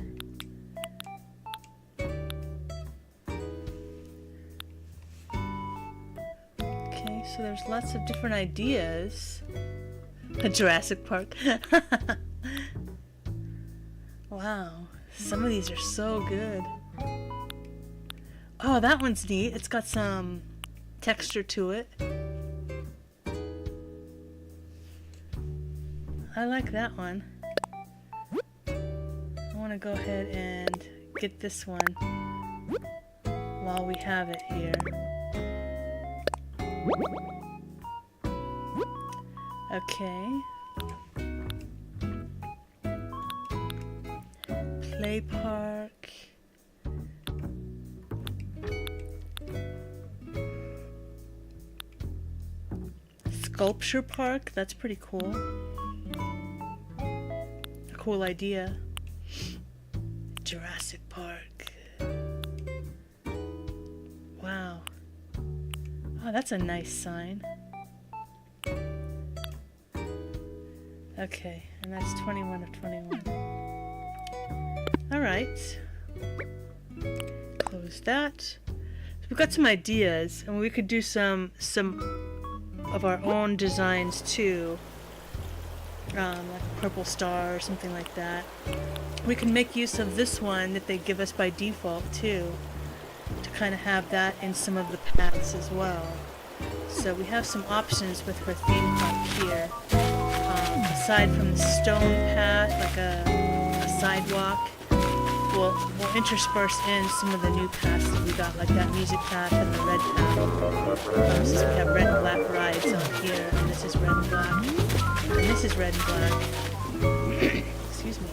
Okay, so there's lots of different ideas. A Jurassic Park. Wow, some of these are so good. Oh, that one's neat. It's got some texture to it. I like that one. I want to go ahead and get this one while we have it here. Okay. Play park. Sculpture park. That's pretty cool. Cool idea. Jurassic Park. Wow. Oh, that's a nice sign. Okay, and that's 21 of 21. Alright. Close that. So we've got some ideas, and we could do some of our own designs too. Like a purple star or something like that. We can make use of this one that they give us by default too, to kind of have that in some of the paths as well. So we have some options with her theme park here. Aside from the stone path, like a sidewalk, we'll intersperse in some of the new paths that we got, like that music path and the red path. Since we have red and black rides on here, and this is red and black. And this is red and black. Excuse me.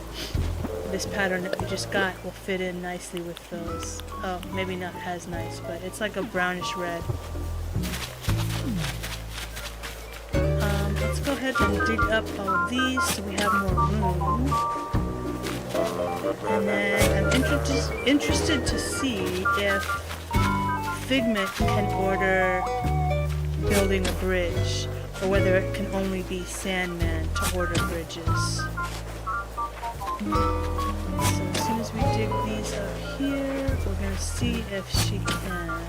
This pattern that we just got will fit in nicely with those. Oh, maybe not as nice, but it's like a brownish red. Let's go ahead and dig up all of these so we have more room. And then I'm interested to see if Figment can order building a bridge, or whether it can only be Sandman to order bridges. So as soon as we dig these up here, we're going to see if she can.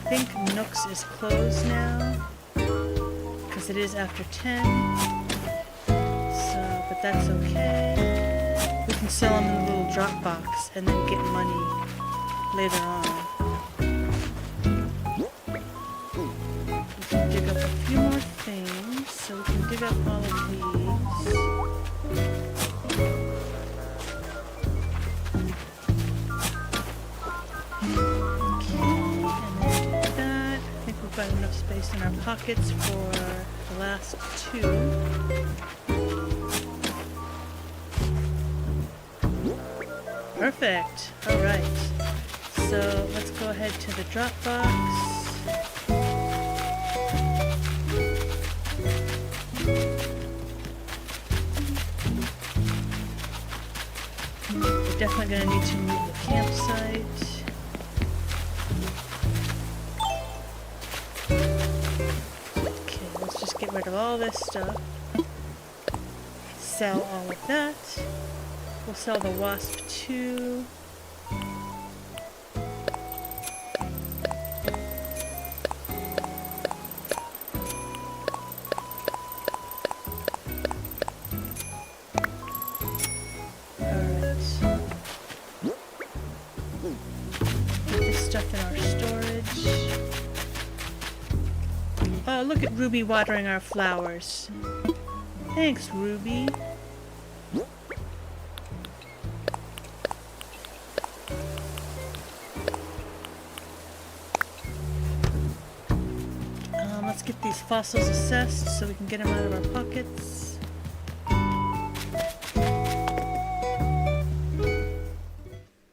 I think Nook's is closed now, because it is after 10. So, but that's okay. We can sell them in the little drop box and then get money later on. We can dig up a few more things, so we can dig up all of these. Okay, and then do that. I think we've got enough space in our pockets for the last two. Perfect. All right. So let's go ahead to the drop box. We're definitely going to need to move the campsite. Okay, let's just get rid of all this stuff. Sell all of that. We'll sell the wasp too. Oh, look at Ruby watering our flowers. Thanks, Ruby. let's get these fossils assessed so we can get them out of our pockets.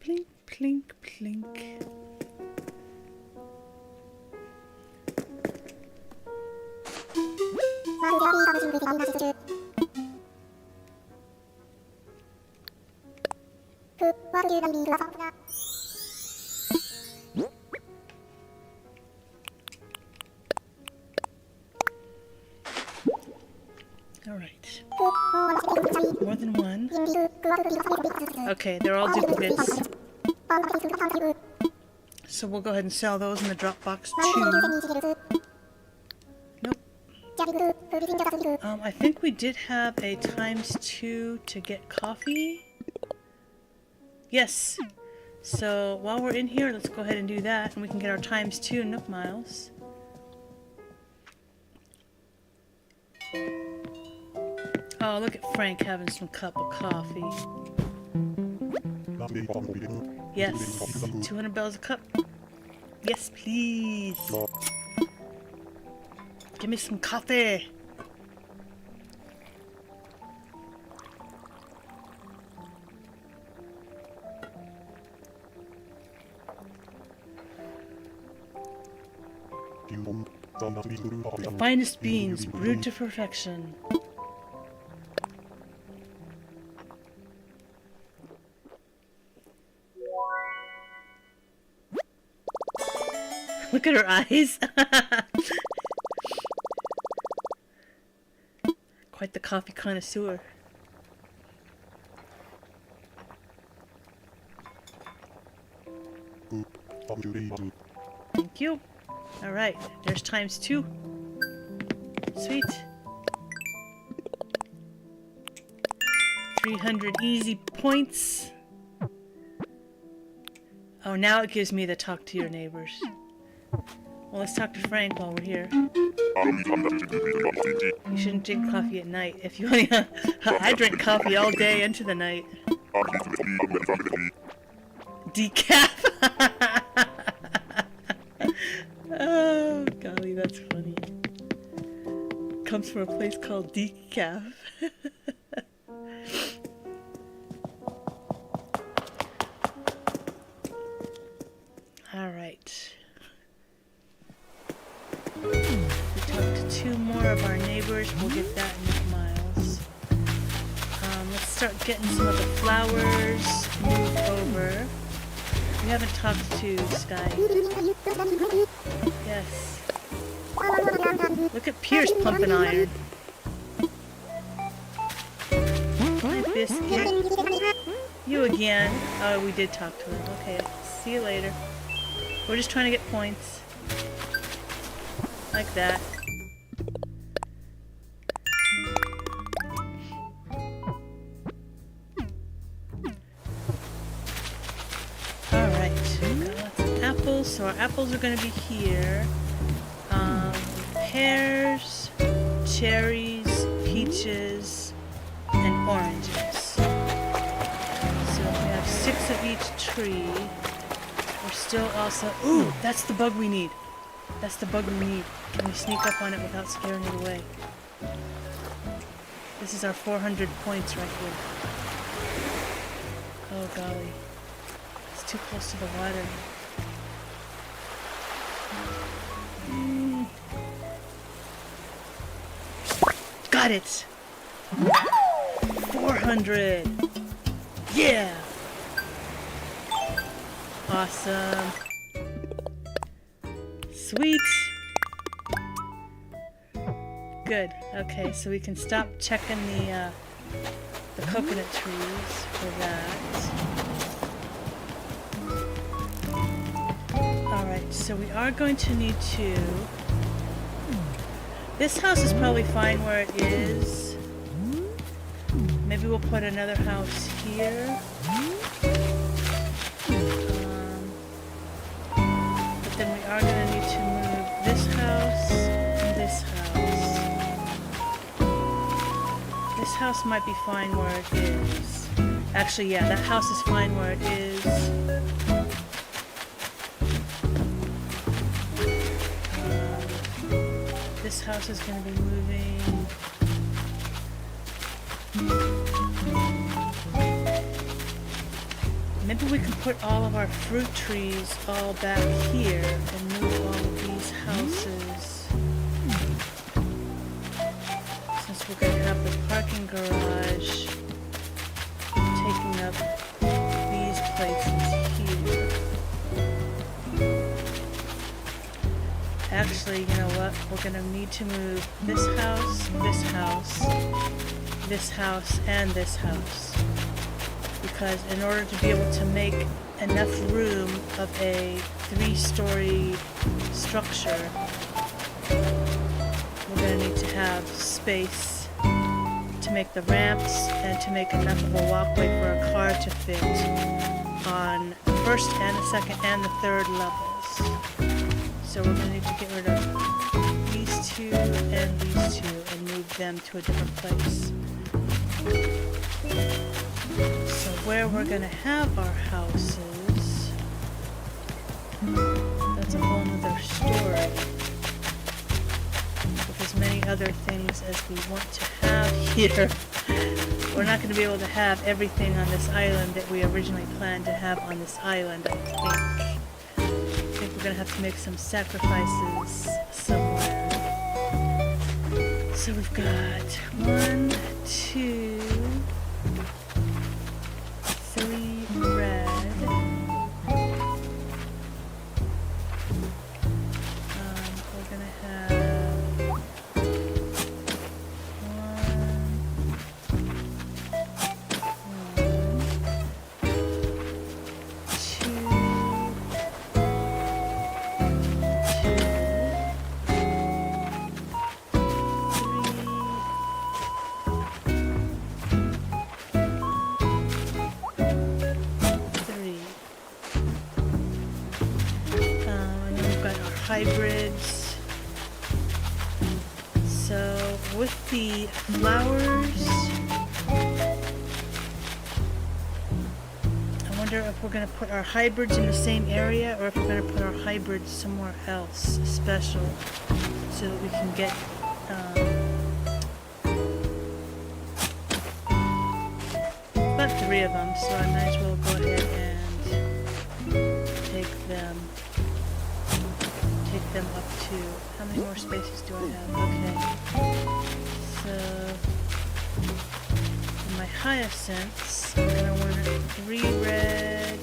Plink, plink, plink. Alright. More than one. Okay, they're all duplicates. So we'll go ahead and sell those in the Dropbox too. Nope. I think we did have a ×2 to get coffee. Yes. So while we're in here, let's go ahead and do that, and we can get our ×2 Nook Miles. Oh, look at Frank having some cup of coffee. Yes, 200 bells a cup. Yes, please. Give me some coffee. The finest beans, brewed to perfection. Look at her eyes. Quite the coffee connoisseur. Thank you. Alright, there's ×2. Sweet. 300 easy points. Oh, now it gives me the talk to your neighbors. Well, let's talk to Frank while we're here. You shouldn't drink coffee at night. If you only, I drink coffee all day into the night. Decaf. Oh, golly, that's funny. Comes from a place called Decaf. All right. We talked to 2 more of our neighbors. We'll get that in Nook Miles. Let's start getting some of the flowers moved over. We haven't talked to Sky. Yes. Look at Pierce pumping iron. Hi, Biscuit. You again. Oh, we did talk to him. Okay, see you later. We're just trying to get points. Like that. Alright, we've got lots of apples, so our apples are going to be here. Pears, cherries, peaches, and oranges. So we have 6 of each tree. We're still also... Ooh, that's the bug we need. That's the bug we need. Can we sneak up on it without scaring it away? This is our 400 points right here. Oh golly. It's too close to the water. Got it! 400! Yeah! Awesome. Sweet. Good. Okay, so we can stop checking the coconut trees for that. Alright, so we are going to need to... This house is probably fine where it is. Maybe we'll put another house here. But then we are going to need to move this house and this house. This house might be fine where it is. Actually, yeah, that house is fine where it is. this house is going to be moving. Maybe we can put all of our fruit trees all back here and move all of these houses. Since we're going to have the parking garage taking up these places here. Actually, you know what? We're going to need to move this house, this house, this house, and this house. Because in order to be able to make enough room of a 3-story structure, we're going to need to have space to make the ramps and to make enough of a walkway for a car to fit on the first and the second and the third levels. So we're going to need to get rid of these two and these two and move them to a different place. So where we're going to have our houses, that's a whole nother story. With as many other things as we want to have here, we're not going to be able to have everything on this island that we originally planned to have on this island, I think. I think we're going to have to make some sacrifices somewhere. So we've got 1, 2, 3 red. We're going to have 1, 2, and then we've got our hybrids. So with the flowers, I wonder if we're going to put our hybrids in the same area or if we're going to put our hybrids somewhere else special so that we can get about 3 of them, so I might as well go ahead and take them up to, how many more spaces do I have? Okay, so for my hyacinths, I'm going to want 3 red.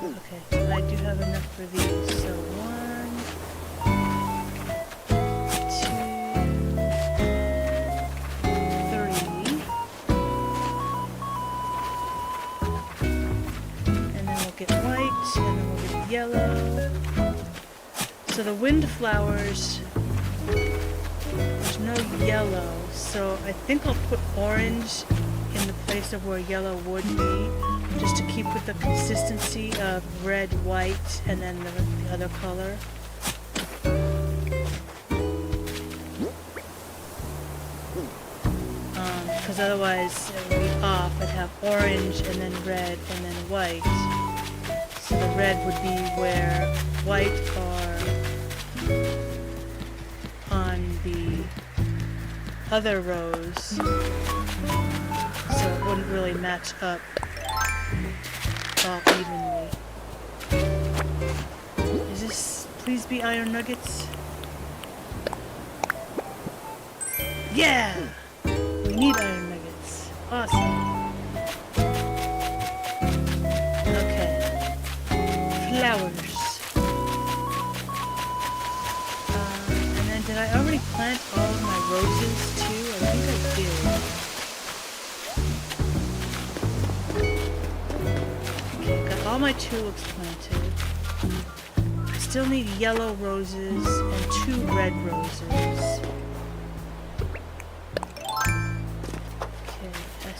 Okay, I do have enough for these, so 1, 2, 3. And then we'll get white, and then we'll get yellow. So the windflowers, there's no yellow, so I think I'll put orange in the place of where yellow would be, just to keep with the consistency of red, white, and then the other color. Because otherwise it would be off. I'd have orange and then red and then white. So the red would be where white are on the other rows. So it wouldn't really match up all evenly. Is this, please be iron nuggets? Yeah! We need iron nuggets. Awesome. Okay. Flowers. And then did I already plant all of my roses too? I think I did. Okay, got all my tulips planted. I still need yellow roses and 2 red roses.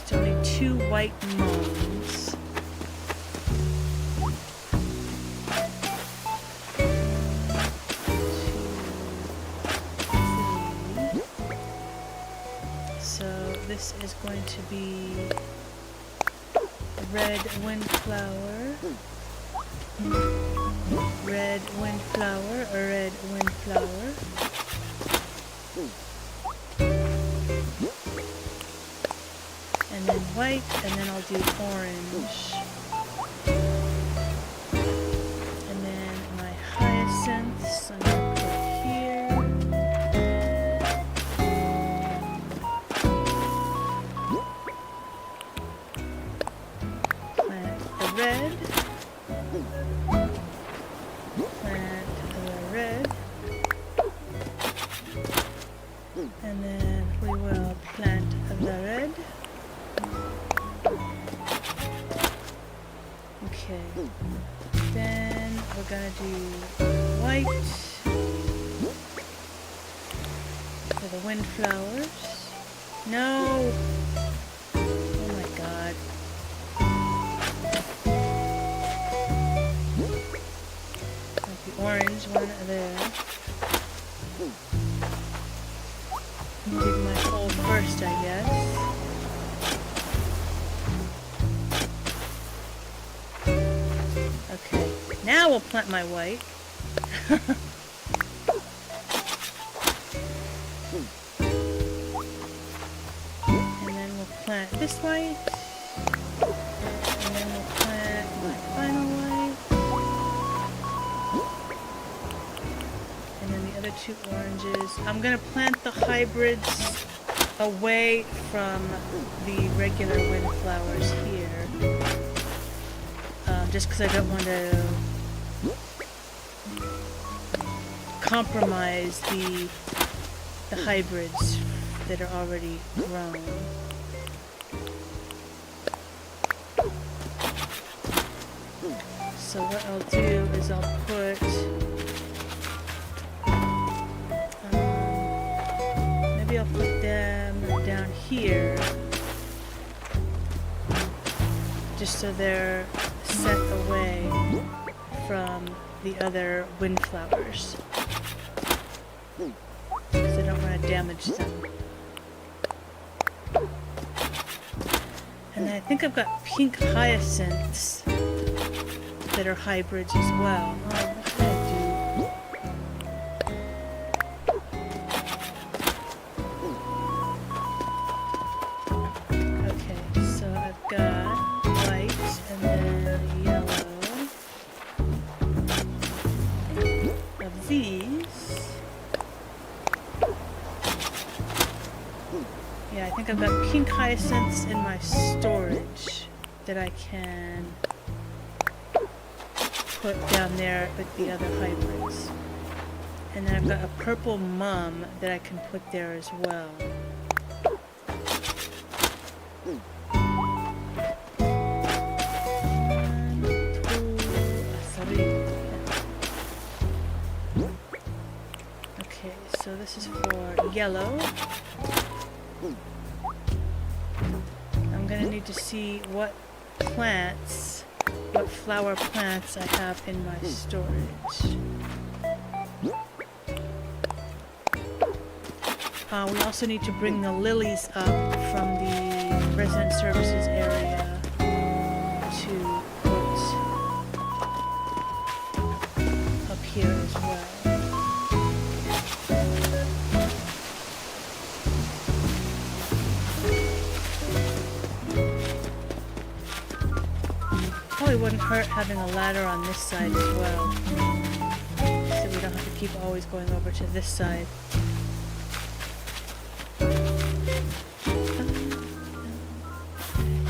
So I need 2 white mums. So this is going to be red windflower. red windflower, a red windflower. And then white, and then I'll do orange. And then my hyacinths, I'm gonna put here. Plant the red. Plant the red. And then we will plant the red. Okay. Then we're gonna do white for the windflowers. No! Oh my god. Like the orange one there. Did my whole first, I guess. Okay, now we'll plant my white. And then we'll plant this white. And then we'll plant my final white. And then the other two oranges. I'm gonna plant the hybrids away from the regular windflowers here. Just because I don't want to compromise the hybrids that are already grown. So what I'll do is I'll put maybe I'll put them down here just so they're set away from the other windflowers because I don't want to damage them. And then I think I've got pink hyacinths that are hybrids as well. Oh, what did I do? Okay, so I've got white and then yellow of these. Yeah, I think I've got pink hyacinths in my storage that I can put down there with the other hybrids. And then I've got a purple mum that I can put there as well. Okay, so this is for yellow. I'm gonna need to see what flower plants I have in my storage. We also need to bring the lilies up from the resident services area to put up here as well. Probably wouldn't hurt having a ladder on this side as well, so we don't have to keep always going over to this side.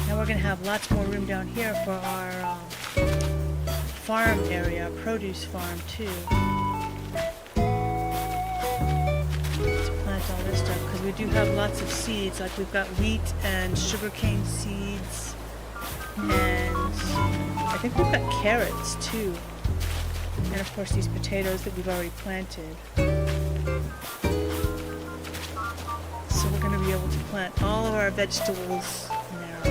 Now we're going to have lots more room down here for our farm area, produce farm too. Let's plant all this stuff because we do have lots of seeds, like we've got wheat and sugarcane seeds. And I think we've got carrots too. And of course these potatoes that we've already planted. So we're going to be able to plant all of our vegetables now.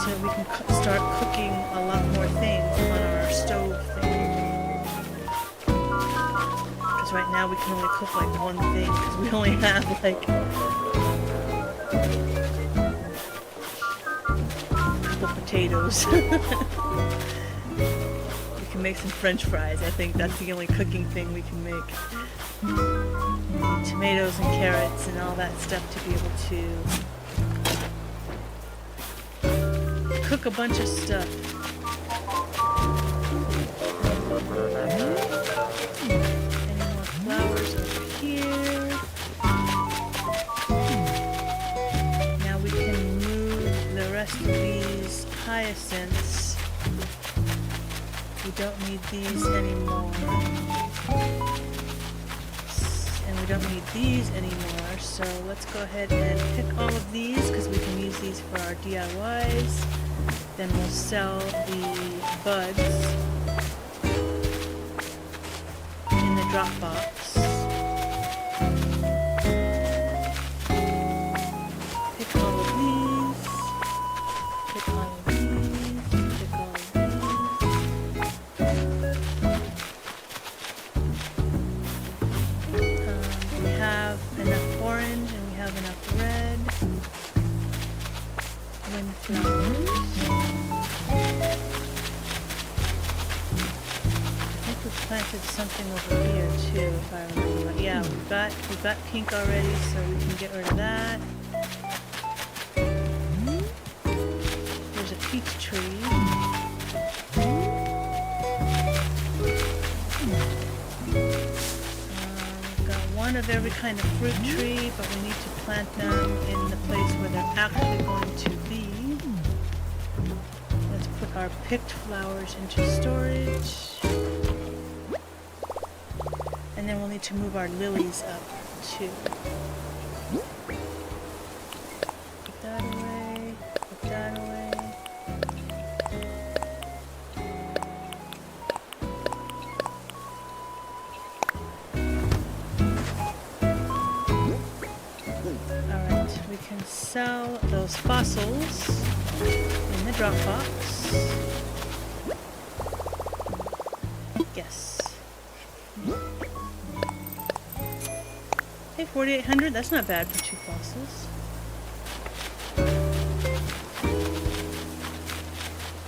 So that we can start cooking a lot more things on our stove thing. Because right now we can only cook like one thing because we only have like potatoes. We can make some French fries. I think that's the only cooking thing we can make. Tomatoes and carrots and all that stuff to be able to cook a bunch of stuff. Any more flowers over here? Now we can move the rest of these hyacinths. We don't need these anymore. And we don't need these anymore, so let's go ahead and pick all of these because we can use these for our DIYs. Then we'll sell the buds in the drop box. Pick all of these. Pick all of these. Pick all of these. We have enough orange and we have enough red. Windflowers. Planted something over here too, if I remember. Yeah, we've got pink already, so we can get rid of that. There's a peach tree. We've got one of every kind of fruit tree, but we need to plant them in the place where they're actually going to be. Let's put our picked flowers into storage. And then we'll need to move our lilies up too. Put that away, put that away. Alright, we can sell those fossils in the drop box. Yes. Hey, 4,800, that's not bad for 2 fossils.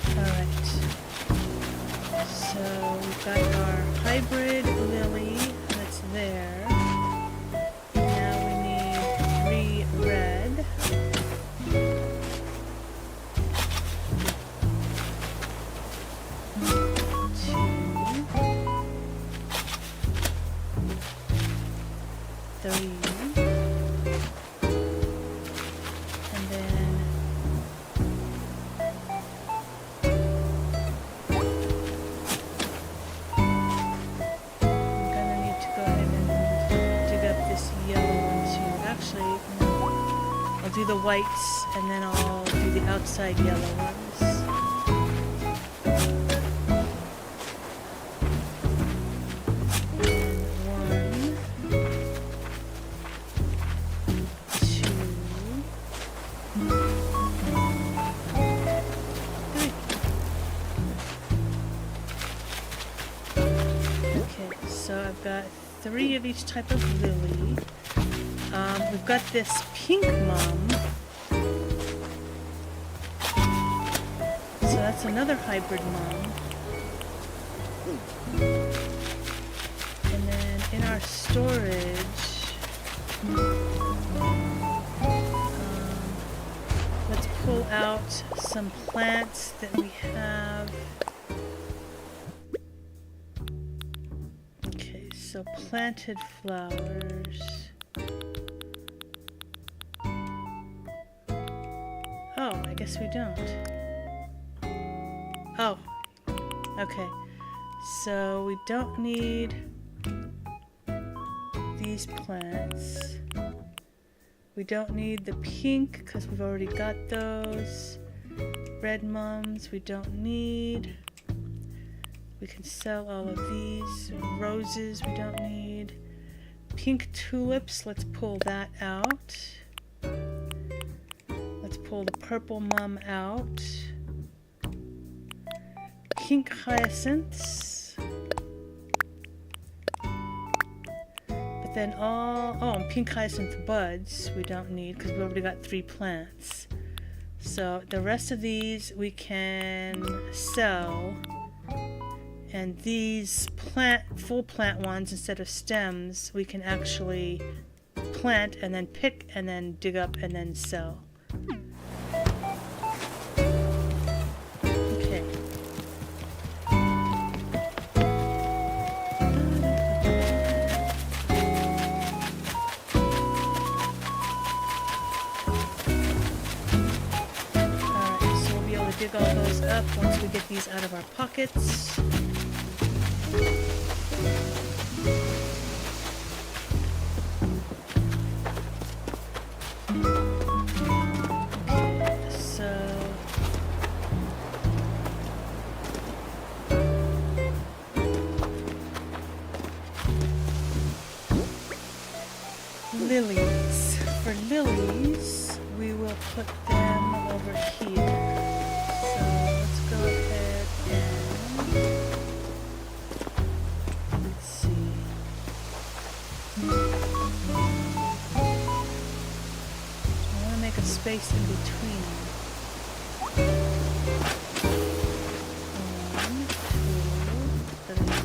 Alright. So we've got our hybrid lily that's there. Now we need 3 red. 3. And then I'm gonna need to go ahead and dig up this yellow one too. Actually, no. I'll do the whites and then I'll do the outside yellow ones. So I've got 3 of each type of lily. We've got this pink mum. So that's another hybrid mum. And then in our storage, let's pull out some plants that we have. So planted flowers. Oh, I guess we don't. Oh, okay. So we don't need these plants. We don't need the pink because we've already got those. Red mums we don't need. We can sell all of these. Roses we don't need. Pink tulips, let's pull that out. Let's pull the purple mum out. Pink hyacinths. But then and pink hyacinth buds we don't need because we already got 3 plants. So the rest of these we can sell, and these full plant ones, instead of stems, we can actually plant and then pick and then dig up and then sell. Okay. Alright, so we'll be able to dig all those up once we get these out of our pockets. Lilies. For lilies, we will put them over here. So let's go ahead and let's see. I want to make a space in between. 1, 2, 3.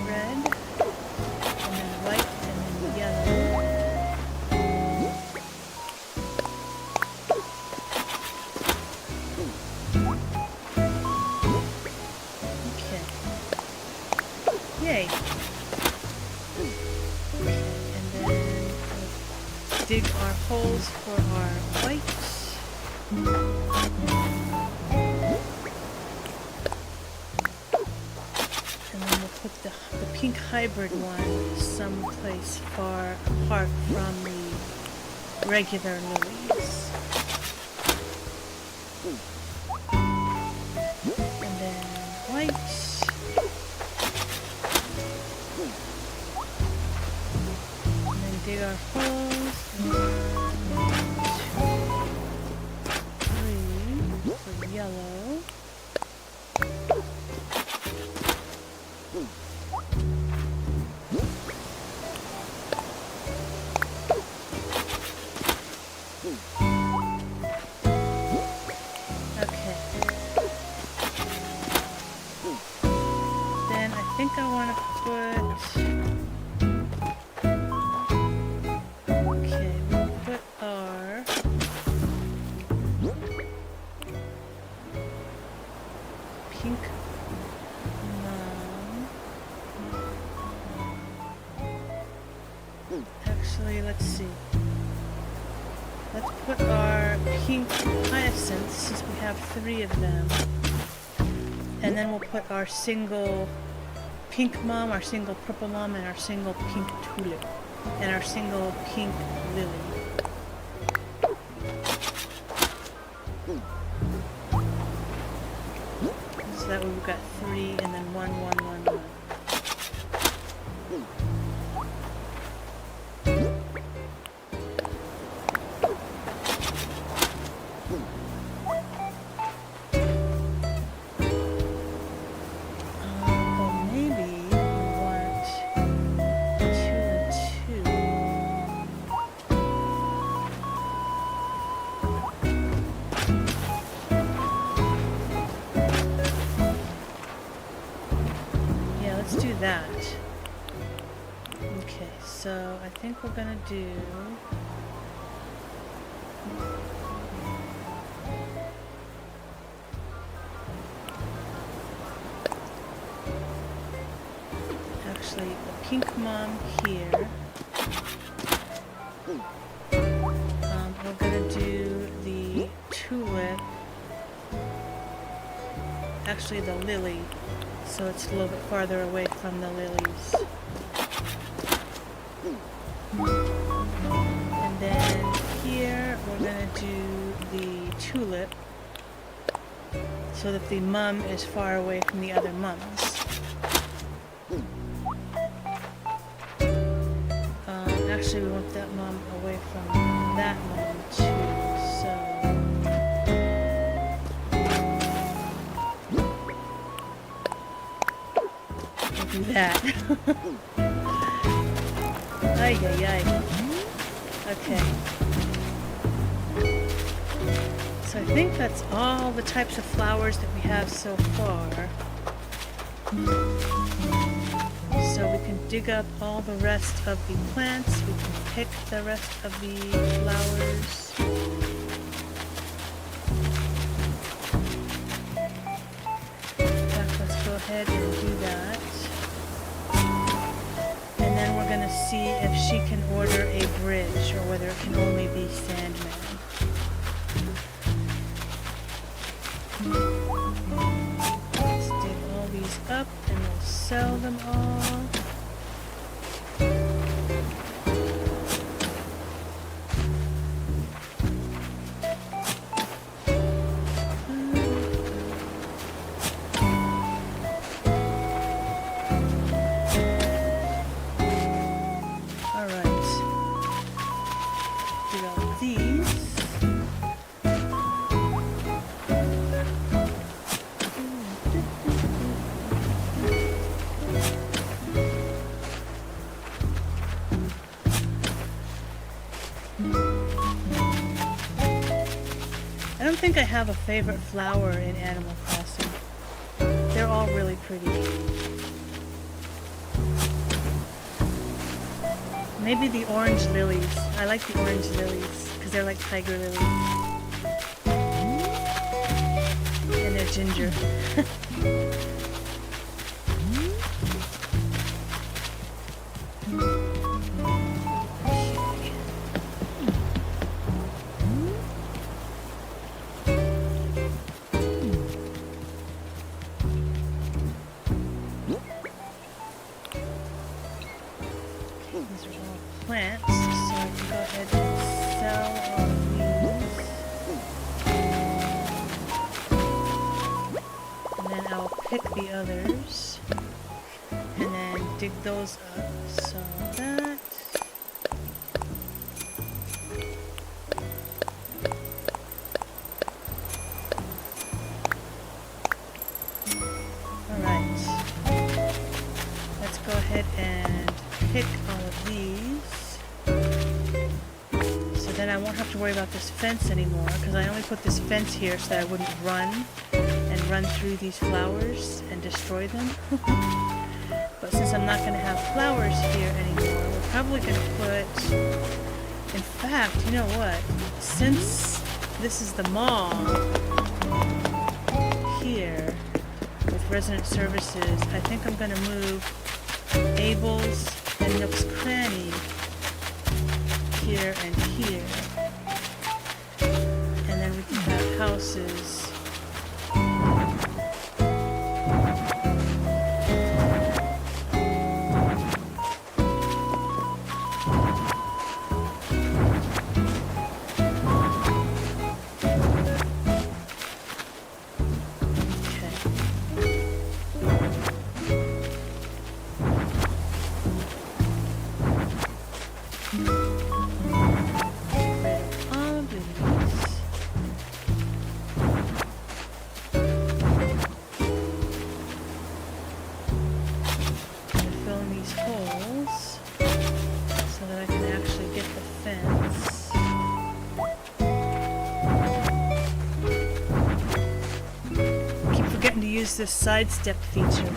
Red, and then white, and then yellow. Okay. Yay. Okay, and then we'll dig our holes for our whites. Put the pink hybrid one someplace far apart from the regular lilies. And then white. And then dig our holes. 1, 2, 3 for yellow. I think I want to put... Okay, we'll put our... pink mom. Actually, let's see. Let's put our pink hyacinths, since we have 3 of them. And then we'll put our single pink mom, our single purple mom, and our single pink tulip, and our single pink lily. So that way we've got 3, and then 1, 1, 1, 1. That. Okay, so I think we're gonna do actually the pink mom here. We're gonna do the tulip, actually the lily, so it's a little bit farther away from the lilies. And then here we're going to do the tulip so that the mum is far away from the other mums. Actually, we want that mum away from that mum too, so... do that. Ay, ay, ay. Okay. So I think that's all the types of flowers that we have so far. So we can dig up all the rest of the plants. We can pick the rest of the flowers. In fact, let's go ahead and do that. And then we're going to see if she can order a bridge or whether it can only be Sandman. Let's dig all these up and we'll sell them all. I don't think I have a favorite flower in Animal Crossing. They're all really pretty. Maybe the orange lilies. I like the orange lilies because they're like tiger lilies. And they're ginger. Plants, so I can go ahead and sell all of these. And then I'll pick the others. And then dig those up. So that. Alright. Let's go ahead and pick all of these. So then I won't have to worry about this fence anymore because I only put this fence here so that I wouldn't run through these flowers and destroy them. But since I'm not going to have flowers here anymore, we're probably going to put... In fact, you know what? Since this is the mall here with resident services, I think I'm going to move Abel's and Nook's Cranny here and here. And then we can have houses. This sidestep feature.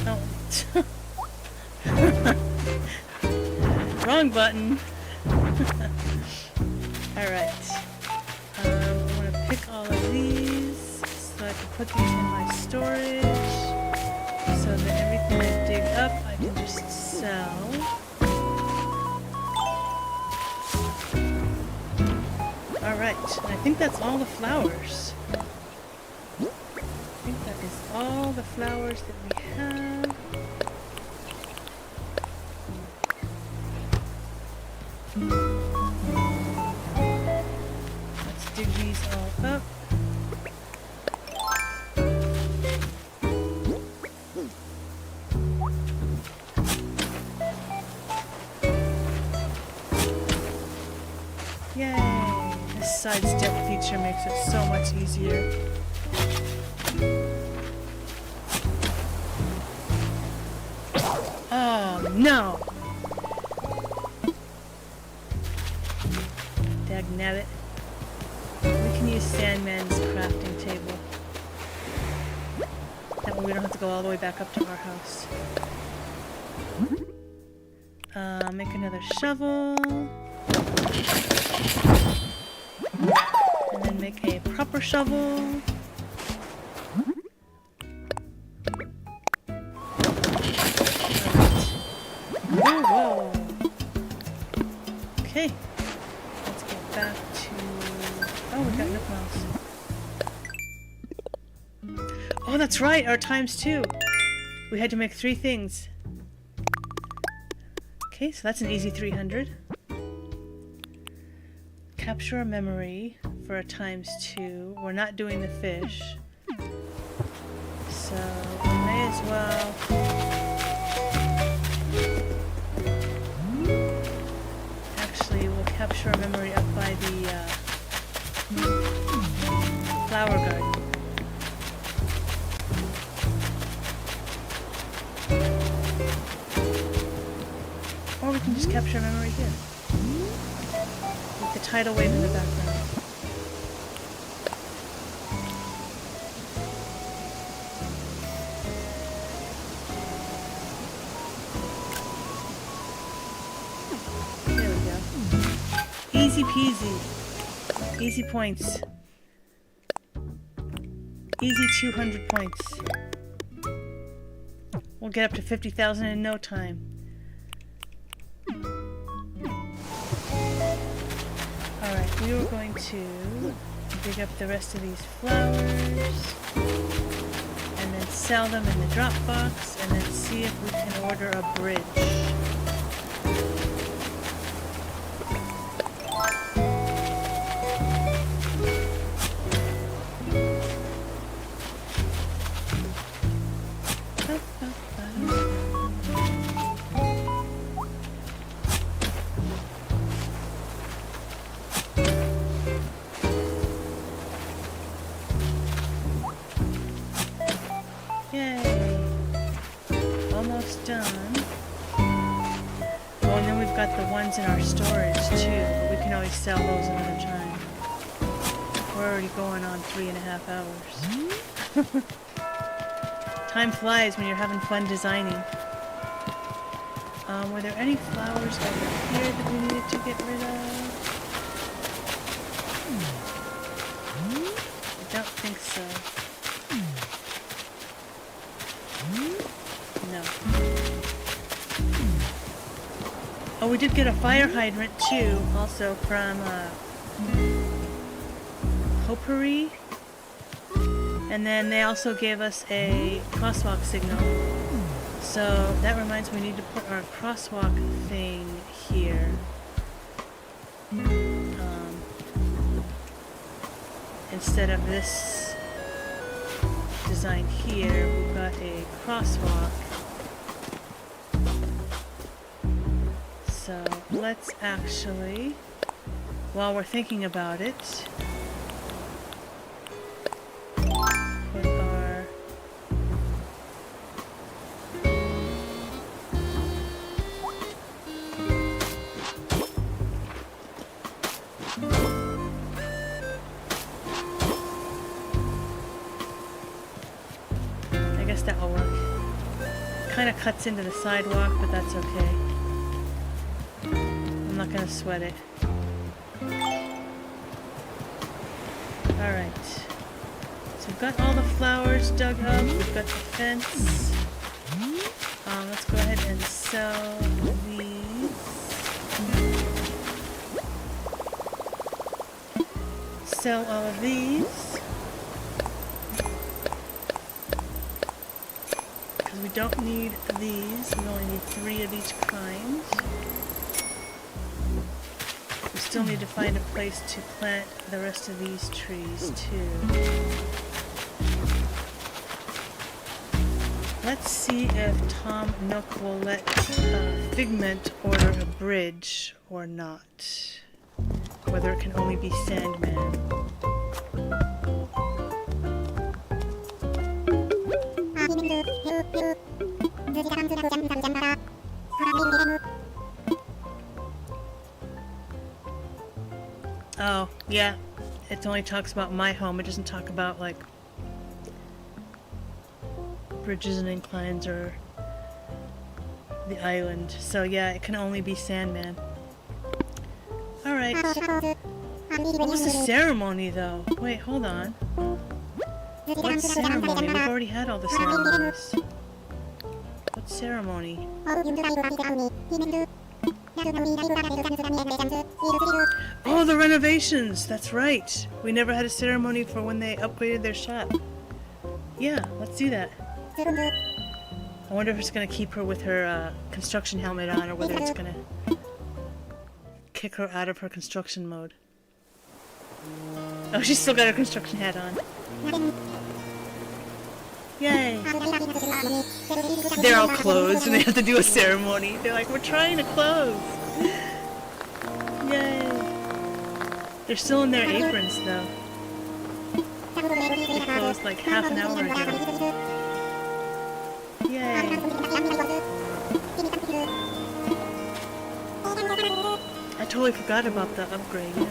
Oh. Wrong button. Alright. I want to pick all of these so I can put these in my storage so that everything I dig up I can just sell. Alright, I think that's all the flowers. I think that is all the flowers that we have. Let's dig these all up. Yay! This sidestep feature makes it so much easier. No! Dagnabbit. We can use Sandman's crafting table. That way we don't have to go all the way back up to our house. Make another shovel. And then make a proper shovel. Whoa. Okay. Let's get back to... Oh, we got enough miles. Oh, that's right! Our times 2! We had to make 3 things. Okay, so that's an easy 300. Capture a memory for a times 2. We're not doing the fish. So, we may as well... Actually, we'll capture a memory up by the flower garden. Or we can just capture a memory here. With the tidal wave in the background. There we go. Easy peasy. Easy points. Easy 200 points. We'll get up to 50,000 in no time. Alright, we are going to dig up the rest of these flowers and then sell them in the drop box and then see if we can order a bridge. Yay! Almost done. Oh, and then we've got the ones in our storage too. We can always sell those another time. We're already going on 3.5 hours. Time flies when you're having fun designing. Were there any flowers over here that we needed to get rid of? I don't think so. No. Oh, we did get a fire hydrant too, also from Potpourri. And then they also gave us a crosswalk signal. So that reminds me, we need to put our crosswalk thing here. Instead of this design here, we've got a crosswalk. So let's actually, while we're thinking about it, put our I guess that will work. Kind of cuts into the sidewalk, but that's okay. I'm not gonna sweat it. Alright. So we've got all the flowers dug up, we've got the fence. Let's go ahead and sell these. Sell all of these. Because we don't need these, we only need 3 of each kind. We still need to find a place to plant the rest of these trees too. Let's see if Tom Nook will let Figment order a bridge or not. Whether it can only be Sandman. Oh, yeah. It only talks about my home. It doesn't talk about, like, bridges and inclines or the island. So, yeah, it can only be Sandman. Alright. What was the ceremony, though? Wait, hold on. What ceremony? We've already had all the ceremonies. What ceremony? Oh, the renovations! That's right! We never had a ceremony for when they upgraded their shop. Yeah, let's do that. I wonder if it's gonna keep her with her construction helmet on, or whether it's gonna kick her out of her construction mode. Oh, she's still got her construction hat on. Yay! They're all closed and they have to do a ceremony. They're like, we're trying to close! Yay! They're still in their aprons, though. They closed like half an hour ago. Yay! I totally forgot about the upgrade, yeah.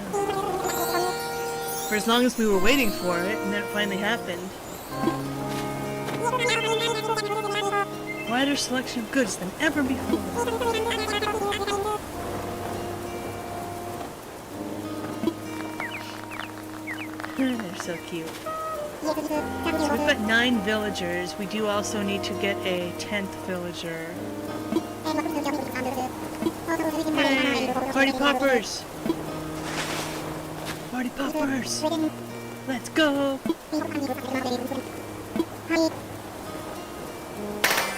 For as long as we were waiting for it, and then it finally happened. Wider selection of goods than ever before. They're so cute. So we've got 9 villagers. We do also need to get a 10th villager. Yay! Party poppers! Party poppers! Let's go!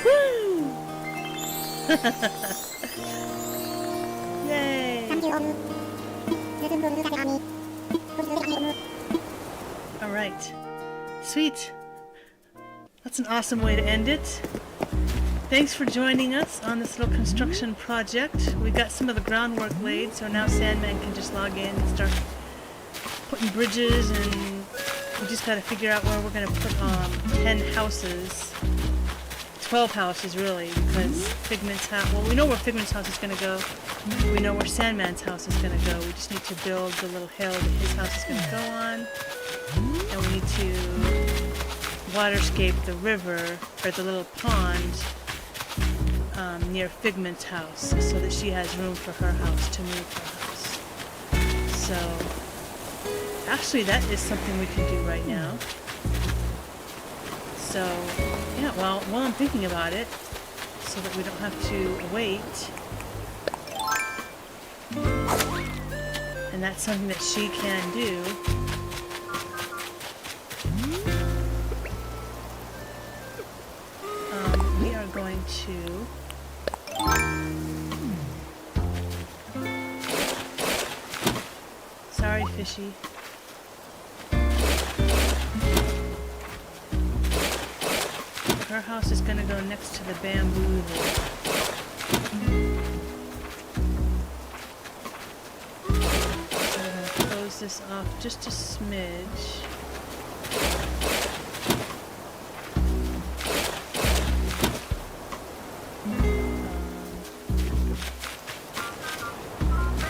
Woo! Yay! Alright. Sweet. That's an awesome way to end it. Thanks for joining us on this little construction project. We got some of the groundwork laid, so now Sandman can just log in and start putting bridges, and we just gotta figure out where we're gonna put 10 houses. 12 houses, really, because Figment's house... Well, we know where Figment's house is gonna go. We know where Sandman's house is gonna go. We just need to build the little hill that his house is gonna go on. And we need to waterscape the river, or the little pond, near Figment's house, so that she has room for her house to move her house. So, actually that is something we can do right now. So, yeah, well, while I'm thinking about it, so that we don't have to wait, and that's something that she can do. We are going to sorry, fishy. Her house is going to go next to the bamboo there. I'm going to close this off just a smidge.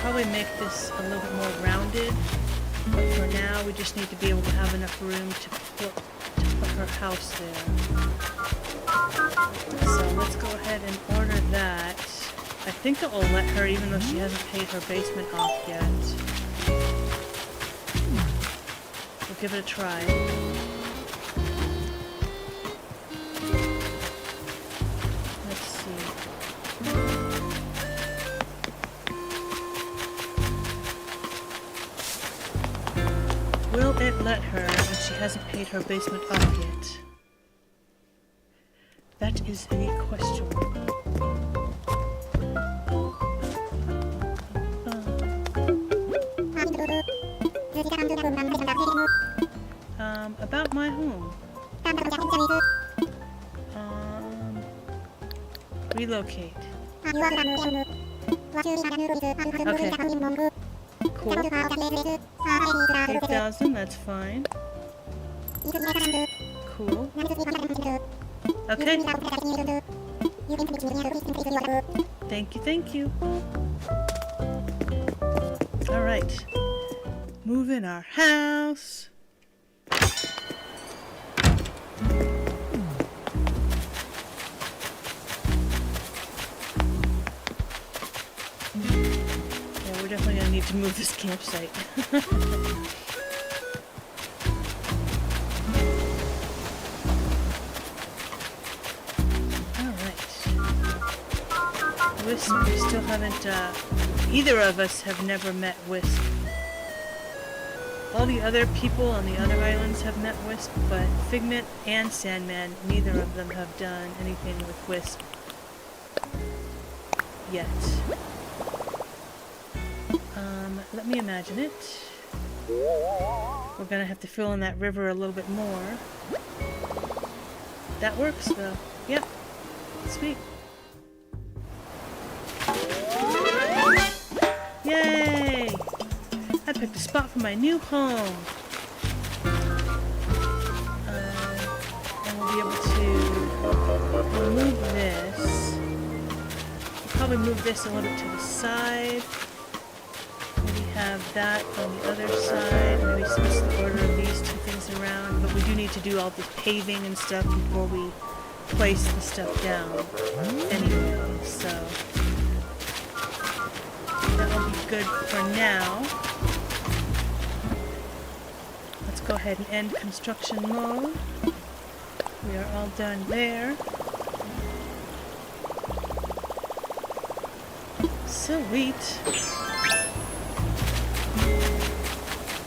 Probably make this a little bit more rounded, but for now we just need to be able to have enough room to put her house there. So let's go ahead and order that. I think it will let her, even though she hasn't paid her basement off yet. We'll give it a try. Let's see. Will it let her when she hasn't paid her basement off yet? That is the question. About my home. Relocate. Okay. Cool. 8,000, that's fine. Cool. Okay. Thank you, thank you. Alright. move in our house. Yeah, we're definitely gonna need to move this campsite. Wisp, we still haven't, either of us have never met Wisp. All the other people on the other islands have met Wisp, but Figment and Sandman, neither of them have done anything with Wisp yet. Let me imagine it. We're gonna have to fill in that river a little bit more. That works though. Yep. Sweet. Yay! I picked a spot for my new home. And we'll be able to move this. We'll probably move this a little bit to the side. Maybe have that on the other side. Maybe switch the order of these two things around. But we do need to do all the paving and stuff before we place the stuff down. Anyway, so that'll be good for now. Let's go ahead and end construction mode. We are all done there. Sweet.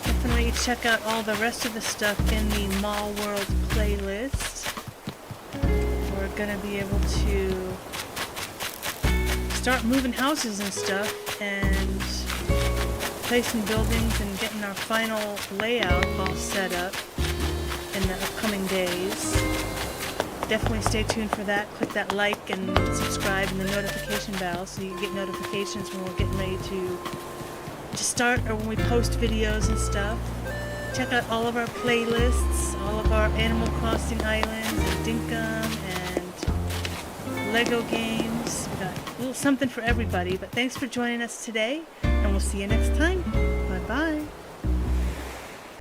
Definitely check out all the rest of the stuff in the Mallworld playlist. We're gonna be able to start moving houses and stuff and placing buildings and getting our final layout all set up in the upcoming days. Definitely stay tuned for that. Click that like and subscribe and the notification bell so you can get notifications when we're getting ready to start or when we post videos and stuff. Check out all of our playlists, all of our Animal Crossing islands and Dinkum and Lego games. We got a little something for everybody, but thanks for joining us today, and we'll see you next time. Bye-bye.